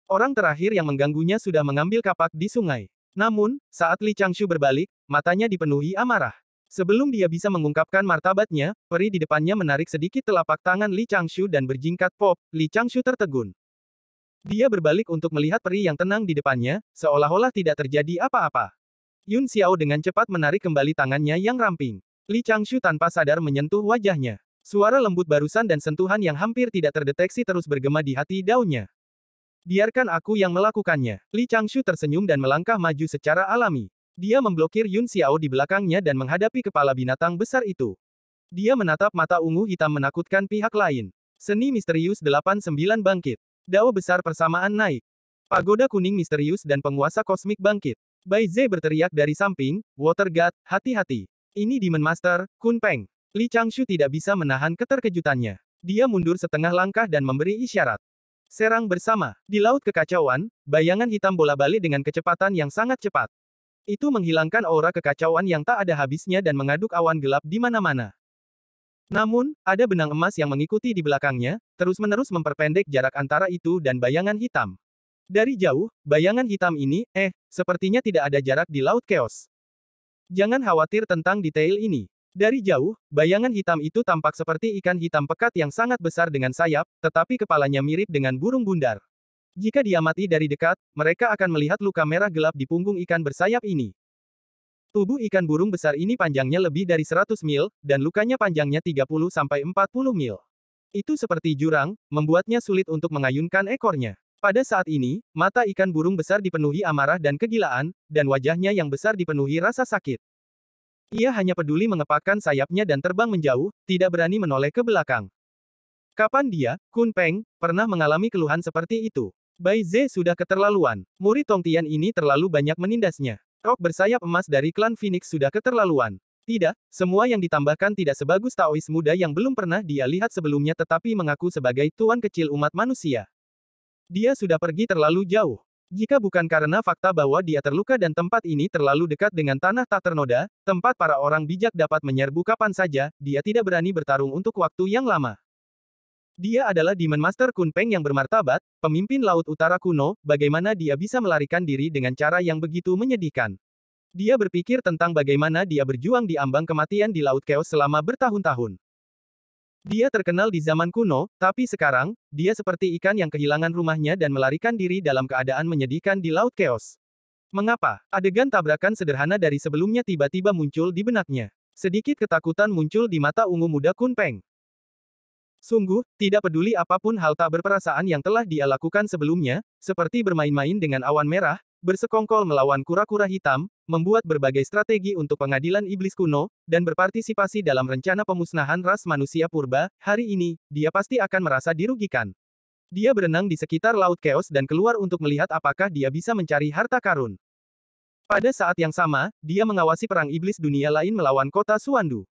S1: Orang terakhir yang mengganggunya sudah mengambil kapak di sungai. Namun, saat Li Changshu berbalik, matanya dipenuhi amarah. Sebelum dia bisa mengungkapkan martabatnya, peri di depannya menarik sedikit telapak tangan Li Changshu dan berjingkat pop. Li Changshu tertegun. Dia berbalik untuk melihat peri yang tenang di depannya, seolah-olah tidak terjadi apa-apa. Yun Xiao dengan cepat menarik kembali tangannya yang ramping. Li Changshu tanpa sadar menyentuh wajahnya. Suara lembut barusan dan sentuhan yang hampir tidak terdeteksi terus bergema di hati daunnya. Biarkan aku yang melakukannya. Li Changshu tersenyum dan melangkah maju secara alami. Dia memblokir Yun Xiao di belakangnya dan menghadapi kepala binatang besar itu. Dia menatap mata ungu hitam menakutkan pihak lain. Seni misterius 89 bangkit. Dao besar persamaan naik. Pagoda kuning misterius dan penguasa kosmik bangkit. Bai Ze berteriak dari samping, Water God, hati-hati. Ini Demon Master, Kun Peng. Li Changshu tidak bisa menahan keterkejutannya. Dia mundur setengah langkah dan memberi isyarat. Serang bersama. Di laut kekacauan, bayangan hitam bola-balik dengan kecepatan yang sangat cepat. Itu menghilangkan aura kekacauan yang tak ada habisnya dan mengaduk awan gelap di mana-mana. Namun, ada benang emas yang mengikuti di belakangnya, terus-menerus memperpendek jarak antara itu dan bayangan hitam. Dari jauh, bayangan hitam ini, sepertinya tidak ada jarak di Laut Chaos. Jangan khawatir tentang detail ini. Dari jauh, bayangan hitam itu tampak seperti ikan hitam pekat yang sangat besar dengan sayap, tetapi kepalanya mirip dengan burung bundar. Jika diamati dari dekat, mereka akan melihat luka merah gelap di punggung ikan bersayap ini. Tubuh ikan burung besar ini panjangnya lebih dari 100 mil, dan lukanya panjangnya 30-40 mil. Itu seperti jurang, membuatnya sulit untuk mengayunkan ekornya. Pada saat ini, mata ikan burung besar dipenuhi amarah dan kegilaan, dan wajahnya yang besar dipenuhi rasa sakit. Ia hanya peduli mengepakkan sayapnya dan terbang menjauh, tidak berani menoleh ke belakang. Kapan dia, Kun Peng, pernah mengalami keluhan seperti itu? Bai Ze sudah keterlaluan. Murid Tongtian ini terlalu banyak menindasnya. Rok bersayap emas dari klan Phoenix sudah keterlaluan. Tidak, semua yang ditambahkan tidak sebagus Taois muda yang belum pernah dia lihat sebelumnya tetapi mengaku sebagai tuan kecil umat manusia. Dia sudah pergi terlalu jauh. Jika bukan karena fakta bahwa dia terluka dan tempat ini terlalu dekat dengan tanah tak ternoda, tempat para orang bijak dapat menyerbu kapan saja, dia tidak berani bertarung untuk waktu yang lama. Dia adalah Demon Master Kun Peng yang bermartabat, pemimpin Laut Utara kuno, bagaimana dia bisa melarikan diri dengan cara yang begitu menyedihkan. Dia berpikir tentang bagaimana dia berjuang di ambang kematian di Laut Chaos selama bertahun-tahun. Dia terkenal di zaman kuno, tapi sekarang, dia seperti ikan yang kehilangan rumahnya dan melarikan diri dalam keadaan menyedihkan di Laut Chaos. Mengapa? Adegan tabrakan sederhana dari sebelumnya tiba-tiba muncul di benaknya. Sedikit ketakutan muncul di mata ungu muda Kun Peng. Sungguh, tidak peduli apapun hal tak berperasaan yang telah dia lakukan sebelumnya, seperti bermain-main dengan awan merah, bersekongkol melawan kura-kura hitam, membuat berbagai strategi untuk pengadilan iblis kuno, dan berpartisipasi dalam rencana pemusnahan ras manusia purba. Hari ini, dia pasti akan merasa dirugikan. Dia berenang di sekitar Laut Chaos dan keluar untuk melihat apakah dia bisa mencari harta karun. Pada saat yang sama, dia mengawasi perang iblis dunia lain melawan kota Suandu.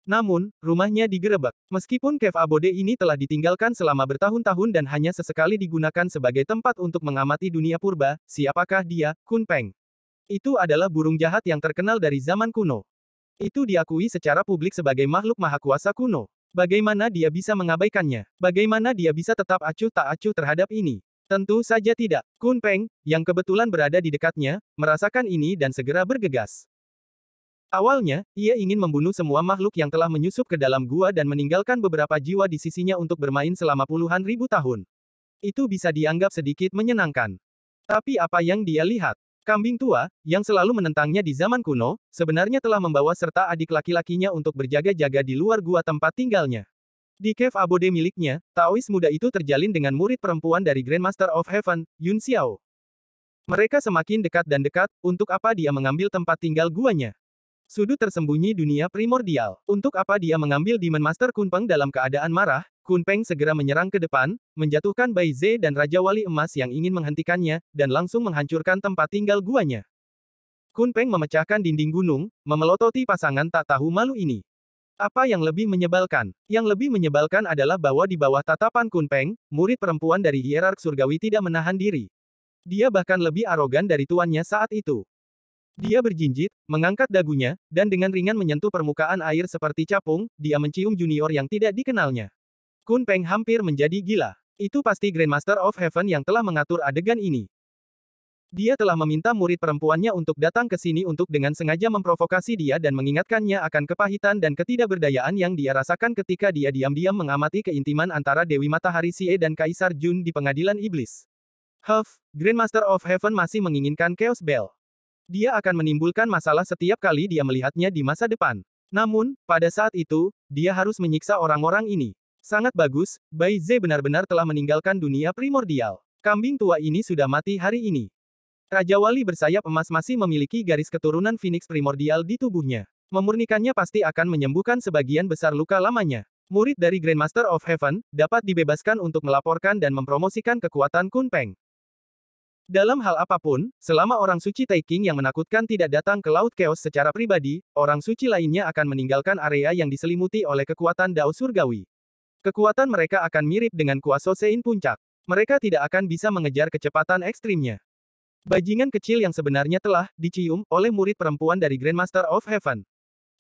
S1: Namun, rumahnya digerebek. Meskipun Cave Abode ini telah ditinggalkan selama bertahun-tahun dan hanya sesekali digunakan sebagai tempat untuk mengamati dunia purba, siapakah dia, Kun Peng? Itu adalah burung jahat yang terkenal dari zaman kuno. Itu diakui secara publik sebagai makhluk maha kuasa kuno. Bagaimana dia bisa mengabaikannya? Bagaimana dia bisa tetap acuh tak acuh terhadap ini? Tentu saja tidak. Kun Peng, yang kebetulan berada di dekatnya, merasakan ini dan segera bergegas. Awalnya, ia ingin membunuh semua makhluk yang telah menyusup ke dalam gua dan meninggalkan beberapa jiwa di sisinya untuk bermain selama puluhan ribu tahun. Itu bisa dianggap sedikit menyenangkan. Tapi apa yang dia lihat? Kambing tua, yang selalu menentangnya di zaman kuno, sebenarnya telah membawa serta adik laki-lakinya untuk berjaga-jaga di luar gua tempat tinggalnya. Di Cave Abode miliknya, Taois muda itu terjalin dengan murid perempuan dari Grandmaster of Heaven, Yun Xiao. Mereka semakin dekat dan dekat, untuk apa dia mengambil tempat tinggal guanya? Sudut tersembunyi dunia primordial. Untuk apa dia mengambil Demon Master Kun Peng dalam keadaan marah? Kun Peng segera menyerang ke depan, menjatuhkan Bai Ze dan Raja Wali Emas yang ingin menghentikannya, dan langsung menghancurkan tempat tinggal guanya. Kun Peng memecahkan dinding gunung, memelototi pasangan tak tahu malu ini. Apa yang lebih menyebalkan? Yang lebih menyebalkan adalah bahwa di bawah tatapan Kun Peng, murid perempuan dari hierark surgawi tidak menahan diri. Dia bahkan lebih arogan dari tuannya saat itu. Dia berjinjit, mengangkat dagunya, dan dengan ringan menyentuh permukaan air seperti capung, dia mencium junior yang tidak dikenalnya. Kun Peng hampir menjadi gila. Itu pasti Grandmaster of Heaven yang telah mengatur adegan ini. Dia telah meminta murid perempuannya untuk datang ke sini untuk dengan sengaja memprovokasi dia dan mengingatkannya akan kepahitan dan ketidakberdayaan yang dia rasakan ketika dia diam-diam mengamati keintiman antara Dewi Matahari Xie dan Kaisar Jun di pengadilan iblis. Grandmaster of Heaven masih menginginkan Chaos Bell. Dia akan menimbulkan masalah setiap kali dia melihatnya di masa depan. Namun, pada saat itu, dia harus menyiksa orang-orang ini. Sangat bagus, Bai Ze benar-benar telah meninggalkan dunia primordial. Kambing tua ini sudah mati hari ini. Raja Wali bersayap emas masih memiliki garis keturunan Phoenix primordial di tubuhnya. Memurnikannya pasti akan menyembuhkan sebagian besar luka lamanya. Murid dari Grandmaster of Heaven, dapat dibebaskan untuk melaporkan dan mempromosikan kekuatan Kun Peng. Dalam hal apapun, selama orang suci Taking yang menakutkan tidak datang ke Laut Chaos secara pribadi, orang suci lainnya akan meninggalkan area yang diselimuti oleh kekuatan Dao Surgawi. Kekuatan mereka akan mirip dengan kuasa Sein Puncak. Mereka tidak akan bisa mengejar kecepatan ekstrimnya. Bajingan kecil yang sebenarnya telah dicium oleh murid perempuan dari Grandmaster of Heaven.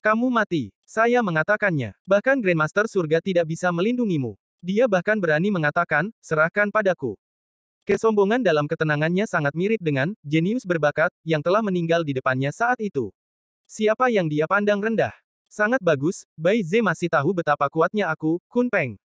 S1: Kamu mati. Saya mengatakannya. Bahkan Grandmaster Surga tidak bisa melindungimu. Dia bahkan berani mengatakan, serahkan padaku. Kesombongan dalam ketenangannya sangat mirip dengan jenius berbakat yang telah meninggal di depannya saat itu. Siapa yang dia pandang rendah? Sangat bagus, Bai Ze masih tahu betapa kuatnya aku, Kun Peng.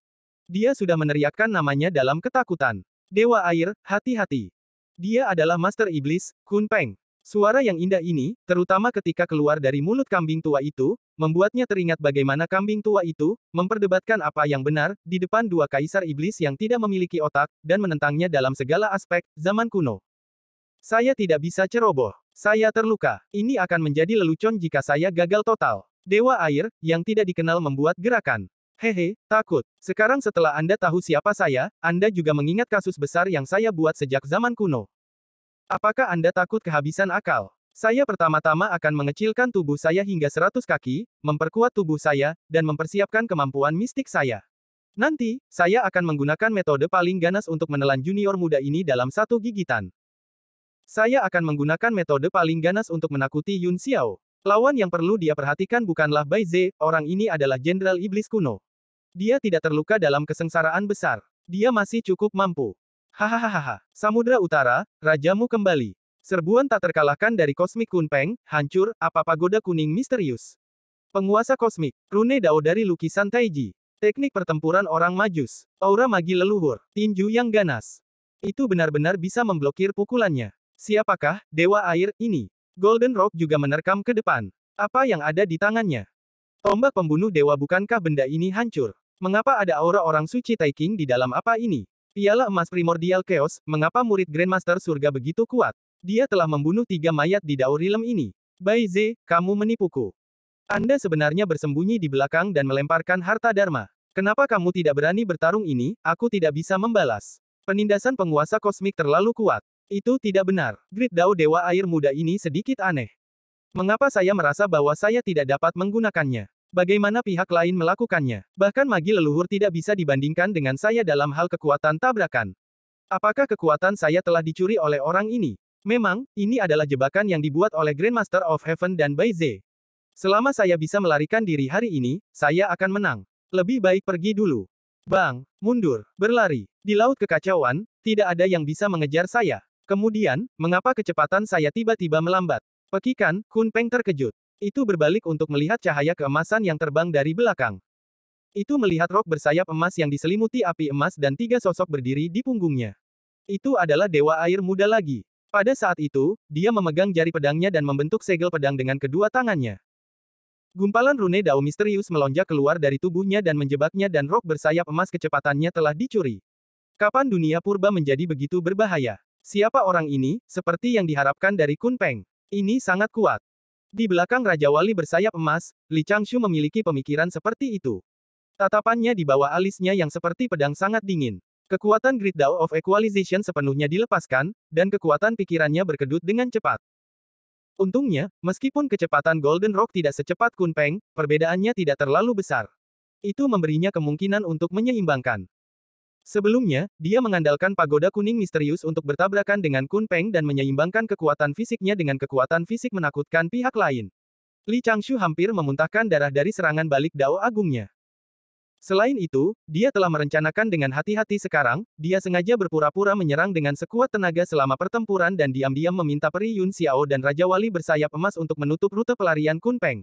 S1: Dia sudah meneriakkan namanya dalam ketakutan. Dewa air, hati-hati. Dia adalah Master Iblis, Kun Peng. Suara yang indah ini, terutama ketika keluar dari mulut kambing tua itu, membuatnya teringat bagaimana kambing tua itu memperdebatkan apa yang benar di depan dua kaisar iblis yang tidak memiliki otak dan menentangnya dalam segala aspek zaman kuno. Saya tidak bisa ceroboh. Saya terluka. Ini akan menjadi lelucon jika saya gagal total. Dewa air yang tidak dikenal membuat gerakan. Hehe, takut. Sekarang setelah Anda tahu siapa saya, Anda juga mengingat kasus besar yang saya buat sejak zaman kuno. Apakah Anda takut kehabisan akal? Saya pertama-tama akan mengecilkan tubuh saya hingga 100 kaki, memperkuat tubuh saya, dan mempersiapkan kemampuan mistik saya. Nanti, saya akan menggunakan metode paling ganas untuk menelan junior muda ini dalam satu gigitan. Saya akan menggunakan metode paling ganas untuk menakuti Yun Xiao. Lawan yang perlu dia perhatikan bukanlah Bai Ze, orang ini adalah Jenderal Iblis kuno. Dia tidak terluka dalam kesengsaraan besar. Dia masih cukup mampu. Hahaha. Samudra Utara, rajamu kembali. Serbuan tak terkalahkan dari kosmik Kun Peng, hancur, apa pagoda kuning misterius. Penguasa kosmik, rune Dao dari lukisan Taiji. Teknik pertempuran orang majus. Aura magi leluhur, tinju yang ganas. Itu benar-benar bisa memblokir pukulannya. Siapakah dewa air ini? Golden Rock juga menerkam ke depan. Apa yang ada di tangannya? Tombak pembunuh dewa, bukankah benda ini hancur? Mengapa ada aura orang suci Taking di dalam apa ini? Piala emas primordial chaos, mengapa murid Grandmaster Surga begitu kuat? Dia telah membunuh 3 mayat di Dao Realm ini. Bai Ze, kamu menipuku. Anda sebenarnya bersembunyi di belakang dan melemparkan harta Dharma. Kenapa kamu tidak berani bertarung ini? Aku tidak bisa membalas. Penindasan penguasa kosmik terlalu kuat. Itu tidak benar. Grid Dao Dewa Air Muda ini sedikit aneh. Mengapa saya merasa bahwa saya tidak dapat menggunakannya? Bagaimana pihak lain melakukannya? Bahkan magi leluhur tidak bisa dibandingkan dengan saya dalam hal kekuatan tabrakan. Apakah kekuatan saya telah dicuri oleh orang ini? Memang, ini adalah jebakan yang dibuat oleh Grandmaster of Heaven dan Bai Ze. Selama saya bisa melarikan diri hari ini, saya akan menang. Lebih baik pergi dulu. Bang, mundur, berlari. Di laut kekacauan, tidak ada yang bisa mengejar saya. Kemudian, mengapa kecepatan saya tiba-tiba melambat? Pekikan, Kun Peng terkejut. Itu berbalik untuk melihat cahaya keemasan yang terbang dari belakang. Itu melihat rok bersayap emas yang diselimuti api emas dan 3 sosok berdiri di punggungnya. Itu adalah Dewa Air Muda lagi. Pada saat itu, dia memegang jari pedangnya dan membentuk segel pedang dengan kedua tangannya. Gumpalan rune Dao misterius melonjak keluar dari tubuhnya dan menjebaknya dan rok bersayap emas kecepatannya telah dicuri. Kapan dunia purba menjadi begitu berbahaya? Siapa orang ini, seperti yang diharapkan dari Kun Peng? Ini sangat kuat. Di belakang Raja Wali bersayap emas, Li Changshu memiliki pemikiran seperti itu. Tatapannya di bawah alisnya yang seperti pedang sangat dingin. Kekuatan Grid Dao of Equalization sepenuhnya dilepaskan, dan kekuatan pikirannya berkedut dengan cepat. Untungnya, meskipun kecepatan Golden Rock tidak secepat Kun Peng, perbedaannya tidak terlalu besar. Itu memberinya kemungkinan untuk menyeimbangkan. Sebelumnya, dia mengandalkan pagoda kuning misterius untuk bertabrakan dengan Kun Peng dan menyeimbangkan kekuatan fisiknya dengan kekuatan fisik menakutkan pihak lain. Li Changshu hampir memuntahkan darah dari serangan balik Dao Agungnya. Selain itu, dia telah merencanakan dengan hati-hati sekarang, dia sengaja berpura-pura menyerang dengan sekuat tenaga selama pertempuran dan diam-diam meminta Peri Yun Xiao dan Raja Wali bersayap emas untuk menutup rute pelarian Kun Peng.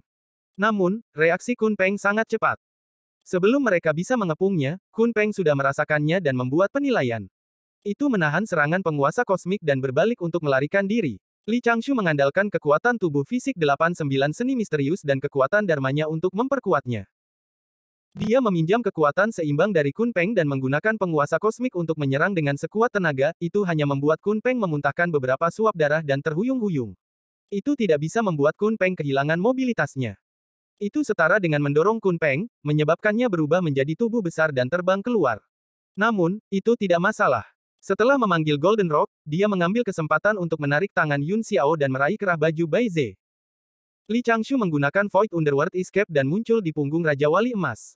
S1: Namun, reaksi Kun Peng sangat cepat. Sebelum mereka bisa mengepungnya, Kun Peng sudah merasakannya dan membuat penilaian. Itu menahan serangan penguasa kosmik dan berbalik untuk melarikan diri. Li Changshu mengandalkan kekuatan tubuh fisik 89 seni misterius dan kekuatan dharmanya untuk memperkuatnya. Dia meminjam kekuatan seimbang dari Kun Peng dan menggunakan penguasa kosmik untuk menyerang dengan sekuat tenaga, itu hanya membuat Kun Peng memuntahkan beberapa suap darah dan terhuyung-huyung. Itu tidak bisa membuat Kun Peng kehilangan mobilitasnya. Itu setara dengan mendorong Kun Peng, menyebabkannya berubah menjadi tubuh besar dan terbang keluar. Namun, itu tidak masalah. Setelah memanggil Golden Rock, dia mengambil kesempatan untuk menarik tangan Yun Xiao dan meraih kerah baju Bai Ze. Li Changshu menggunakan Void Underworld Escape dan muncul di punggung Raja Wali Emas.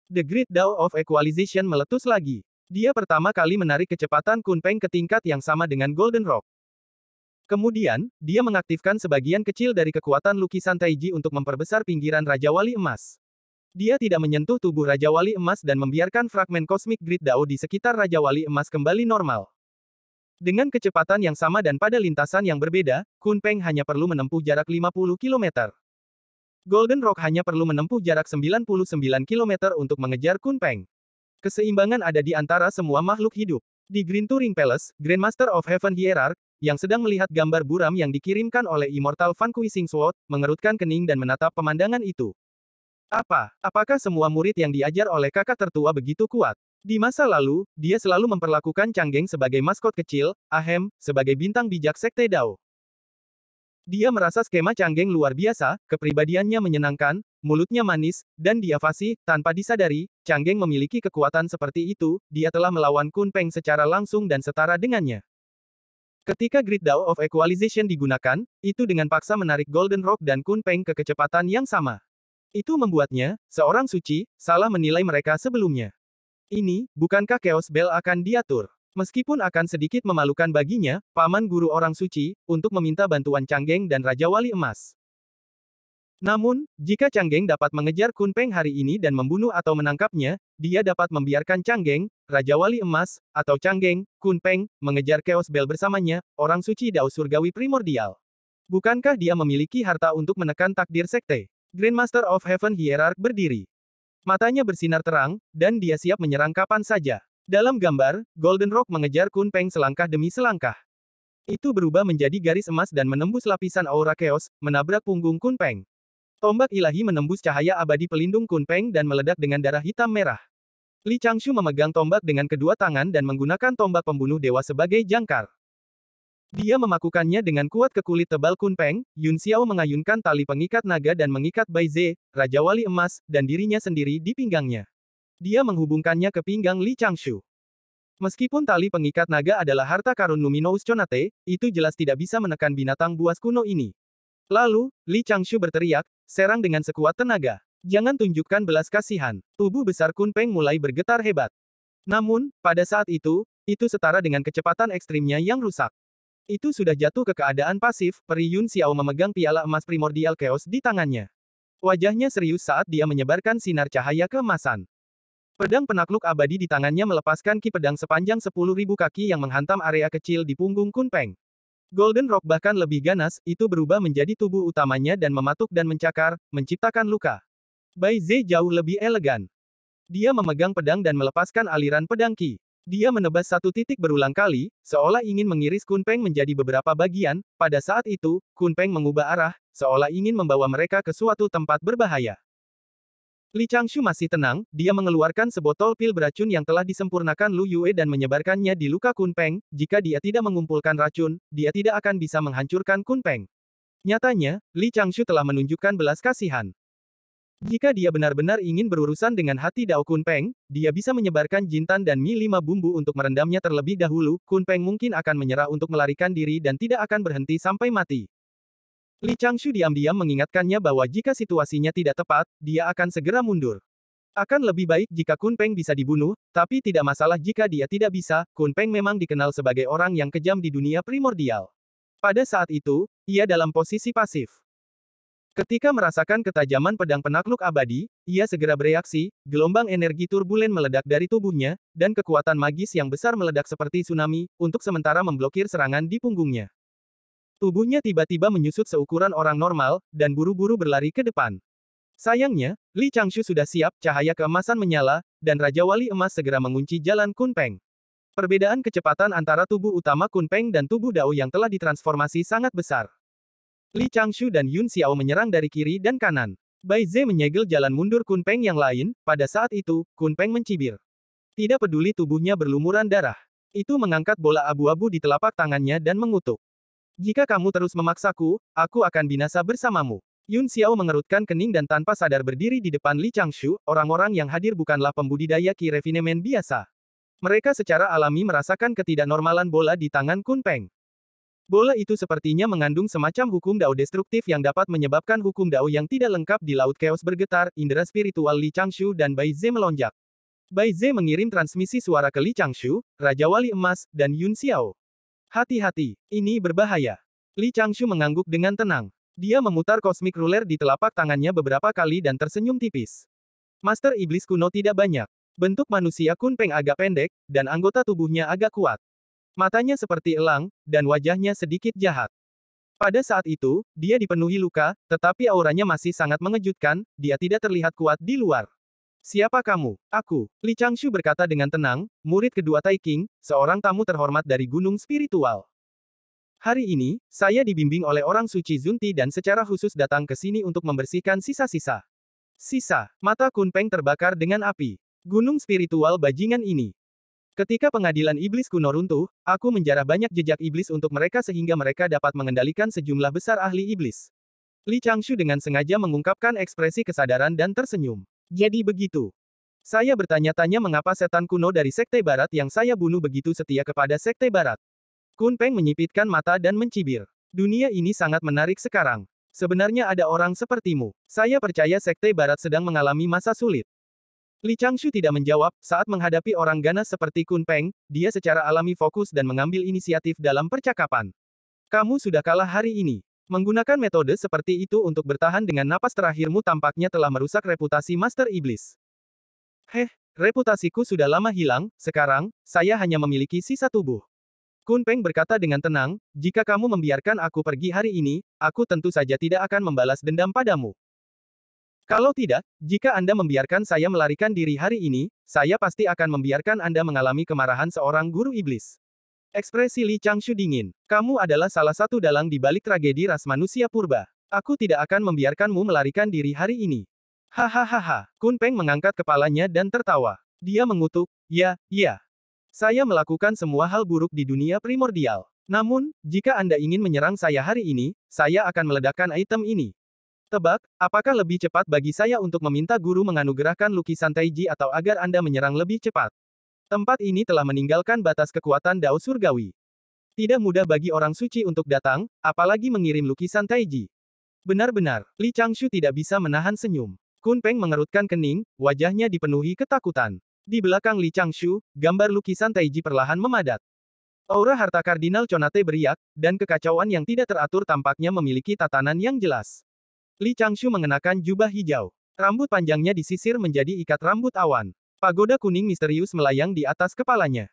S1: The Great Dao of Equalization meletus lagi. Dia pertama kali menarik kecepatan Kun Peng ke tingkat yang sama dengan Golden Rock. Kemudian, dia mengaktifkan sebagian kecil dari kekuatan lukisan Taiji untuk memperbesar pinggiran Raja Wali Emas. Dia tidak menyentuh tubuh Raja Wali Emas dan membiarkan fragmen kosmik Grid Dao di sekitar Raja Wali Emas kembali normal. Dengan kecepatan yang sama dan pada lintasan yang berbeda, Kun Peng hanya perlu menempuh jarak 50 km. Golden Rock hanya perlu menempuh jarak 99 km untuk mengejar Kun Peng. Keseimbangan ada di antara semua makhluk hidup. Di Green Turing Palace, Grandmaster of Heaven Hierarch, yang sedang melihat gambar buram yang dikirimkan oleh Immortal Vanquishing Sword, mengerutkan kening dan menatap pemandangan itu. Apakah semua murid yang diajar oleh kakak tertua begitu kuat? Di masa lalu, dia selalu memperlakukan Changgeng sebagai maskot kecil, Ahem, sebagai bintang bijak Sekte Dao. Dia merasa skema Changgeng luar biasa, kepribadiannya menyenangkan, mulutnya manis, dan dia fasih, tanpa disadari, Changgeng memiliki kekuatan seperti itu, dia telah melawan Kun Peng secara langsung dan setara dengannya. Ketika Grid Dao of Equalization digunakan, itu dengan paksa menarik Golden Rock dan Kun Peng ke kecepatan yang sama. Itu membuatnya, seorang suci, salah menilai mereka sebelumnya. Ini, bukankah Chaos Bell akan diatur? Meskipun akan sedikit memalukan baginya, paman guru orang suci, untuk meminta bantuan Changgeng dan Raja Wali Emas. Namun, jika Changgeng dapat mengejar Kun Peng hari ini dan membunuh atau menangkapnya, dia dapat membiarkan Changgeng, Raja Wali Emas, atau Changgeng, Kun Peng, mengejar Chaos Bell bersamanya, orang suci Dao Surgawi Primordial. Bukankah dia memiliki harta untuk menekan takdir sekte? Grandmaster of Heaven Hierarch berdiri. Matanya bersinar terang, dan dia siap menyerang kapan saja. Dalam gambar, Golden Rock mengejar Kun Peng selangkah demi selangkah. Itu berubah menjadi garis emas dan menembus lapisan aura chaos, menabrak punggung Kun Peng. Tombak ilahi menembus cahaya abadi pelindung Kun Peng dan meledak dengan darah hitam merah. Li Changshu memegang tombak dengan kedua tangan dan menggunakan tombak pembunuh dewa sebagai jangkar. Dia memakukannya dengan kuat ke kulit tebal Kunpeng. Yun Xiao mengayunkan tali pengikat naga dan mengikat Bai Ze, Raja Wali Emas, dan dirinya sendiri di pinggangnya. Dia menghubungkannya ke pinggang Li Changshu. Meskipun tali pengikat naga adalah harta karun Luminous Conate, itu jelas tidak bisa menekan binatang buas kuno ini. Lalu, Li Changshu berteriak, serang dengan sekuat tenaga. Jangan tunjukkan belas kasihan. Tubuh besar Kunpeng mulai bergetar hebat. Namun, pada saat itu setara dengan kecepatan ekstrimnya yang rusak. Itu sudah jatuh ke keadaan pasif, peri Yun Xiao memegang piala emas primordial chaos di tangannya. Wajahnya serius saat dia menyebarkan sinar cahaya keemasan. Pedang penakluk abadi di tangannya melepaskan ki pedang sepanjang 10.000 kaki yang menghantam area kecil di punggung Kunpeng. Golden Rock bahkan lebih ganas, itu berubah menjadi tubuh utamanya dan mematuk dan mencakar, menciptakan luka. Bai Ze jauh lebih elegan. Dia memegang pedang dan melepaskan aliran pedang ki. Dia menebas satu titik berulang kali, seolah ingin mengiris Kunpeng menjadi beberapa bagian. Pada saat itu, Kunpeng mengubah arah, seolah ingin membawa mereka ke suatu tempat berbahaya. Li Changshu masih tenang, dia mengeluarkan sebotol pil beracun yang telah disempurnakan Lu Yue dan menyebarkannya di luka Kunpeng. Jika dia tidak mengumpulkan racun, dia tidak akan bisa menghancurkan Kunpeng. Nyatanya, Li Changshu telah menunjukkan belas kasihan. Jika dia benar-benar ingin berurusan dengan hati Dao Kunpeng, dia bisa menyebarkan jintan dan mi 5 bumbu untuk merendamnya terlebih dahulu. Kunpeng mungkin akan menyerah untuk melarikan diri dan tidak akan berhenti sampai mati. Li Changshu diam-diam mengingatkannya bahwa jika situasinya tidak tepat, dia akan segera mundur. Akan lebih baik jika Kunpeng bisa dibunuh, tapi tidak masalah jika dia tidak bisa. Kunpeng memang dikenal sebagai orang yang kejam di dunia primordial. Pada saat itu, ia dalam posisi pasif. Ketika merasakan ketajaman pedang penakluk abadi, ia segera bereaksi, gelombang energi turbulen meledak dari tubuhnya, dan kekuatan magis yang besar meledak seperti tsunami, untuk sementara memblokir serangan di punggungnya. Tubuhnya tiba-tiba menyusut seukuran orang normal, dan buru-buru berlari ke depan. Sayangnya, Li Changshu sudah siap, cahaya keemasan menyala, dan Raja Wali Emas segera mengunci jalan Kunpeng. Perbedaan kecepatan antara tubuh utama Kunpeng dan tubuh Dao yang telah ditransformasi sangat besar. Li Changshu dan Yun Xiao menyerang dari kiri dan kanan. Bai Ze menyegel jalan mundur Kunpeng yang lain. Pada saat itu, Kunpeng mencibir. Tidak peduli tubuhnya berlumuran darah. Itu mengangkat bola abu-abu di telapak tangannya dan mengutuk. Jika kamu terus memaksaku, aku akan binasa bersamamu. Yun Xiao mengerutkan kening dan tanpa sadar berdiri di depan Li Changshu. Orang-orang yang hadir bukanlah pembudidaya ki refinement biasa. Mereka secara alami merasakan ketidaknormalan bola di tangan Kunpeng. Bola itu sepertinya mengandung semacam hukum Dao destruktif yang dapat menyebabkan hukum Dao yang tidak lengkap di Laut Chaos bergetar. Indera spiritual Li Changshu dan Bai Ze melonjak. Bai Ze mengirim transmisi suara ke Li Changshu, Raja Wali Emas, dan Yun Xiao. Hati-hati, ini berbahaya. Li Changshu mengangguk dengan tenang. Dia memutar Cosmic Ruler di telapak tangannya beberapa kali dan tersenyum tipis. Master Iblis kuno tidak banyak. Bentuk manusia Kunpeng agak pendek, dan anggota tubuhnya agak kuat. Matanya seperti elang, dan wajahnya sedikit jahat. Pada saat itu, dia dipenuhi luka, tetapi auranya masih sangat mengejutkan, dia tidak terlihat kuat di luar. Siapa kamu? Aku, Li Changshu berkata dengan tenang, murid kedua Tai King, seorang tamu terhormat dari gunung spiritual. Hari ini, saya dibimbing oleh orang suci Zunti dan secara khusus datang ke sini untuk membersihkan sisa-sisa. Mata Kunpeng terbakar dengan api. Gunung spiritual bajingan ini. Ketika pengadilan iblis kuno runtuh, aku menjarah banyak jejak iblis untuk mereka sehingga mereka dapat mengendalikan sejumlah besar ahli iblis. Li Changshu dengan sengaja mengungkapkan ekspresi kesadaran dan tersenyum. Jadi begitu. Saya bertanya-tanya mengapa setan kuno dari Sekte Barat yang saya bunuh begitu setia kepada Sekte Barat. Kunpeng menyipitkan mata dan mencibir. Dunia ini sangat menarik sekarang. Sebenarnya ada orang sepertimu. Saya percaya Sekte Barat sedang mengalami masa sulit. Li Changshu tidak menjawab, saat menghadapi orang ganas seperti Kunpeng, dia secara alami fokus dan mengambil inisiatif dalam percakapan. Kamu sudah kalah hari ini. Menggunakan metode seperti itu untuk bertahan dengan napas terakhirmu tampaknya telah merusak reputasi Master Iblis. Reputasiku sudah lama hilang, sekarang, saya hanya memiliki sisa tubuh. Kunpeng berkata dengan tenang, jika kamu membiarkan aku pergi hari ini, aku tentu saja tidak akan membalas dendam padamu. Kalau tidak, jika Anda membiarkan saya melarikan diri hari ini, saya pasti akan membiarkan Anda mengalami kemarahan seorang guru iblis. Ekspresi Li Changshu dingin. Kamu adalah salah satu dalang di balik tragedi ras manusia purba. Aku tidak akan membiarkanmu melarikan diri hari ini. Hahaha. Kunpeng mengangkat kepalanya dan tertawa. Dia mengutuk, ya. Saya melakukan semua hal buruk di dunia primordial. Namun, jika Anda ingin menyerang saya hari ini, saya akan meledakkan item ini. Tebak, apakah lebih cepat bagi saya untuk meminta guru menganugerahkan lukisan Taiji atau agar Anda menyerang lebih cepat? Tempat ini telah meninggalkan batas kekuatan Dao Surgawi. Tidak mudah bagi orang suci untuk datang, apalagi mengirim lukisan Taiji. Benar-benar, Li Changshu tidak bisa menahan senyum. Kun Peng mengerutkan kening, wajahnya dipenuhi ketakutan. Di belakang Li Changshu, gambar lukisan Taiji perlahan memadat. Aura harta Kardinal Conate beriak, dan kekacauan yang tidak teratur tampaknya memiliki tatanan yang jelas. Li Changshu mengenakan jubah hijau. Rambut panjangnya disisir menjadi ikat rambut awan. Pagoda kuning misterius melayang di atas kepalanya.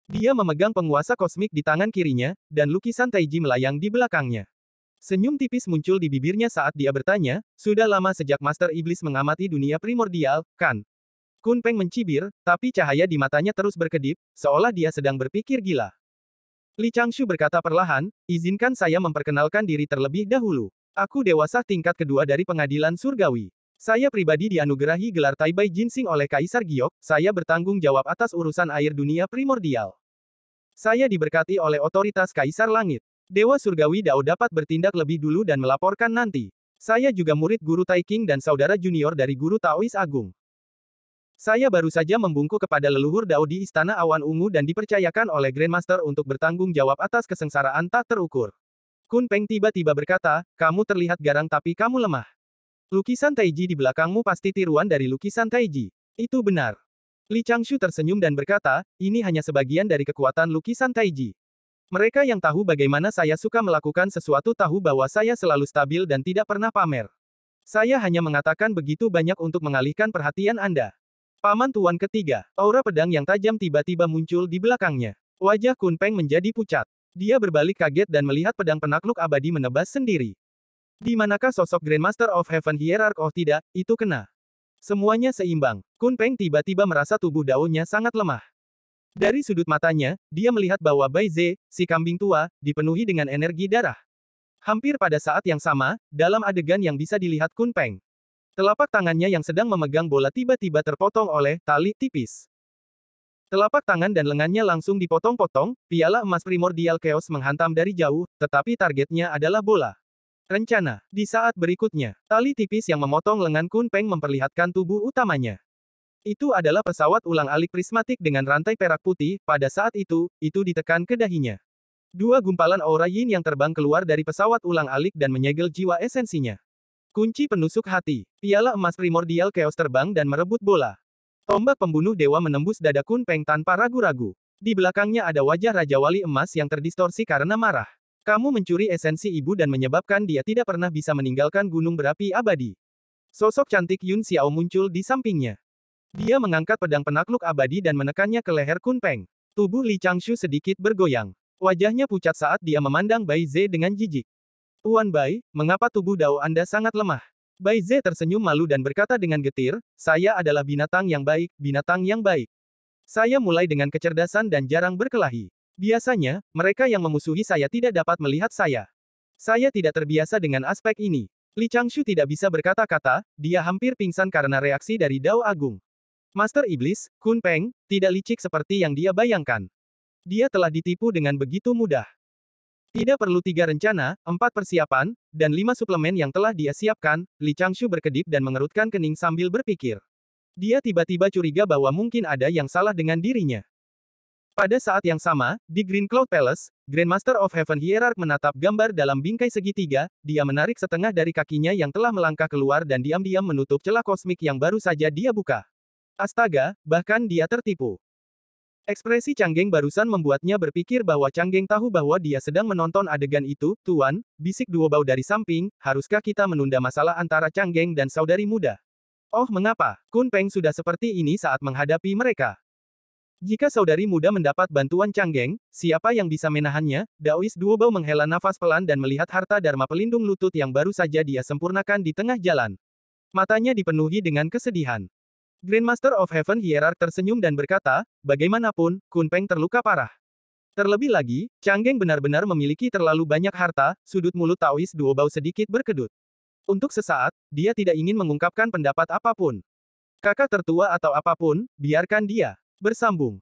S1: Dia memegang penguasa kosmik di tangan kirinya, dan lukisan Taiji melayang di belakangnya. Senyum tipis muncul di bibirnya saat dia bertanya, sudah lama sejak Master Iblis mengamati dunia primordial, kan? Kun Peng mencibir, tapi cahaya di matanya terus berkedip, seolah dia sedang berpikir gila. Li Changshu berkata perlahan, izinkan saya memperkenalkan diri terlebih dahulu. Aku dewasa tingkat kedua dari pengadilan surgawi. Saya pribadi dianugerahi gelar Taibai Jinsing oleh Kaisar Giok, saya bertanggung jawab atas urusan air dunia primordial. Saya diberkati oleh otoritas Kaisar Langit. Dewa Surgawi Dao dapat bertindak lebih dulu dan melaporkan nanti. Saya juga murid guru Tai King dan saudara junior dari guru Taois Agung. Saya baru saja membungkuk kepada leluhur Dao di Istana Awan Ungu dan dipercayakan oleh Grandmaster untuk bertanggung jawab atas kesengsaraan tak terukur. Kun Peng tiba-tiba berkata, kamu terlihat garang tapi kamu lemah. Lukisan Taiji di belakangmu pasti tiruan dari lukisan Taiji. Itu benar. Li Changshu tersenyum dan berkata, ini hanya sebagian dari kekuatan lukisan Taiji. Mereka yang tahu bagaimana saya suka melakukan sesuatu tahu bahwa saya selalu stabil dan tidak pernah pamer. Saya hanya mengatakan begitu banyak untuk mengalihkan perhatian Anda. Paman Tuan ketiga, aura pedang yang tajam tiba-tiba muncul di belakangnya. Wajah Kun Peng menjadi pucat. Dia berbalik kaget dan melihat pedang penakluk abadi menebas sendiri. Di manakah sosok Grandmaster of Heaven Hierarch? Oh tidak, itu kena. Semuanya seimbang. Kun Peng tiba-tiba merasa tubuh Dao-nya sangat lemah. Dari sudut matanya, dia melihat bahwa Bai Ze, si kambing tua, dipenuhi dengan energi darah. Hampir pada saat yang sama, dalam adegan yang bisa dilihat Kun Peng. Telapak tangannya yang sedang memegang bola tiba-tiba terpotong oleh tali tipis. Telapak tangan dan lengannya langsung dipotong-potong, piala emas primordial chaos menghantam dari jauh, tetapi targetnya adalah bola. Rencana. Di saat berikutnya, tali tipis yang memotong lengan Kun Peng memperlihatkan tubuh utamanya. Itu adalah pesawat ulang-alik prismatik dengan rantai perak putih, pada saat itu ditekan ke dahinya. Dua gumpalan aura yin yang terbang keluar dari pesawat ulang-alik dan menyegel jiwa esensinya. Kunci penusuk hati. Piala emas primordial chaos terbang dan merebut bola. Tombak pembunuh dewa menembus dada Kun Peng tanpa ragu-ragu. Di belakangnya ada wajah Raja Wali emas yang terdistorsi karena marah. Kamu mencuri esensi ibu dan menyebabkan dia tidak pernah bisa meninggalkan gunung berapi abadi. Sosok cantik Yun Xiao muncul di sampingnya. Dia mengangkat pedang penakluk abadi dan menekannya ke leher Kun Peng. Tubuh Li Changshu sedikit bergoyang. Wajahnya pucat saat dia memandang Bai Ze dengan jijik. Tuan Bai, mengapa tubuh Dao Anda sangat lemah? Bai Ze tersenyum malu dan berkata dengan getir, saya adalah binatang yang baik, binatang yang baik. Saya mulai dengan kecerdasan dan jarang berkelahi. Biasanya, mereka yang memusuhi saya tidak dapat melihat saya. Saya tidak terbiasa dengan aspek ini. Li Changshu tidak bisa berkata-kata, dia hampir pingsan karena reaksi dari Dao Agung. Master Iblis, Kun Peng, tidak licik seperti yang dia bayangkan. Dia telah ditipu dengan begitu mudah. Tidak perlu 3 rencana, 4 persiapan, dan 5 suplemen yang telah dia siapkan, Li Changshu berkedip dan mengerutkan kening sambil berpikir. Dia tiba-tiba curiga bahwa mungkin ada yang salah dengan dirinya. Pada saat yang sama, di Green Cloud Palace, Grandmaster of Heaven Hierarch menatap gambar dalam bingkai segitiga, dia menarik setengah dari kakinya yang telah melangkah keluar dan diam-diam menutup celah kosmik yang baru saja dia buka. Astaga, bahkan dia tertipu. Ekspresi Canggeng barusan membuatnya berpikir bahwa Canggeng tahu bahwa dia sedang menonton adegan itu. Tuan, bisik Duobao dari samping, haruskah kita menunda masalah antara Canggeng dan saudari muda? Oh mengapa, Kun Peng sudah seperti ini saat menghadapi mereka. Jika saudari muda mendapat bantuan Canggeng, siapa yang bisa menahannya? Daois Duobao menghela nafas pelan dan melihat harta dharma pelindung lutut yang baru saja dia sempurnakan di tengah jalan. Matanya dipenuhi dengan kesedihan. Grandmaster of Heaven Hierarch tersenyum dan berkata, bagaimanapun, Kun Peng terluka parah. Terlebih lagi, Canggeng benar-benar memiliki terlalu banyak harta, sudut mulut Taois Duobao sedikit berkedut. Untuk sesaat, dia tidak ingin mengungkapkan pendapat apapun. Kakak tertua atau apapun, biarkan dia bersambung.